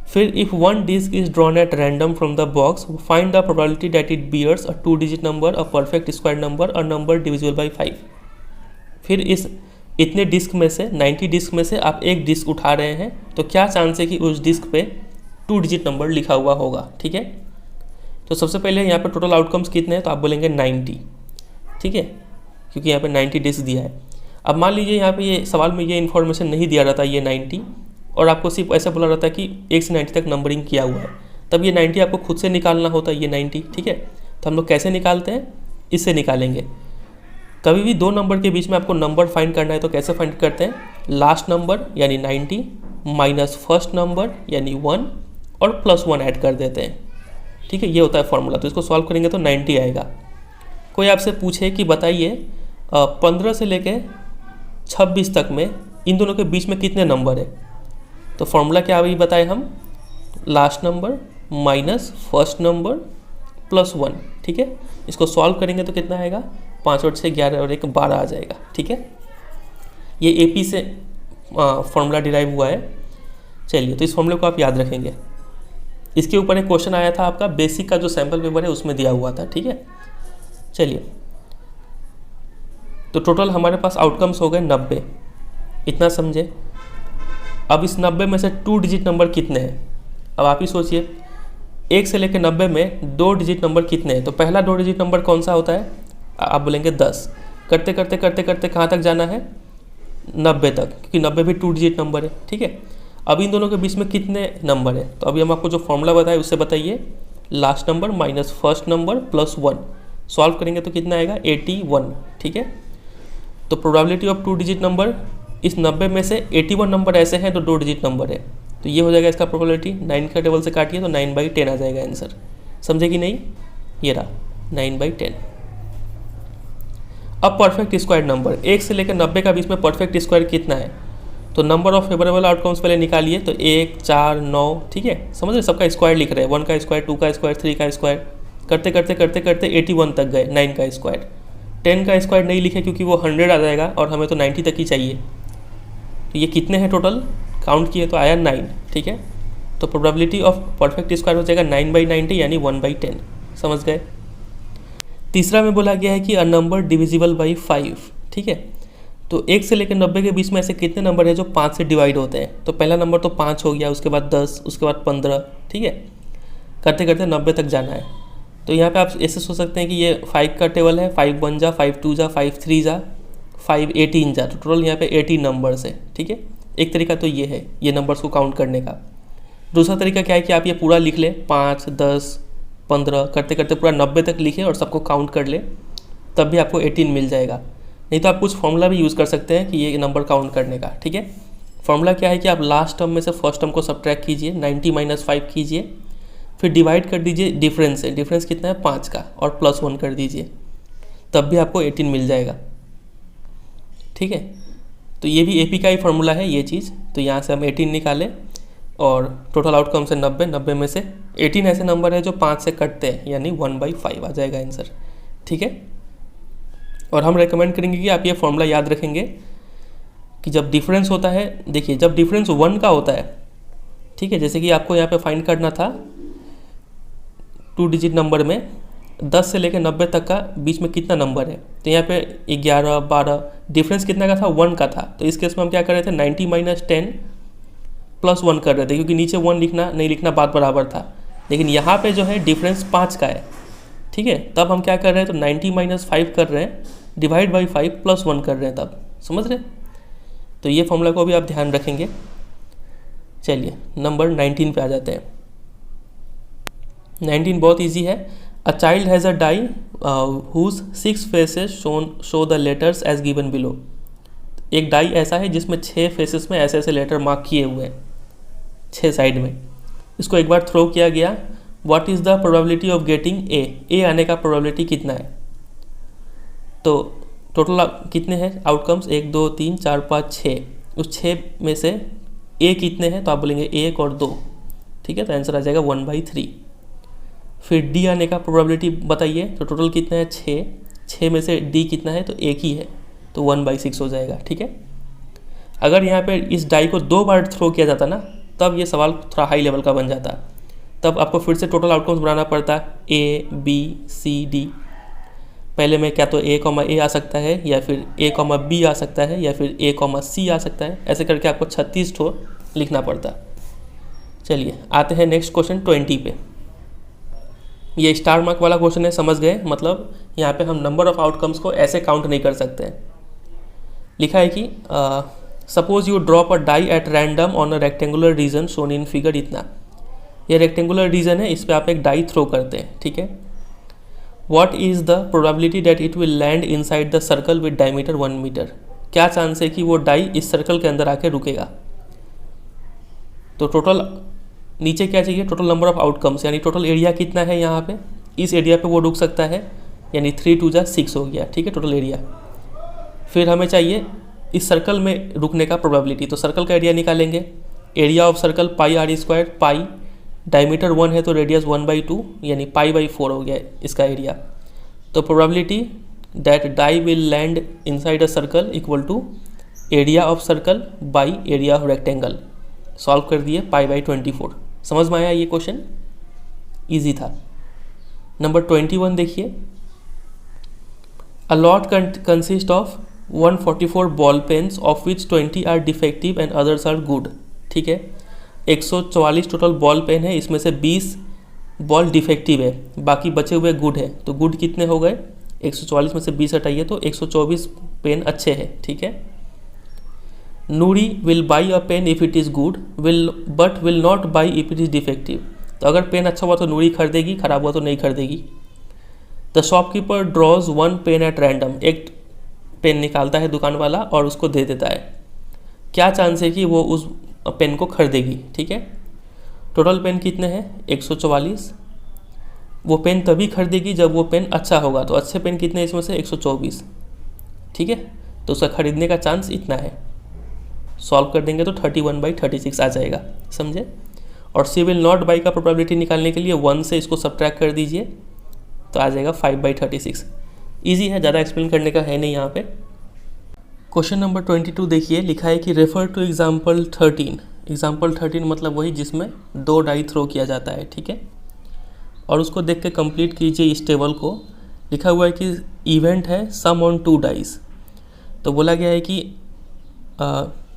फिर if one disc is drawn at random from the box, find the probability that it bears a 2 digit number, a perfect square number, a number divisible by 5। फिर इस इतने डिस्क में से 90 डिस्क में से आप एक डिस्क उठा रहे हैं, तो क्या चांस है कि उस डिस्क पे 2 डिजिट नंबर लिखा हुआ होगा, ठीक है। तो सबसे पहले यहाँ पे टोटल आउटकम्स कितने हैं, तो आप बोलेंगे 90, ठीक है, क्योंकि यहाँ पे 90 डिस्क दिया है। अब मान लीजिए यहाँ पे ये सवाल में ये इन्फॉर्मेशन नहीं दिया रहता ये 90, और आपको सिर्फ ऐसा बोला रहता कि 1 से 90 तक नंबरिंग किया हुआ है, तब ये 90 आपको खुद से निकालना होता है, ये 90, ठीक है। तो हम लोग कैसे निकालते हैं, इससे निकालेंगे। कभी भी दो नंबर के बीच में आपको नंबर फाइंड करना है तो कैसे फाइंड करते हैं, लास्ट नंबर यानी 90 माइनस फर्स्ट नंबर यानी 1 और प्लस 1 ऐड कर देते हैं, ठीक है। ये होता है फॉर्मूला। तो इसको सॉल्व करेंगे तो 90 आएगा। कोई आपसे पूछे कि बताइए 15 से लेके 26 तक में इन दोनों के बीच में कितने नंबर है, तो फॉर्मूला क्या अभी बताए हम, last number minus first number plus 1, ठीक है। इसको सॉल्व करेंगे तो कितना आएगा, 5 और 6 11 और 1 12 आ जाएगा, ठीक है। ये एपी से फॉर्मूला डिराइव हुआ है। चलिए, तो इस फॉर्मूले को आप याद रखेंगे। इसके ऊपर एक क्वेश्चन आया था आपका बेसिक का जो सैम्पल पेपर है उसमें दिया हुआ था, ठीक है। चलिए, तो टोटल हमारे पास आउटकम्स हो गए 90, इतना समझे। अब इस 90 में से 2 डिजिट नंबर कितने हैं, अब आप ही सोचिए। 1 से लेकर 90 में 2 डिजिट नंबर कितने हैं, तो पहला 2 डिजिट नंबर कौन सा होता है, आप बोलेंगे 10। करते करते करते करते कहाँ तक जाना है, 90 तक, क्योंकि 90 भी 2 डिजिट नंबर है, ठीक है। अब इन दोनों के बीच में कितने नंबर है, तो अभी हम आपको जो फॉर्मूला बताए उससे बताइए, last number minus first number plus 1। Solve करेंगे तो कितना आएगा, 81, ठीक है। तो प्रोबेबिलिटी ऑफ 2 डिजिट नंबर, इस 90 में से 81 नंबर ऐसे हैं तो 2 डिजिट नंबर है, तो ये हो जाएगा इसका प्रोबेबिलिटी। 9 का टेबल से काटिए तो 9/10 आ जाएगा आंसर। समझे कि नहीं, ये रहा 9/10। अब परफेक्ट स्क्वायर नंबर, 1 से लेकर 90 का बीच में परफेक्ट स्क्वायर कितना है, तो नंबर ऑफ फेवरेबल आउटकम्स पहले निकालिए। तो 1 4 9, ठीक है, समझ रहे, सबका स्क्वायर लिख रहे हैं, 1 का स्क्वायर, 2 का स्क्वायर, 3 का स्क्वायर, करते करते करते करते 81 तक गए, 9 का स्क्वायर। 10 का स्क्वायर नहीं लिखे क्योंकि वो 100 आ जाएगा और हमें तो 90 तक ही चाहिए। तो ये कितने हैं टोटल, काउंट किए तो आया 9, ठीक है। तो प्रोबेबिलिटी ऑफ परफेक्ट स्क्वायर हो जाएगा 9/90 यानी 1/10। समझ गए। तीसरा में बोला गया है कि अ नंबर डिविजिबल बाई 5, ठीक है। तो 1 से लेकर 90 के बीच में ऐसे कितने नंबर है जो 5 से डिवाइड होते हैं, तो पहला नंबर तो 5 हो गया, उसके बाद 10, उसके बाद 15, ठीक है। करते करते 90 तक जाना है। तो यहाँ पे आप ऐसे सोच सकते हैं कि ये 5 का टेबल है, 5 1 जा, 5 2 जा, 5 3 जा, 5 18 जा, तो टोटल यहाँ पे 18 नंबर्स है, ठीक है। एक तरीका तो ये है ये नंबर्स को काउंट करने का। दूसरा तरीका क्या है कि आप ये पूरा लिख लें, 5 10 15 करते करते पूरा 90 तक लिखें और सबको काउंट कर ले, तब भी आपको 18 मिल जाएगा। नहीं तो आप कुछ फॉर्मूला भी यूज़ कर सकते हैं कि ये नंबर काउंट करने का, ठीक है। फॉर्मूला क्या है कि आप लास्ट टर्म में से फर्स्ट टर्म को सब्ट्रैक्ट कीजिए, 90 - 5 कीजिए, फिर डिवाइड कर दीजिए डिफरेंस से, डिफरेंस कितना है 5 का, और प्लस 1 कर दीजिए, तब भी आपको 18 मिल जाएगा, ठीक है। तो ये भी एपी का ही फॉर्मूला है ये चीज़। तो यहाँ से हम 18 निकालें और टोटल आउटकम से 90 में से 18 ऐसे नंबर है जो 5 से कटते हैं, यानी 1/5 आ जाएगा आंसर, ठीक है। और हम रेकमेंड करेंगे कि आप ये फॉर्मूला याद रखेंगे कि जब डिफरेंस होता है, देखिए जब डिफरेंस 1 का होता है, ठीक है, जैसे कि आपको यहाँ पे फाइंड करना था 2 डिजिट नंबर में 10 से लेकर 90 तक का बीच में कितना नंबर है, तो यहाँ पे 11 12, डिफरेंस कितना का था 1 का था। तो इस केस में हम क्या कर रहे थे 90 - 10 प्लस 1 कर रहे थे, क्योंकि नीचे 1 लिखना नहीं लिखना बात बराबर था। लेकिन यहाँ पे जो है डिफरेंस 5 का है, ठीक है, तब हम क्या कर रहे हैं, तो 90 - 5 कर रहे हैं, डिवाइड बाई 5 प्लस 1 कर रहे हैं, तब समझ रहे। तो ये फॉर्मूला को भी आप ध्यान रखेंगे। चलिए नंबर 19 पे आ जाते हैं। 19 बहुत ईजी है। A child has a die whose 6 faces show the letters as given below. एक डाई ऐसा है जिसमें 6 फेसेस में ऐसे ऐसे लेटर मार्क किए हुए हैं। 6 साइड में। इसको एक बार थ्रो किया गया, what is the probability of getting a आने का प्रोबेबिलिटी कितना है। तो टोटल कितने हैं आउटकम्स, 1 2 3 4 5 6, उस 6 में से ए कितने हैं, तो आप बोलेंगे 1 और 2, ठीक है, तो आंसर आ जाएगा 1/3। फिर डी आने का प्रोबेबिलिटी बताइए, तो टोटल कितना है 6 में से डी कितना है, तो एक ही है, तो 1/6 हो जाएगा, ठीक है। अगर यहाँ पे इस डाई को 2 बार थ्रो किया जाता ना, तब ये सवाल थोड़ा हाई लेवल का बन जाता। तब आपको फिर से टोटल आउटकम्स बनाना पड़ता, ए बी सी डी। पहले में क्या तो a, आ सकता है, या फिर a, b आ सकता है, या फिर a, c आ सकता है। ऐसे करके आपको 36 ठो लिखना पड़ता। चलिए आते हैं नेक्स्ट क्वेश्चन 20 पे। ये स्टार मार्क वाला क्वेश्चन है, समझ गए, मतलब यहाँ पे हम नंबर ऑफ आउटकम्स को ऐसे काउंट नहीं कर सकते हैं। लिखा है कि suppose you drop a die at random on a rectangular region shown in figure इतना। ये रेक्टेंगुलर रीजन है, इस पर आप एक डाई थ्रो करते हैं, ठीक है। What is the probability that it will land inside the circle with diameter 1 metre. क्या चांस है कि वो डाई इस सर्कल के अंदर आके रुकेगा। तो टोटल नीचे क्या चाहिए, टोटल नंबर ऑफ आउटकम्स, यानी टोटल एरिया कितना है यहाँ पे, इस एरिया पे वो रुक सकता है, यानी 3 2 6 हो गया, ठीक है, टोटल एरिया। फिर हमें चाहिए इस सर्कल में रुकने का प्रोबेबिलिटी, तो सर्कल का एरिया निकालेंगे। Area of circle πr², pi diameter 1 है तो रेडियस 1/2, यानी π/4 हो गया इसका एरिया। तो probability that die will land inside a circle equal to area of circle by area of rectangle. Solve कर दिए, π/24। समझ में आया ये क्वेश्चन, इजी था। नंबर 21 देखिए, a lot consist of 144 ball pens of which 20 are defective and others are good, ठीक है। 144 टोटल बॉल पेन है, इसमें से 20 बॉल डिफेक्टिव है, बाकी बचे हुए गुड है। तो गुड कितने हो गए, 144 में से 20 हटाइए तो 124 पेन अच्छे हैं, ठीक है। Noori will buy a pen if it is good but will not buy if it is defective. तो अगर पेन अच्छा हुआ तो नूरी खरीदेगी, खराब हुआ तो नहीं खरीदेगी। The shopkeeper draws 1 pen at random. एक पेन निकालता है दुकान वाला और उसको दे देता है। क्या चांस है कि वो उस पेन को खरीदेगी, ठीक है। टोटल पेन कितने हैं, 144। वो पेन तभी खरीदेगी जब वो पेन अच्छा होगा, तो अच्छे पेन कितने हैं इसमें से, 124, ठीक है। तो उसका खरीदने का चांस इतना है। सॉल्व कर देंगे तो 31/36 आ जाएगा, समझे। और सी विल नॉट बाई का प्रोबेबिलिटी निकालने के लिए 1 से इसको सब्ट्रैक्ट कर दीजिए, तो आ जाएगा 5/36। ईजी है, ज़्यादा एक्सप्लेन करने का है नहीं यहाँ पे। क्वेश्चन नंबर 22 देखिए, लिखा है कि रेफर टू एग्जाम्पल 13। एग्जाम्पल 13 मतलब वही जिसमें 2 डाई थ्रो किया जाता है, ठीक है। और उसको देख के कंप्लीट कीजिए इस टेबल को। लिखा हुआ है कि इवेंट है सम ऑन 2 डाइस। तो बोला गया है कि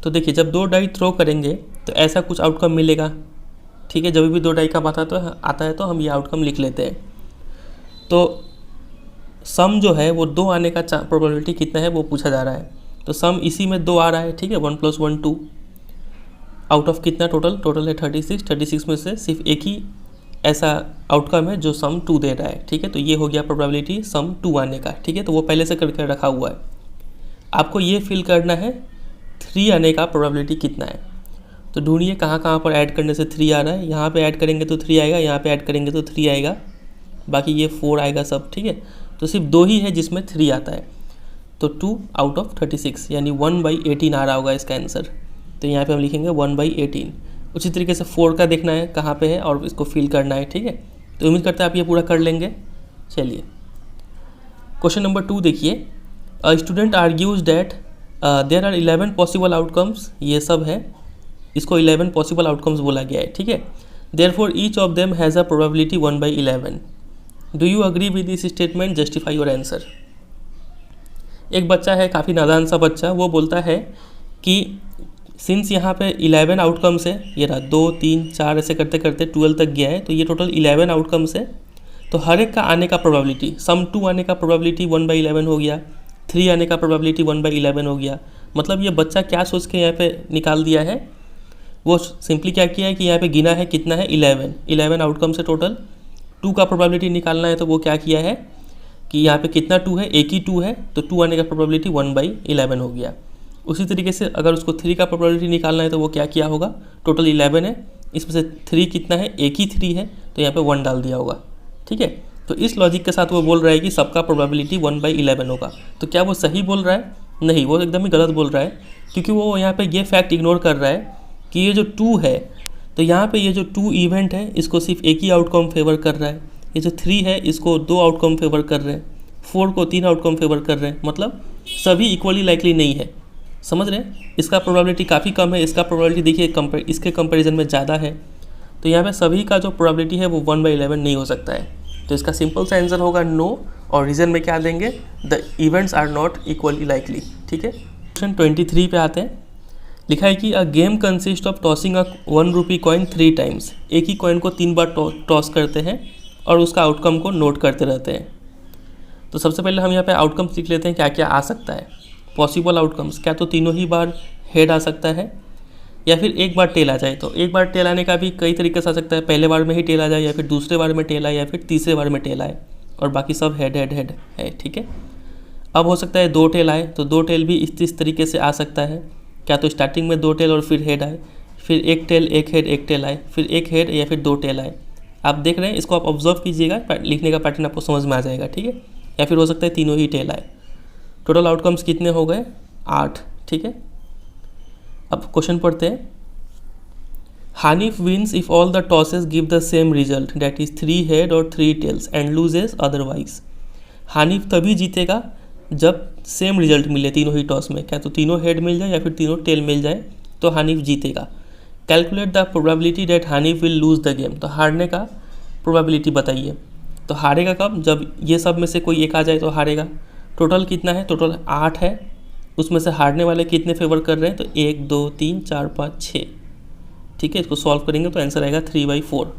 तो देखिए जब 2 डाई थ्रो करेंगे तो ऐसा कुछ आउटकम मिलेगा, ठीक है। जब भी 2 डाई का बात आता है तो हम ये आउटकम लिख लेते हैं। तो सम जो है वो 2 आने का प्रोबेबिलिटी कितना है वो पूछा जा रहा है। तो सम इसी में 2 आ रहा है, ठीक है, 1 + 1 2। आउट ऑफ कितना टोटल है 36 में से सिर्फ एक ही ऐसा आउटकम है जो सम 2 दे रहा है, ठीक है। तो ये हो गया प्रोबेबिलिटी सम 2 आने का, ठीक है। तो वो पहले से करके रखा हुआ है। आपको ये फिल करना है 3 आने का प्रोबेबिलिटी कितना है। तो ढूंढिए कहाँ कहाँ पर ऐड करने से 3 आ रहा है। यहाँ पे ऐड करेंगे तो 3 आएगा, यहाँ पे ऐड करेंगे तो 3 आएगा, बाकी ये 4 आएगा सब, ठीक है। तो सिर्फ 2 ही है जिसमें 3 आता है। तो 2 आउट ऑफ 36 यानी 1/18 आ रहा होगा इसका आंसर। तो यहाँ पे हम लिखेंगे 1/18। उसी तरीके से 4 का देखना है कहाँ पे है और इसको फिल करना है, ठीक है। तो उम्मीद करते हैं आप ये पूरा कर लेंगे। चलिए क्वेश्चन नंबर 2 देखिए, a student argues that there are 11 possible outcomes. ये सब है, इसको 11 पॉसिबल आउटकम्स बोला गया है, ठीक है। Therefore each of them has a probability 1/11। Do you agree with this statement, justify your answer. एक बच्चा है, काफ़ी नादान सा बच्चा, वो बोलता है कि सिंस यहाँ पे 11 आउटकम्स है, ये रहा 2 3 4 ऐसे करते करते 12 तक गया है, तो ये टोटल 11 आउटकम्स है। तो हर एक का आने का प्रोबेबिलिटी, सम 2 आने का प्रोबेबिलिटी 1/11 हो गया, 3 आने का प्रोबेबिलिटी 1/11 हो गया। मतलब ये बच्चा क्या सोच के यहाँ पे निकाल दिया है, वो सिंपली क्या किया है कि यहाँ पे गिना है कितना है 11 आउटकम से टोटल 2 का प्रोबेबिलिटी निकालना है। तो वो क्या किया है कि यहाँ पे कितना 2 है, एक ही 2 है, तो 2 आने का प्रोबेबिलिटी 1/11 हो गया। उसी तरीके से अगर उसको 3 का प्रोबेबिलिटी निकालना है तो वो क्या किया होगा, टोटल 11 है इसमें से 3 कितना है, एक ही 3 है, तो यहाँ पे 1 डाल दिया होगा, ठीक है। तो इस लॉजिक के साथ वो बोल रहा है कि सबका प्रोबेबिलिटी 1/11 होगा। तो क्या वो सही बोल रहा है? नहीं, वो एकदम ही गलत बोल रहा है, क्योंकि वो यहाँ पे ये फैक्ट इग्नोर कर रहा है कि ये जो 2 है, तो यहाँ पे ये जो 2 इवेंट है इसको सिर्फ एक ही आउटकम फेवर कर रहा है। ये जो 3 है इसको 2 आउटकम फेवर कर रहे हैं, 4 को 3 आउटकम फेवर कर रहे हैं, मतलब सभी इक्वली लाइकली नहीं है। समझ रहे हैं? इसका प्रोबेबिलिटी काफ़ी कम है, इसका प्रोबेबिलिटी देखिए इसके कंपैरिजन में ज़्यादा है। तो यहाँ पे सभी का जो प्रोबेबिलिटी है वो 1/11 नहीं हो सकता है। तो इसका सिंपल सा आंसर होगा नो, और रीज़न में क्या देंगे, the events are not equally likely, ठीक है। क्वेश्चन 23 पे आते हैं। लिखा है कि a game consist of tossing a 1 rupee coin 3 times. एक ही कॉइन को 3 बार टॉस करते हैं और उसका आउटकम को नोट करते रहते हैं। तो सबसे पहले हम यहाँ पे आउटकम्स लिख लेते हैं, क्या क्या आ सकता है पॉसिबल आउटकम्स। क्या तो तीनों ही बार हेड आ सकता है, या फिर एक बार टेल आ जाए। तो एक बार टेल आने का भी कई तरीके से आ सकता है, पहले बार में ही टेल आ जाए, या फिर दूसरे बार में टेल आए, या फिर तीसरे बार में टेल आए, और बाकी सब हेड हेड हेड है, ठीक है। अब हो सकता है 2 टेल आए, तो 2 टेल भी इस तरीके से आ सकता है। क्या तो स्टार्टिंग में 2 टेल और फिर हेड आए, फिर 1 टेल 1 हेड 1 टेल आए, फिर 1 हेड या फिर 2 टेल आए। आप देख रहे हैं, इसको आप ऑब्जर्व कीजिएगा, लिखने का पैटर्न आपको समझ में आ जाएगा, ठीक है। या फिर हो सकता है तीनों ही टेल आए। टोटल आउटकम्स कितने हो गए, 8, ठीक है। अब क्वेश्चन पढ़ते हैं। Hanif wins if all the tosses give the same result, that is 3 head or 3 tails, and loses otherwise. Hanif तभी जीतेगा जब सेम रिजल्ट मिले तीनों ही टॉस में। क्या तो तीनों हेड मिल जाए या फिर तीनों टेल मिल जाए तो हानिफ जीतेगा। Calculate the probability that Hanif will lose the game. तो हारने का प्रोबेबिलिटी बताइए। तो हारेगा कब, जब ये सब में से कोई एक आ जाए तो हारेगा। टोटल कितना है, टोटल 8 है, उसमें से हारने वाले कितने फेवर कर रहे हैं, तो 1 2 3 4 5 6, ठीक है। इसको सॉल्व करेंगे तो आंसर आएगा 3/4।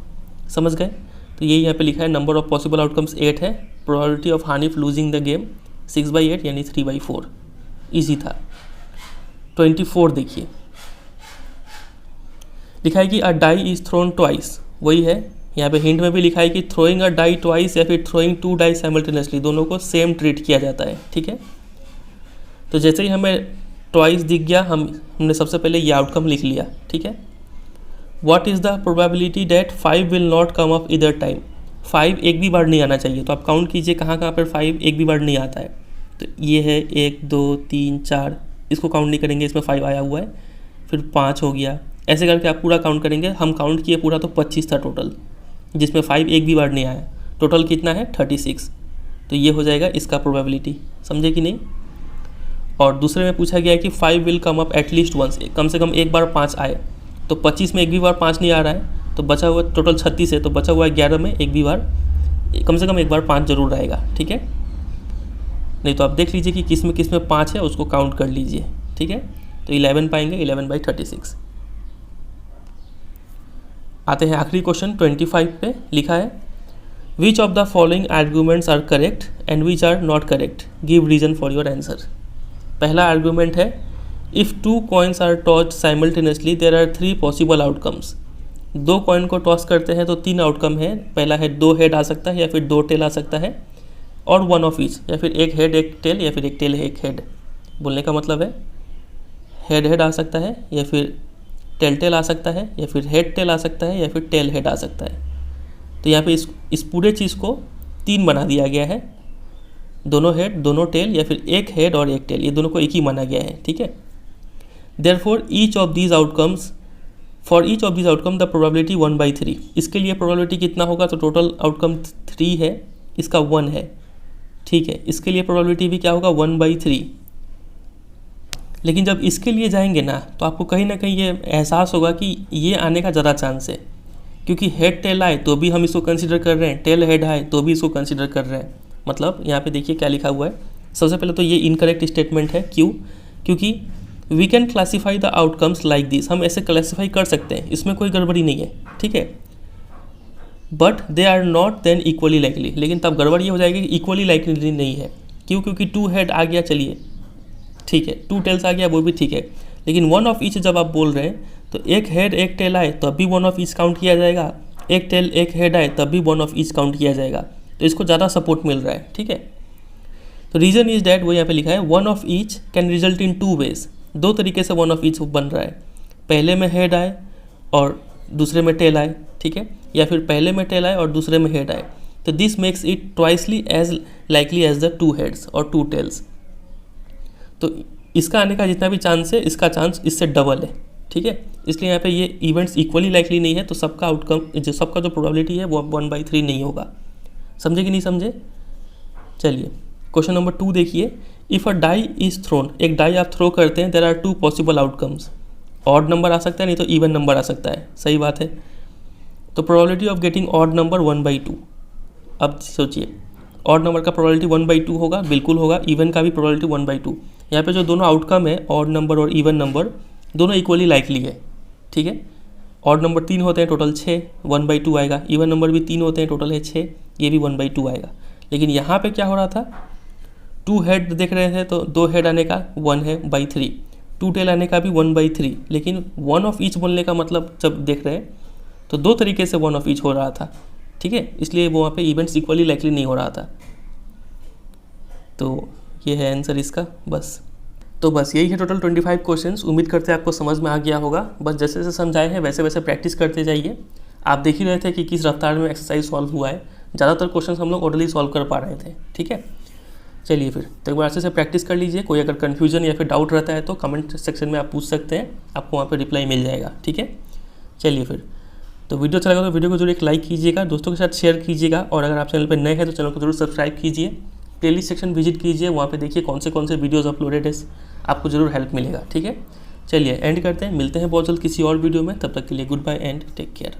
समझ गए? तो ये यहाँ पे लिखा है नंबर ऑफ पॉसिबल आउटकम्स 8 है, probability of Hanif losing the game 6/8 यानी 3/4। ईजी था। 24 देखिए, लिखा है कि a die is throne twice. वही है, यहाँ पे हिंट में भी लिखा है कि थ्रोइंग अ डाई ट्वाइस या फिर थ्रोइंग 2 डाई साइमल्टेनियसली, दोनों को सेम ट्रीट किया जाता है, ठीक है। तो जैसे ही हमें ट्वाइस दिख गया, हमने सबसे पहले ये आउटकम लिख लिया, ठीक है। What is the probability that 5 will not come up इधर टाइम। 5 एक भी बार नहीं आना चाहिए। तो आप काउंट कीजिए कहाँ कहाँ पर 5 एक भी बार नहीं आता है। तो ये है 1 2 3 4, इसको काउंट नहीं करेंगे, इसमें 5 आया हुआ है, फिर 5 हो गया। ऐसे करके आप पूरा काउंट करेंगे। हम काउंट किए पूरा तो 25 था टोटल, जिसमें 5 एक भी बार नहीं आया। टोटल कितना है, 36। तो ये हो जाएगा इसका प्रोबेबिलिटी। समझे कि नहीं? और दूसरे में पूछा गया है कि 5 will come up at least once, कम से कम एक बार 5 आए। तो 25 में एक भी बार 5 नहीं आ रहा है, तो बचा हुआ टोटल 36 है, तो बचा हुआ है 11 में एक भी बार, कम से कम एक बार 5 जरूर आएगा, ठीक है। नहीं तो आप देख लीजिए कि किस में 5 है, उसको काउंट कर लीजिए, ठीक है। तो 11 पाएंगे, 11/36। आते हैं आखिरी क्वेश्चन 25 पे। लिखा है which of the following arguments are correct and which are not correct, give reason for your answer. पहला आर्ग्यूमेंट है if 2 coins are tossed simultaneously there are 3 possible outcomes. 2 coin को टॉस करते हैं तो 3 आउटकम है। पहला है 2 हेड आ सकता है या फिर 2 टेल आ सकता है, और 1 ऑफ ईच, या फिर 1 हेड 1 टेल, या फिर 1 टेल 1 हेड। बोलने का मतलब है हेड हेड आ सकता है, या फिर टेल टेल आ सकता है, या फिर हेड टेल आ सकता है, या फिर टेल हेड आ सकता है। तो यहाँ पे इस पूरे चीज़ को 3 बना दिया गया है। दोनों हेड दोनों टेल, या फिर 1 हेड और 1 टेल, ये दोनों को एक ही माना गया है, ठीक है। Therefore each of these outcomes, for each of these outcome the probability 1/3। इसके लिए प्रोबेबिलिटी कितना होगा, तो टोटल आउटकम 3 है, इसका 1 है, ठीक है। इसके लिए प्रोबेबिलिटी भी क्या होगा, 1/3। लेकिन जब इसके लिए जाएंगे ना, तो आपको कहीं ना कहीं ये एहसास होगा कि ये आने का ज़्यादा चांस है, क्योंकि हेड टेल आए तो भी हम इसको कंसीडर कर रहे हैं, टेल हेड आए तो भी इसको कंसीडर कर रहे हैं। मतलब यहाँ पे देखिए क्या लिखा हुआ है। सबसे पहले तो ये इनकरेक्ट स्टेटमेंट है। क्यों? क्योंकि we can classify the outcomes like this. हम ऐसे क्लासीफाई कर सकते हैं, इसमें कोई गड़बड़ी नहीं है, ठीक है। But they are not then equally likely. लेकिन तब गड़बड़ ये हो जाएगी कि इक्वली लाइकली नहीं है। क्यों? क्योंकि 2 हेड आ गया, चलिए ठीक है, 2 टेल्स आ गया, वो भी ठीक है। लेकिन 1 ऑफ ईच जब आप बोल रहे हैं, तो 1 हेड 1 टेल आए तब भी 1 ऑफ ईच काउंट किया जाएगा, 1 टेल 1 हेड आए तब भी 1 ऑफ ईच काउंट किया जाएगा। तो इसको ज़्यादा सपोर्ट मिल रहा है, ठीक है। तो रीज़न इज डैट, वो यहाँ पे लिखा है 1 of each can result in 2 ways. 2 तरीके से 1 ऑफ ईच बन रहा है। पहले में हेड आए और दूसरे में टेल आए, ठीक है, या फिर पहले में टेल आए और दूसरे में हेड आए, तो this makes it twicely as likely as the 2 heads और 2 टेल्स। तो इसका आने का जितना भी चांस है, इसका चांस इससे डबल है, ठीक है। इसलिए यहाँ पे ये इवेंट्स इक्वली लाइकली नहीं है, तो सबका आउटकम सबका जो प्रोबेबिलिटी है वो 1/3 नहीं होगा। समझे कि नहीं समझे? चलिए क्वेश्चन नंबर 2 देखिए। If a die is thrown, एक डाई आप थ्रो करते हैं, there are 2 possible outcomes. Odd number आ सकता है, नहीं तो इवन नंबर आ सकता है, सही बात है। तो probability of getting odd number 1/2। अब सोचिए, ऑड नंबर का प्रोबेबिलिटी 1/2 होगा, बिल्कुल होगा। इवन का भी प्रोबेबिलिटी 1/2। यहाँ पे जो दोनों आउटकम है, ऑड नंबर और इवन नंबर, दोनों इक्वली लाइकली है, ठीक है। ऑड नंबर 3 होते हैं, टोटल 6, 1/2 आएगा। इवन नंबर भी 3 होते हैं, टोटल है 6, ये भी 1/2 आएगा। लेकिन यहाँ पे क्या हो रहा था, 2 हेड देख रहे थे, तो 2 हेड आने का 1/3, 2 टेल आने का भी 1/3। लेकिन 1 ऑफ ईच बोलने का मतलब जब देख रहे हैं तो 2 तरीके से 1 ऑफ ईच हो रहा था, ठीक है। इसलिए वो वहाँ पे इवेंट्स इक्वली लाइकली नहीं हो रहा था। तो ये है आंसर इसका। बस यही है टोटल 25 क्वेश्चंस। उम्मीद करते हैं आपको समझ में आ गया होगा। बस जैसे जैसे समझाए हैं वैसे वैसे प्रैक्टिस करते जाइए। आप देख ही रहे थे कि किस रफ्तार में एक्सरसाइज सॉल्व हुआ है। ज़्यादातर क्वेश्चंस हम लोग ऑर्डरली सॉल्व कर पा रहे थे, ठीक है। चलिए फिर तो एक बार अच्छे से प्रैक्टिस कर लीजिए। कोई अगर कन्फ्यूजन या फिर डाउट रहता है तो कमेंट सेक्शन में आप पूछ सकते हैं, आपको वहाँ पर रिप्लाई मिल जाएगा, ठीक है। चलिए फिर, तो वीडियो अच्छा लगा तो वीडियो को जरूर एक लाइक कीजिएगा, दोस्तों के साथ शेयर कीजिएगा, और अगर आप चैनल पर नए हैं तो चैनल को जरूर सब्सक्राइब कीजिए। प्लेलिस्ट सेक्शन विजिट कीजिए, वहाँ पे देखिए कौन से वीडियोस अपलोडेड है, आपको जरूर हेल्प मिलेगा, ठीक है। चलिए एंड करते हैं, मिलते हैं बहुत जल्द किसी और वीडियो में। तब तक के लिए goodbye and take care.